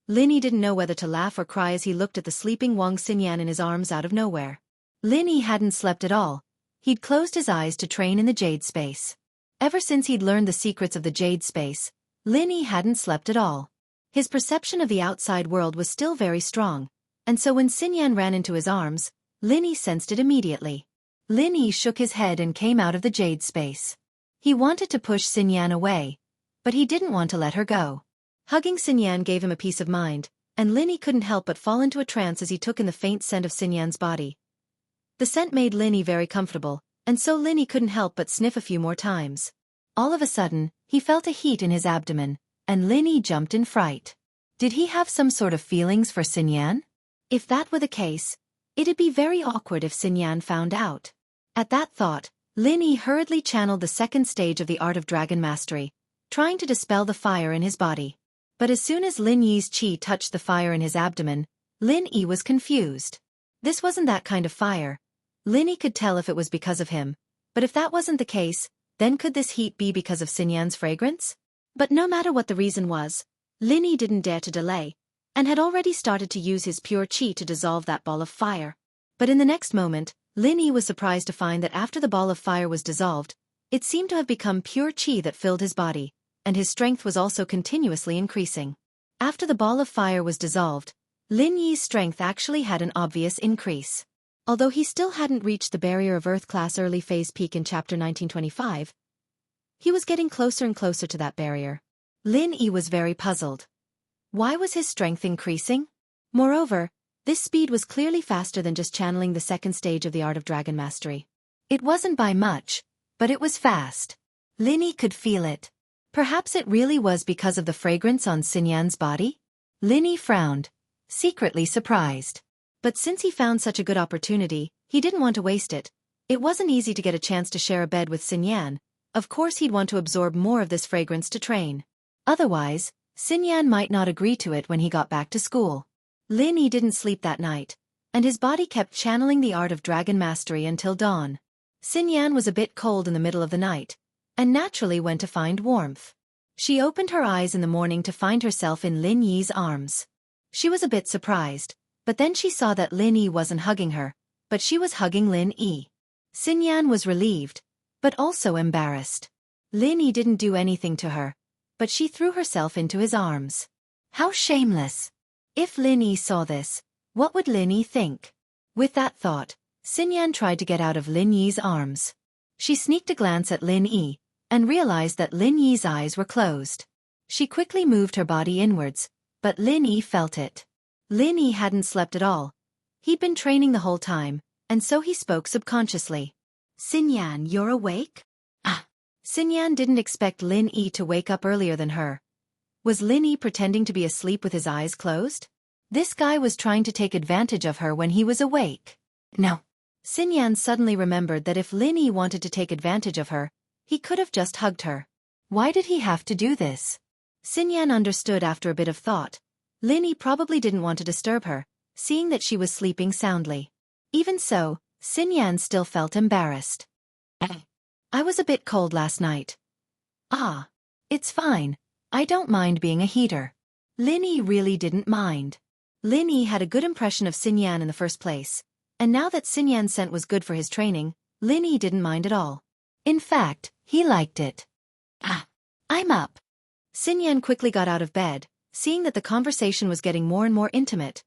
Lin Yi didn't know whether to laugh or cry as he looked at the sleeping Wang Xinyan in his arms out of nowhere. Lin Yi hadn't slept at all. He'd closed his eyes to train in the Jade Space. Ever since he'd learned the secrets of the Jade Space, Lin Yi hadn't slept at all. His perception of the outside world was still very strong, and so when Xinyan ran into his arms, Lin Yi sensed it immediately. Lin Yi shook his head and came out of the Jade Space. He wanted to push Xinyan away, but he didn't want to let her go. Hugging Xinyan gave him a peace of mind, and Lin Yi couldn't help but fall into a trance as he took in the faint scent of Xinyan's body. The scent made Lin Yi very comfortable, and so Lin Yi couldn't help but sniff a few more times. All of a sudden, he felt a heat in his abdomen, and Lin Yi jumped in fright. Did he have some sort of feelings for Xinyan? If that were the case, it'd be very awkward if Xinyan found out. At that thought, Lin Yi hurriedly channeled the second stage of the art of dragon mastery, trying to dispel the fire in his body. But as soon as Lin Yi's qi touched the fire in his abdomen, Lin Yi was confused. This wasn't that kind of fire. Lin Yi could tell if it was because of him, but if that wasn't the case, then could this heat be because of Xinyan's fragrance? But no matter what the reason was, Lin Yi didn't dare to delay, and had already started to use his pure qi to dissolve that ball of fire. But in the next moment, Lin Yi was surprised to find that after the ball of fire was dissolved, it seemed to have become pure qi that filled his body, and his strength was also continuously increasing. After the ball of fire was dissolved, Lin Yi's strength actually had an obvious increase. Although he still hadn't reached the barrier of Earth class early phase peak in chapter 1925, he was getting closer and closer to that barrier. Lin Yi was very puzzled. Why was his strength increasing? Moreover, this speed was clearly faster than just channeling the second stage of the art of dragon mastery. It wasn't by much, but it was fast. Lin Yi could feel it. Perhaps it really was because of the fragrance on Xinyan's body? Lin Yi frowned, secretly surprised. But since he found such a good opportunity, he didn't want to waste it. It wasn't easy to get a chance to share a bed with Xinyan. Of course he'd want to absorb more of this fragrance to train. Otherwise, Xinyan might not agree to it when he got back to school. Lin Yi didn't sleep that night, and his body kept channeling the art of dragon mastery until dawn. Xinyan was a bit cold in the middle of the night, and naturally went to find warmth. She opened her eyes in the morning to find herself in Lin Yi's arms. She was a bit surprised, but then she saw that Lin Yi wasn't hugging her, but she was hugging Lin Yi. Xinyan was relieved, but also embarrassed. Lin Yi didn't do anything to her, but she threw herself into his arms. How shameless! If Lin Yi saw this, what would Lin Yi think? With that thought, Xinyan tried to get out of Lin Yi's arms. She sneaked a glance at Lin Yi, and realized that Lin Yi's eyes were closed. She quickly moved her body inwards, but Lin Yi felt it. Lin Yi hadn't slept at all. He'd been training the whole time, and so he spoke subconsciously. Xinyan, you're awake? Ah! Xinyan didn't expect Lin Yi to wake up earlier than her. Was Lin Yi pretending to be asleep with his eyes closed? This guy was trying to take advantage of her when he was awake. No. Xinyan suddenly remembered that if Lin Yi wanted to take advantage of her, he could have just hugged her. Why did he have to do this? Xinyan understood after a bit of thought. Lin Yi probably didn't want to disturb her, seeing that she was sleeping soundly. Even so, Xinyan still felt embarrassed. I was a bit cold last night. Ah. It's fine. I don't mind being a heater. Lin Yi really didn't mind. Lin Yi had a good impression of Xinyan in the first place, and now that Xinyan's scent was good for his training, Lin Yi didn't mind at all. In fact, he liked it. Ah. I'm up. Xinyan quickly got out of bed, seeing that the conversation was getting more and more intimate.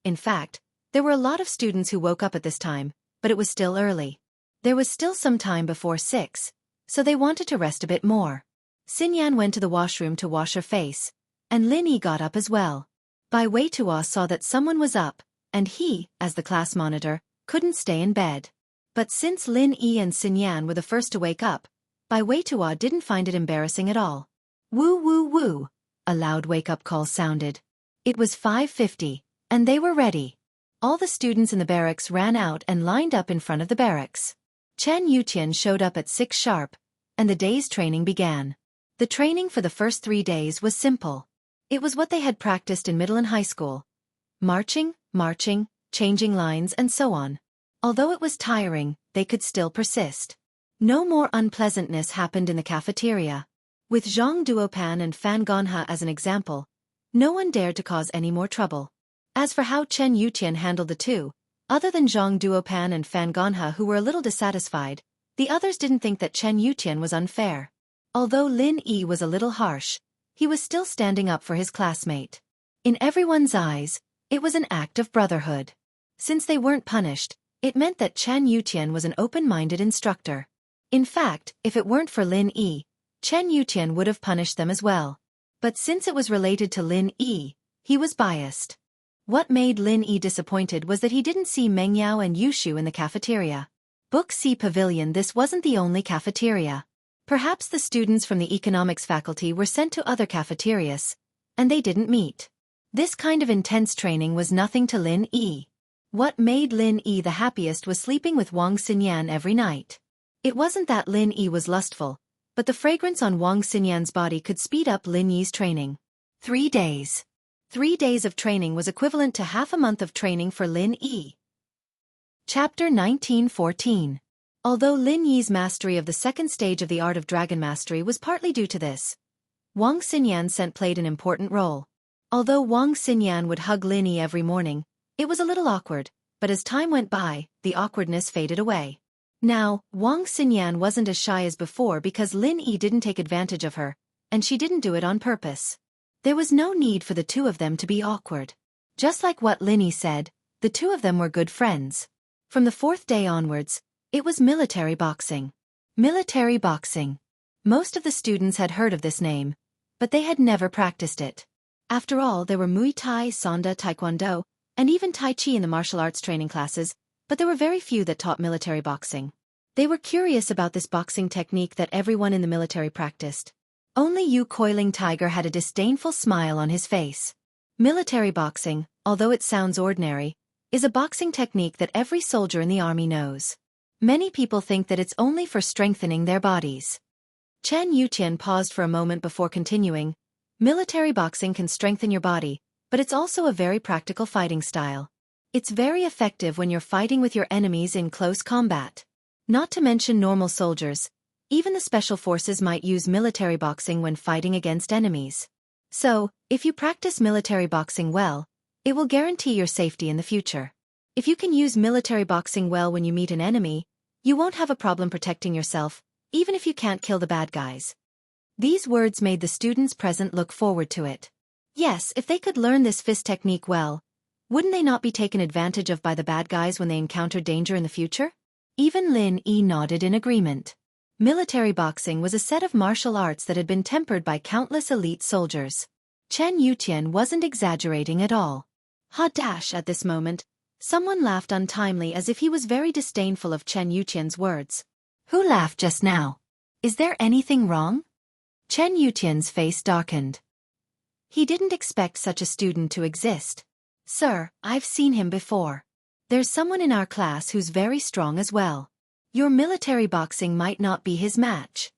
In fact, there were a lot of students who woke up at this time, but it was still early. There was still some time before 6, so they wanted to rest a bit more. Xinyan went to the washroom to wash her face, and Lin Yi got up as well. Bai Weitua saw that someone was up, and he, as the class monitor, couldn't stay in bed. But since Lin Yi and Xinyan were the first to wake up, Bai Weitua didn't find it embarrassing at all. Woo woo woo, a loud wake-up call sounded. It was 5:50, and they were ready. All the students in the barracks ran out and lined up in front of the barracks. Chen Yuqian showed up at 6 sharp, and the day's training began. The training for the first 3 days was simple. It was what they had practiced in middle and high school. Marching, changing lines and so on. Although it was tiring, they could still persist. No more unpleasantness happened in the cafeteria. With Zhang Duopan and Fan Gonha as an example, no one dared to cause any more trouble. As for how Chen Yuqian handled the two, other than Zhang Duopan and Fan Gonha who were a little dissatisfied, the others didn't think that Chen Yuqian was unfair. Although Lin Yi was a little harsh, he was still standing up for his classmate. In everyone's eyes, it was an act of brotherhood. Since they weren't punished, it meant that Chen Yuqian was an open-minded instructor. In fact, if it weren't for Lin Yi, Chen Yuqian would have punished them as well. But since it was related to Lin Yi, he was biased. What made Lin Yi disappointed was that he didn't see Meng Yao and Yushu in the cafeteria. Book C Pavilion. This wasn't the only cafeteria. Perhaps the students from the economics faculty were sent to other cafeterias, and they didn't meet. This kind of intense training was nothing to Lin Yi. What made Lin Yi the happiest was sleeping with Wang Xinyan every night. It wasn't that Lin Yi was lustful, but the fragrance on Wang Xinyan's body could speed up Lin Yi's training. 3 days. 3 days of training was equivalent to half a month of training for Lin Yi. Chapter 1914. Although Lin Yi's mastery of the second stage of the art of dragon mastery was partly due to this, Wang Xinyan played an important role. Although Wang Xinyan would hug Lin Yi every morning, it was a little awkward, but as time went by, the awkwardness faded away. Now, Wang Xinyan wasn't as shy as before because Lin Yi didn't take advantage of her, and she didn't do it on purpose. There was no need for the two of them to be awkward. Just like what Lin Yi said, the two of them were good friends. From the 4th day onwards, it was military boxing. Military boxing. Most of the students had heard of this name, but they had never practiced it. After all, there were Muay Thai, Sanda, Taekwondo, and even Tai Chi in the martial arts training classes, but there were very few that taught military boxing. They were curious about this boxing technique that everyone in the military practiced. Only Yu Coiling Tiger had a disdainful smile on his face. Military boxing, although it sounds ordinary, is a boxing technique that every soldier in the army knows. Many people think that it's only for strengthening their bodies. Chen Yuqian paused for a moment before continuing. Military boxing can strengthen your body, but it's also a very practical fighting style. It's very effective when you're fighting with your enemies in close combat. Not to mention normal soldiers, even the special forces might use military boxing when fighting against enemies. So, if you practice military boxing well, it will guarantee your safety in the future. If you can use military boxing well when you meet an enemy, you won't have a problem protecting yourself, even if you can't kill the bad guys. These words made the students present look forward to it. Yes, if they could learn this fist technique well, wouldn't they not be taken advantage of by the bad guys when they encounter danger in the future? Even Lin Yi nodded in agreement. Military boxing was a set of martial arts that had been tempered by countless elite soldiers. Chen Yuqian wasn't exaggerating at all. At this moment, someone laughed untimely as if he was very disdainful of Chen Yuqian's words. Who laughed just now? Is there anything wrong? Chen Yuqian's face darkened. He didn't expect such a student to exist. Sir, I've seen him before. There's someone in our class who's very strong as well. Your military boxing might not be his match.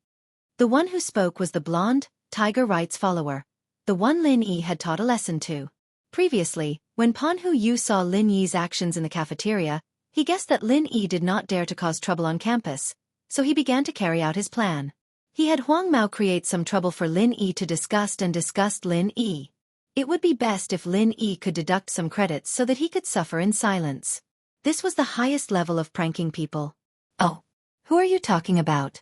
The one who spoke was the blonde, Tiger Right's follower, the one Lin Yi had taught a lesson to. Previously, when Pan Hu Yu saw Lin Yi's actions in the cafeteria, he guessed that Lin Yi did not dare to cause trouble on campus, so he began to carry out his plan. He had Huang Mao create some trouble for Lin Yi to disgust Lin Yi. It would be best if Lin Yi could deduct some credits so that he could suffer in silence. This was the highest level of pranking people. Oh, who are you talking about?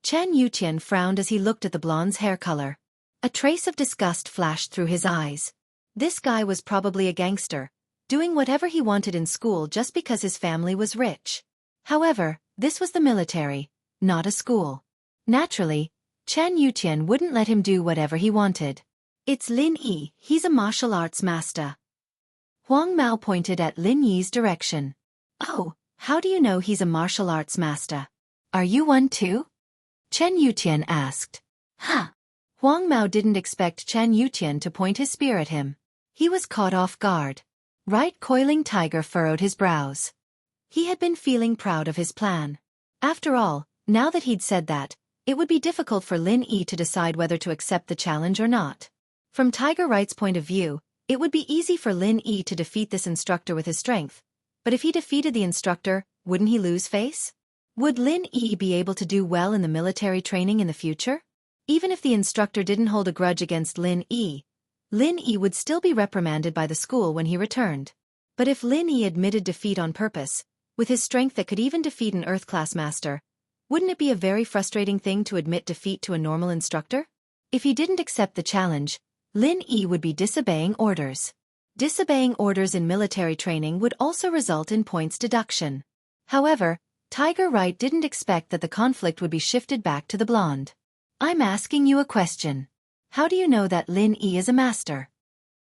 Chen Yuqian frowned as he looked at the blonde's hair color. A trace of disgust flashed through his eyes. This guy was probably a gangster, doing whatever he wanted in school just because his family was rich. However, this was the military, not a school. Naturally, Chen Yuqian wouldn't let him do whatever he wanted. It's Lin Yi, he's a martial arts master. Huang Mao pointed at Lin Yi's direction. Oh, how do you know he's a martial arts master? Are you one too? Chen Yuqian asked. Huh. Huang Mao didn't expect Chen Yuqian to point his spear at him. He was caught off guard. Right coiling Tiger furrowed his brows. He had been feeling proud of his plan. After all, now that he'd said that, it would be difficult for Lin Yi to decide whether to accept the challenge or not. From Tiger Right's point of view, it would be easy for Lin Yi to defeat this instructor with his strength. But if he defeated the instructor, wouldn't he lose face? Would Lin Yi be able to do well in the military training in the future? Even if the instructor didn't hold a grudge against Lin Yi would still be reprimanded by the school when he returned. But if Lin Yi admitted defeat on purpose, with his strength that could even defeat an Earth-class master, wouldn't it be a very frustrating thing to admit defeat to a normal instructor? If he didn't accept the challenge, Lin Yi would be disobeying orders. Disobeying orders in military training would also result in points deduction. However, Tiger Right didn't expect that the conflict would be shifted back to the blonde. I'm asking you a question. How do you know that Lin Yi is a master?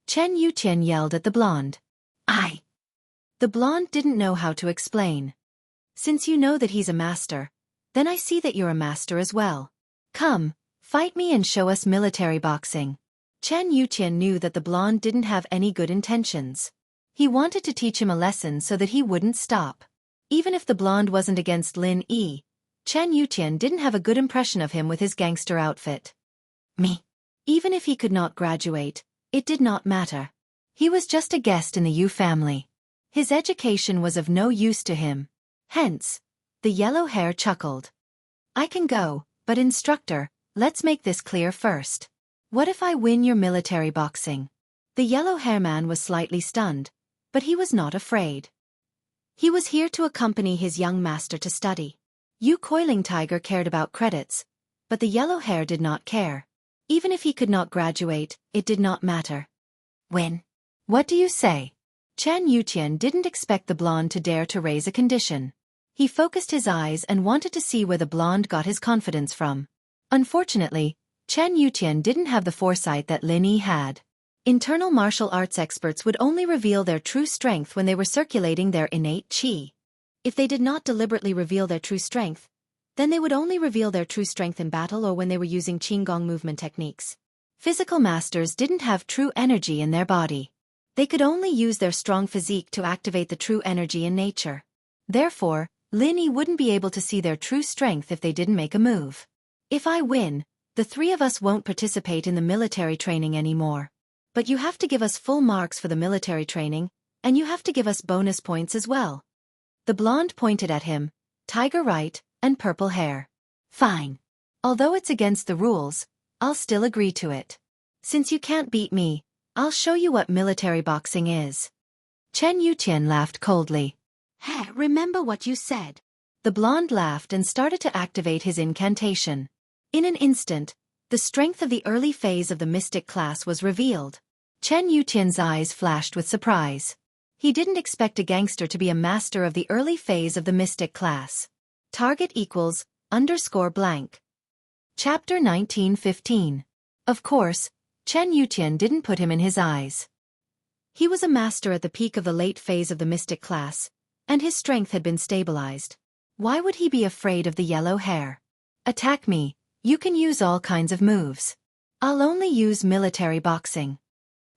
Chen Yuqian yelled at the blonde. The blonde didn't know how to explain. Since you know that he's a master, then I see that you're a master as well. Come, fight me and show us military boxing. Chen Yuqian knew that the blonde didn't have any good intentions. He wanted to teach him a lesson so that he wouldn't stop. Even if the blonde wasn't against Lin Yi, Chen Yuqian didn't have a good impression of him with his gangster outfit. Even if he could not graduate, it did not matter. He was just a guest in the Yu family. His education was of no use to him. Hence, the yellow hair chuckled. I can go, but instructor, let's make this clear first. What if I win your military boxing? The yellow hair man was slightly stunned, but he was not afraid. He was here to accompany his young master to study. Yu Coiling Tiger cared about credits, but the yellow hair did not care. Even if he could not graduate, it did not matter. Win. What do you say? Chen Yuqian didn't expect the blonde to dare to raise a condition. He focused his eyes and wanted to see where the blonde got his confidence from. Unfortunately, Chen Yuqian didn't have the foresight that Lin Yi had. Internal martial arts experts would only reveal their true strength when they were circulating their innate qi. If they did not deliberately reveal their true strength, then they would only reveal their true strength in battle or when they were using qigong movement techniques. Physical masters didn't have true energy in their body. They could only use their strong physique to activate the true energy in nature. Therefore, Lin Yi wouldn't be able to see their true strength if they didn't make a move. If I win, the three of us won't participate in the military training anymore. But you have to give us full marks for the military training, and you have to give us bonus points as well. The blonde pointed at him, Tiger Right, and purple hair. Fine. Although it's against the rules, I'll still agree to it. Since you can't beat me, I'll show you what military boxing is. Chen Yuqian laughed coldly. Hey, remember what you said. The blonde laughed and started to activate his incantation. In an instant, the strength of the early phase of the mystic class was revealed. Chen Yuqian's eyes flashed with surprise. He didn't expect a gangster to be a master of the early phase of the mystic class. Target equals _blank. Chapter 1915. Of course, Chen Yuqian didn't put him in his eyes. He was a master at the peak of the late phase of the mystic class, and his strength had been stabilized. Why would he be afraid of the yellow hair? Attack me, you can use all kinds of moves. I'll only use military boxing.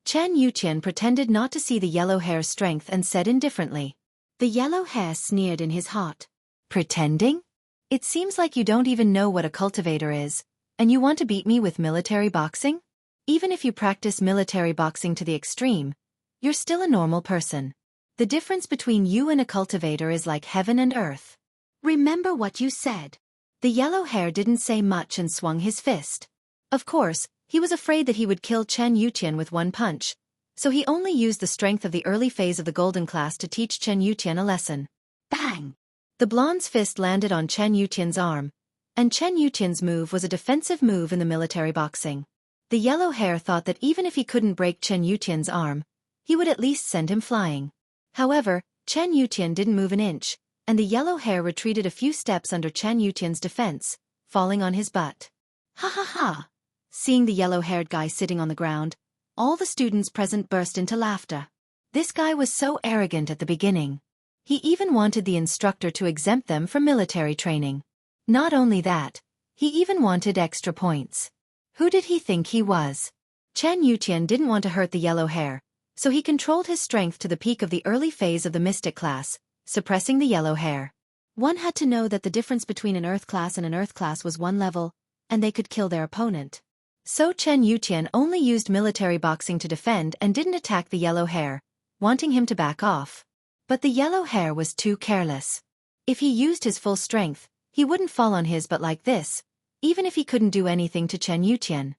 Chen Yuqian pretended not to see the yellow hair's strength and said indifferently. The yellow hair sneered in his heart. Pretending? It seems like you don't even know what a cultivator is, and you want to beat me with military boxing? Even if you practice military boxing to the extreme, you're still a normal person. The difference between you and a cultivator is like heaven and earth. Remember what you said. The yellow hair didn't say much and swung his fist. Of course, he was afraid that he would kill Chen Yuqian with one punch, so he only used the strength of the early phase of the golden class to teach Chen Yuqian a lesson. Bang! The blonde's fist landed on Chen Yuqian's arm, and Chen Yuqian's move was a defensive move in the military boxing. The yellow hair thought that even if he couldn't break Chen Yuqian's arm, he would at least send him flying. However, Chen Yuqian didn't move an inch, and the yellow hair retreated a few steps under Chen Yuqian's defense, falling on his butt. Ha ha ha! Seeing the yellow-haired guy sitting on the ground, all the students present burst into laughter. This guy was so arrogant at the beginning. He even wanted the instructor to exempt them from military training. Not only that, he even wanted extra points. Who did he think he was? Chen Yuqian didn't want to hurt the yellow hair, so he controlled his strength to the peak of the early phase of the mystic class, suppressing the yellow hair. One had to know that the difference between an earth class and an earth class was one level, and they could kill their opponent. So Chen Yuqian only used military boxing to defend and didn't attack the yellow hair, wanting him to back off. But the yellow hair was too careless. If he used his full strength, he wouldn't fall on his but like this, even if he couldn't do anything to Chen Yuqian.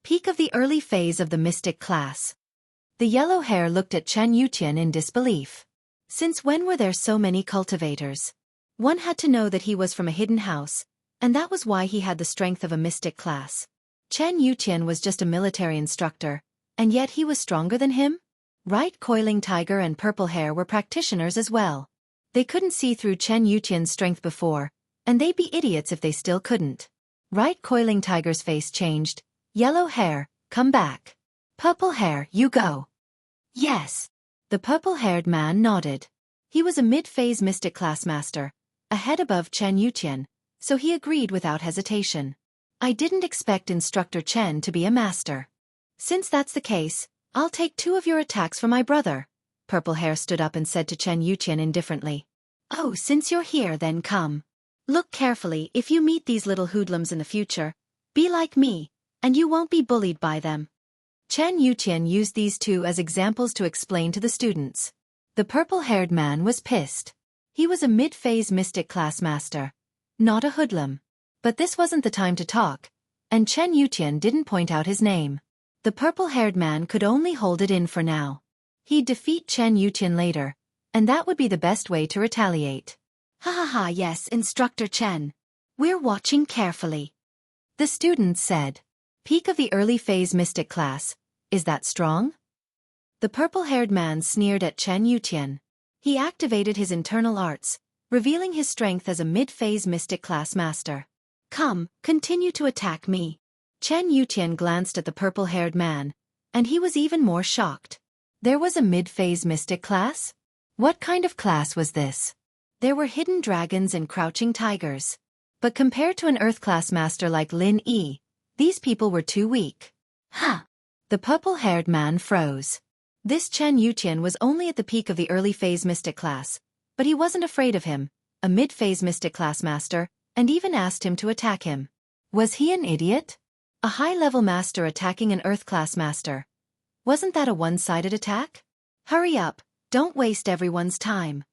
Peak of the early phase of the mystic class. The yellow hair looked at Chen Yuqian in disbelief. Since when were there so many cultivators? One had to know that he was from a hidden house, and that was why he had the strength of a mystic class. Chen Yuqian was just a military instructor, and yet he was stronger than him? Right, Coiling Tiger and Purple Hair were practitioners as well. They couldn't see through Chen Yuqian's strength before, and they'd be idiots if they still couldn't. Right, Coiling Tiger's face changed. Yellow Hair, come back. Purple Hair, you go. Yes. The purple-haired man nodded. He was a mid-phase mystic class master, a head above Chen Yuqian, so he agreed without hesitation. I didn't expect Instructor Chen to be a master. Since that's the case, I'll take 2 of your attacks for my brother. Purple Hair stood up and said to Chen Yuqian indifferently. Oh, since you're here then come. Look carefully if you meet these little hoodlums in the future. Be like me, and you won't be bullied by them. Chen Yuqian used these 2 as examples to explain to the students. The purple-haired man was pissed. He was a mid-phase mystic class master, not a hoodlum. But this wasn't the time to talk, and Chen Yuqian didn't point out his name. The purple-haired man could only hold it in for now. He'd defeat Chen Yuqian later, and that would be the best way to retaliate. Ha ha ha, yes, Instructor Chen. We're watching carefully. The students said. Peak of the early phase mystic class, is that strong? The purple-haired man sneered at Chen Yuqian. He activated his internal arts, revealing his strength as a mid-phase mystic class master. Come, continue to attack me. Chen Yuqian glanced at the purple-haired man, and he was even more shocked. There was a mid-phase mystic class? What kind of class was this? There were hidden dragons and crouching tigers. But compared to an earth-class master like Lin Yi, these people were too weak. Huh. The purple-haired man froze. This Chen Yuqian was only at the peak of the early phase mystic class, but he wasn't afraid of him, a mid-phase mystic class master, and even asked him to attack him. Was he an idiot? A high-level master attacking an earth-class master. Wasn't that a one-sided attack? Hurry up, don't waste everyone's time.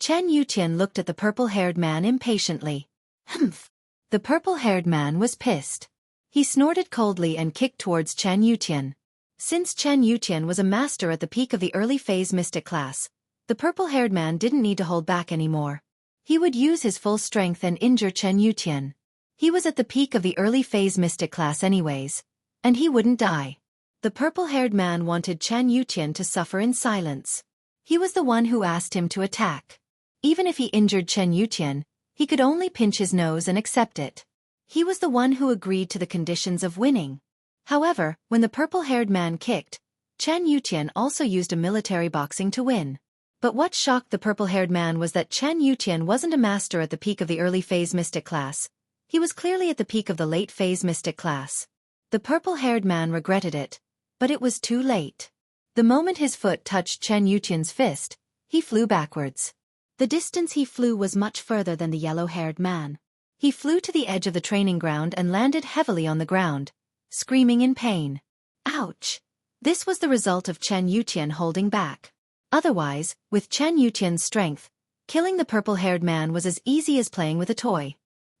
Chen Yuqian looked at the purple-haired man impatiently. Humph. The purple-haired man was pissed. He snorted coldly and kicked towards Chen Yuqian. Since Chen Yuqian was a master at the peak of the early phase mystic class, the purple-haired man didn't need to hold back anymore. He would use his full strength and injure Chen Yuqian. He was at the peak of the early phase mystic class anyways, and he wouldn't die. The purple-haired man wanted Chen Yuqian to suffer in silence. He was the one who asked him to attack. Even if he injured Chen Yuqian, he could only pinch his nose and accept it. He was the one who agreed to the conditions of winning. However, when the purple-haired man kicked, Chen Yuqian also used a military boxing to win. But what shocked the purple-haired man was that Chen Yuqian wasn't a master at the peak of the early phase mystic class. He was clearly at the peak of the late phase mystic class. The purple-haired man regretted it, but it was too late. The moment his foot touched Chen Yuqian's fist, he flew backwards. The distance he flew was much further than the yellow-haired man. He flew to the edge of the training ground and landed heavily on the ground, screaming in pain. Ouch! This was the result of Chen Yuqian holding back. Otherwise, with Chen Yuqian's strength, killing the purple-haired man was as easy as playing with a toy.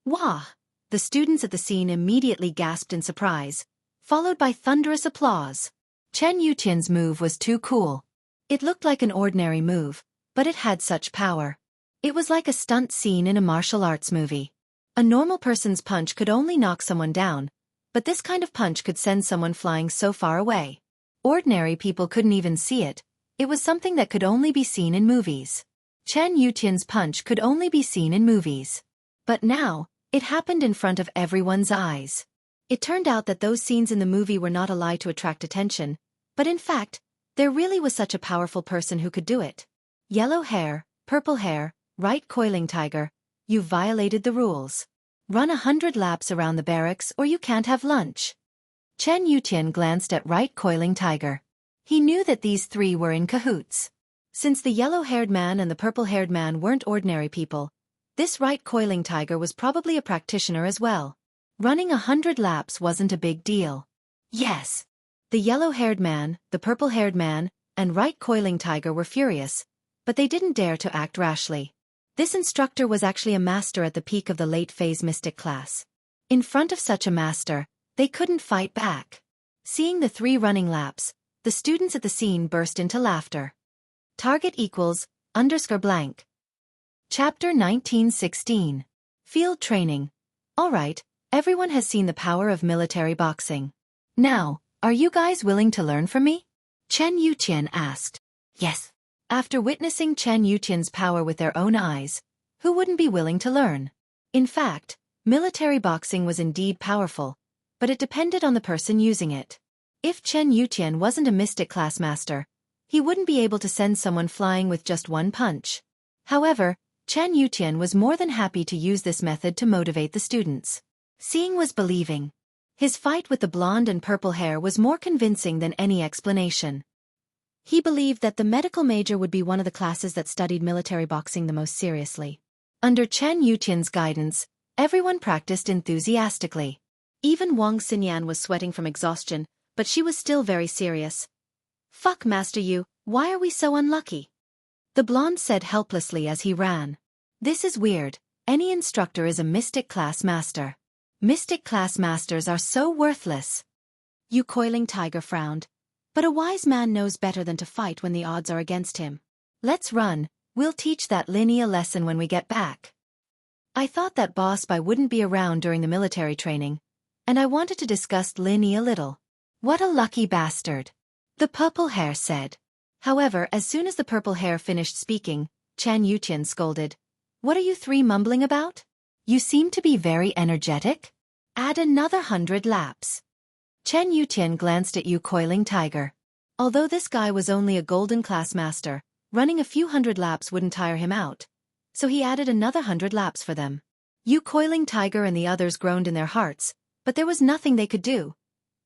Wah! The students at the scene immediately gasped in surprise, followed by thunderous applause. Chen Yuqian's move was too cool. It looked like an ordinary move, but it had such power. It was like a stunt scene in a martial arts movie. A normal person's punch could only knock someone down, but this kind of punch could send someone flying so far away. Ordinary people couldn't even see it. It was something that could only be seen in movies. Chen Yuqian's punch could only be seen in movies. But now, it happened in front of everyone's eyes. It turned out that those scenes in the movie were not a lie to attract attention, but in fact, there really was such a powerful person who could do it. Yellow hair, purple hair, right Coiling Tiger, you violated the rules. Run 100 laps around the barracks or you can't have lunch. Chen Yuqian glanced at right Coiling Tiger. He knew that these three were in cahoots. Since the yellow-haired man and the purple-haired man weren't ordinary people, this right coiling tiger was probably a practitioner as well. Running 100 laps wasn't a big deal. Yes. The yellow-haired man, the purple-haired man, and right coiling tiger were furious, but they didn't dare to act rashly. This instructor was actually a master at the peak of the late-phase mystic class. In front of such a master, they couldn't fight back. Seeing the three running laps, the students at the scene burst into laughter. Target equals, _blank. Chapter 1916. Field Training. Alright, everyone has seen the power of military boxing. Now, are you guys willing to learn from me? Chen Yuqian asked. Yes. After witnessing Chen Yuqian's power with their own eyes, who wouldn't be willing to learn? In fact, military boxing was indeed powerful, but it depended on the person using it. If Chen Yuqian wasn't a mystic class master, he wouldn't be able to send someone flying with just one punch. However, Chen Yuqian was more than happy to use this method to motivate the students. Seeing was believing. His fight with the blonde and purple hair was more convincing than any explanation. He believed that the medical major would be one of the classes that studied military boxing the most seriously. Under Chen Yuqian's guidance, everyone practiced enthusiastically. Even Wang Xinyan was sweating from exhaustion, but she was still very serious. Fuck, Master Yu, why are we so unlucky? The blonde said helplessly as he ran. This is weird. Any instructor is a mystic class master. Mystic class masters are so worthless. Yu Coiling Tiger frowned. But a wise man knows better than to fight when the odds are against him. Let's run, we'll teach that Linny a lesson when we get back. I thought that Boss Bai wouldn't be around during the military training, and I wanted to discuss Linny a little. What a lucky bastard. The purple hair said. However, as soon as the purple hair finished speaking, Chen Yuqian scolded. What are you three mumbling about? You seem to be very energetic. Add another 100 laps. Chen Yuqian glanced at Yu Coiling Tiger. Although this guy was only a golden class master, running a few hundred laps wouldn't tire him out, so he added another 100 laps for them. Yu Coiling Tiger and the others groaned in their hearts, but there was nothing they could do.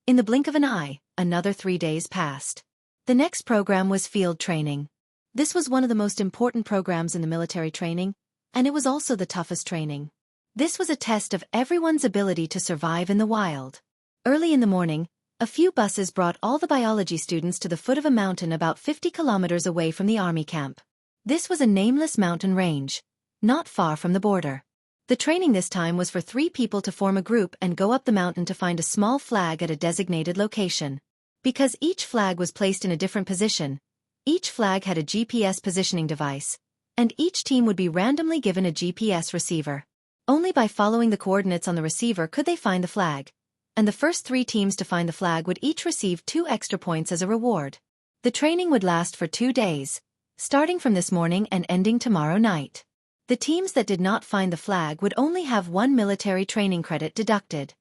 In the blink of an eye, another 3 days passed. The next program was field training. This was one of the most important programs in the military training, and it was also the toughest training. This was a test of everyone's ability to survive in the wild. Early in the morning, a few buses brought all the biology students to the foot of a mountain about 50 kilometers away from the army camp. This was a nameless mountain range, not far from the border. The training this time was for 3 people to form a group and go up the mountain to find a small flag at a designated location. Because each flag was placed in a different position, each flag had a GPS positioning device, and each team would be randomly given a GPS receiver. Only by following the coordinates on the receiver could they find the flag, and the first 3 teams to find the flag would each receive 2 extra points as a reward. The training would last for 2 days, starting from this morning and ending tomorrow night. The teams that did not find the flag would only have 1 military training credit deducted.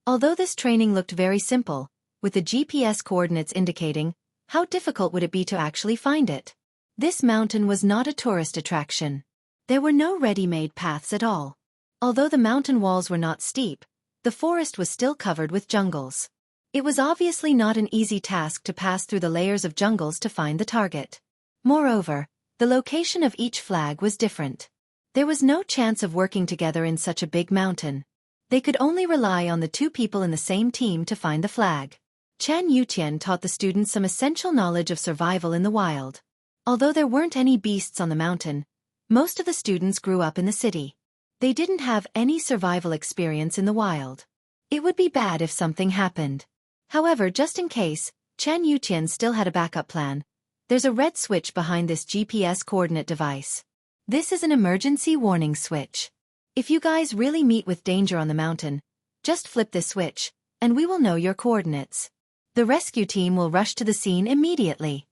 Although this training looked very simple, with the GPS coordinates indicating, how difficult would it be to actually find it? This mountain was not a tourist attraction. There were no ready-made paths at all. Although the mountain walls were not steep, the forest was still covered with jungles. It was obviously not an easy task to pass through the layers of jungles to find the target. Moreover, the location of each flag was different. There was no chance of working together in such a big mountain. They could only rely on the 2 people in the same team to find the flag. Chen Yuqian taught the students some essential knowledge of survival in the wild. Although there weren't any beasts on the mountain, most of the students grew up in the city. They didn't have any survival experience in the wild. It would be bad if something happened. However, just in case, Chen Yuqian still had a backup plan. There's a red switch behind this GPS coordinate device. This is an emergency warning switch. If you guys really meet with danger on the mountain, just flip this switch, and we will know your coordinates. The rescue team will rush to the scene immediately.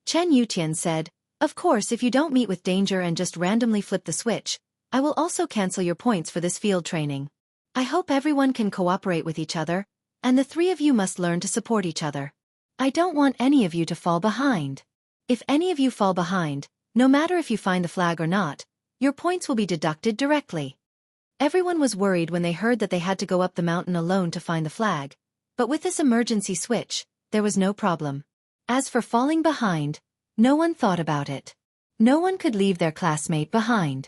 Chen Yuqian said, of course, if you don't meet with danger and just randomly flip the switch, I will also cancel your points for this field training. I hope everyone can cooperate with each other, and the 3 of you must learn to support each other. I don't want any of you to fall behind. If any of you fall behind, no matter if you find the flag or not, your points will be deducted directly. Everyone was worried when they heard that they had to go up the mountain alone to find the flag, but with this emergency switch, there was no problem. As for falling behind, no one thought about it. No one could leave their classmate behind.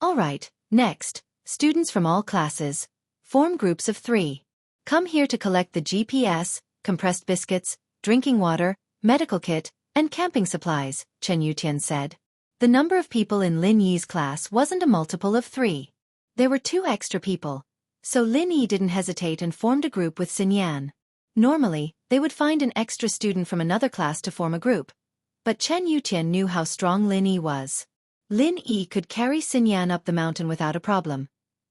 Alright, next, students from all classes. Form groups of 3. Come here to collect the GPS, compressed biscuits, drinking water, medical kit, and camping supplies, Chen Yutian said. The number of people in Lin Yi's class wasn't a multiple of 3. There were 2 extra people, so Lin Yi didn't hesitate and formed a group with Xinyan. Normally, they would find an extra student from another class to form a group, but Chen Yutian knew how strong Lin Yi was. Lin Yi could carry Xinyan up the mountain without a problem,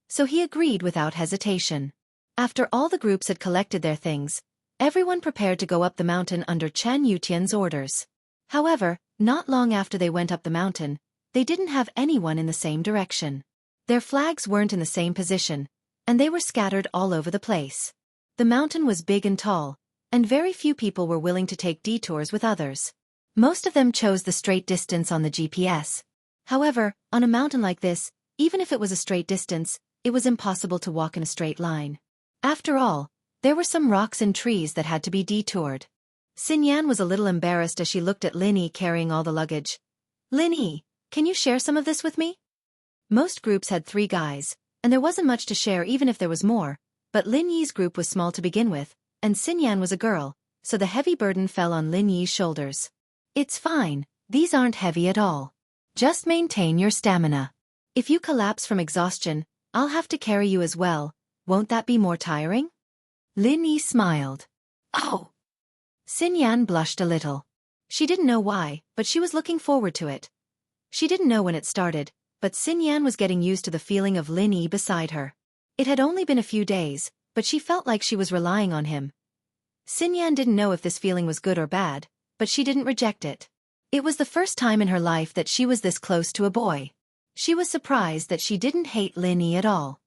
so he agreed without hesitation. After all the groups had collected their things, everyone prepared to go up the mountain under Chen Yutian's orders. However, not long after they went up the mountain, they didn't have anyone in the same direction. Their flags weren't in the same position, and they were scattered all over the place. The mountain was big and tall, and very few people were willing to take detours with others. Most of them chose the straight distance on the GPS. However, on a mountain like this, even if it was a straight distance, it was impossible to walk in a straight line. After all, there were some rocks and trees that had to be detoured. Xinyan was a little embarrassed as she looked at Lin Yi carrying all the luggage. Lin Yi, can you share some of this with me? Most groups had 3 guys, and there wasn't much to share even if there was more, but Lin Yi's group was small to begin with, and Xinyan was a girl, so the heavy burden fell on Lin Yi's shoulders. It's fine, these aren't heavy at all. Just maintain your stamina. If you collapse from exhaustion, I'll have to carry you as well. Won't that be more tiring? Lin Yi smiled. Oh! Xinyan blushed a little. She didn't know why, but she was looking forward to it. She didn't know when it started, but Xinyan was getting used to the feeling of Lin Yi beside her. It had only been a few days, but she felt like she was relying on him. Xinyan didn't know if this feeling was good or bad, but she didn't reject it. It was the first time in her life that she was this close to a boy. She was surprised that she didn't hate Lin Yi at all.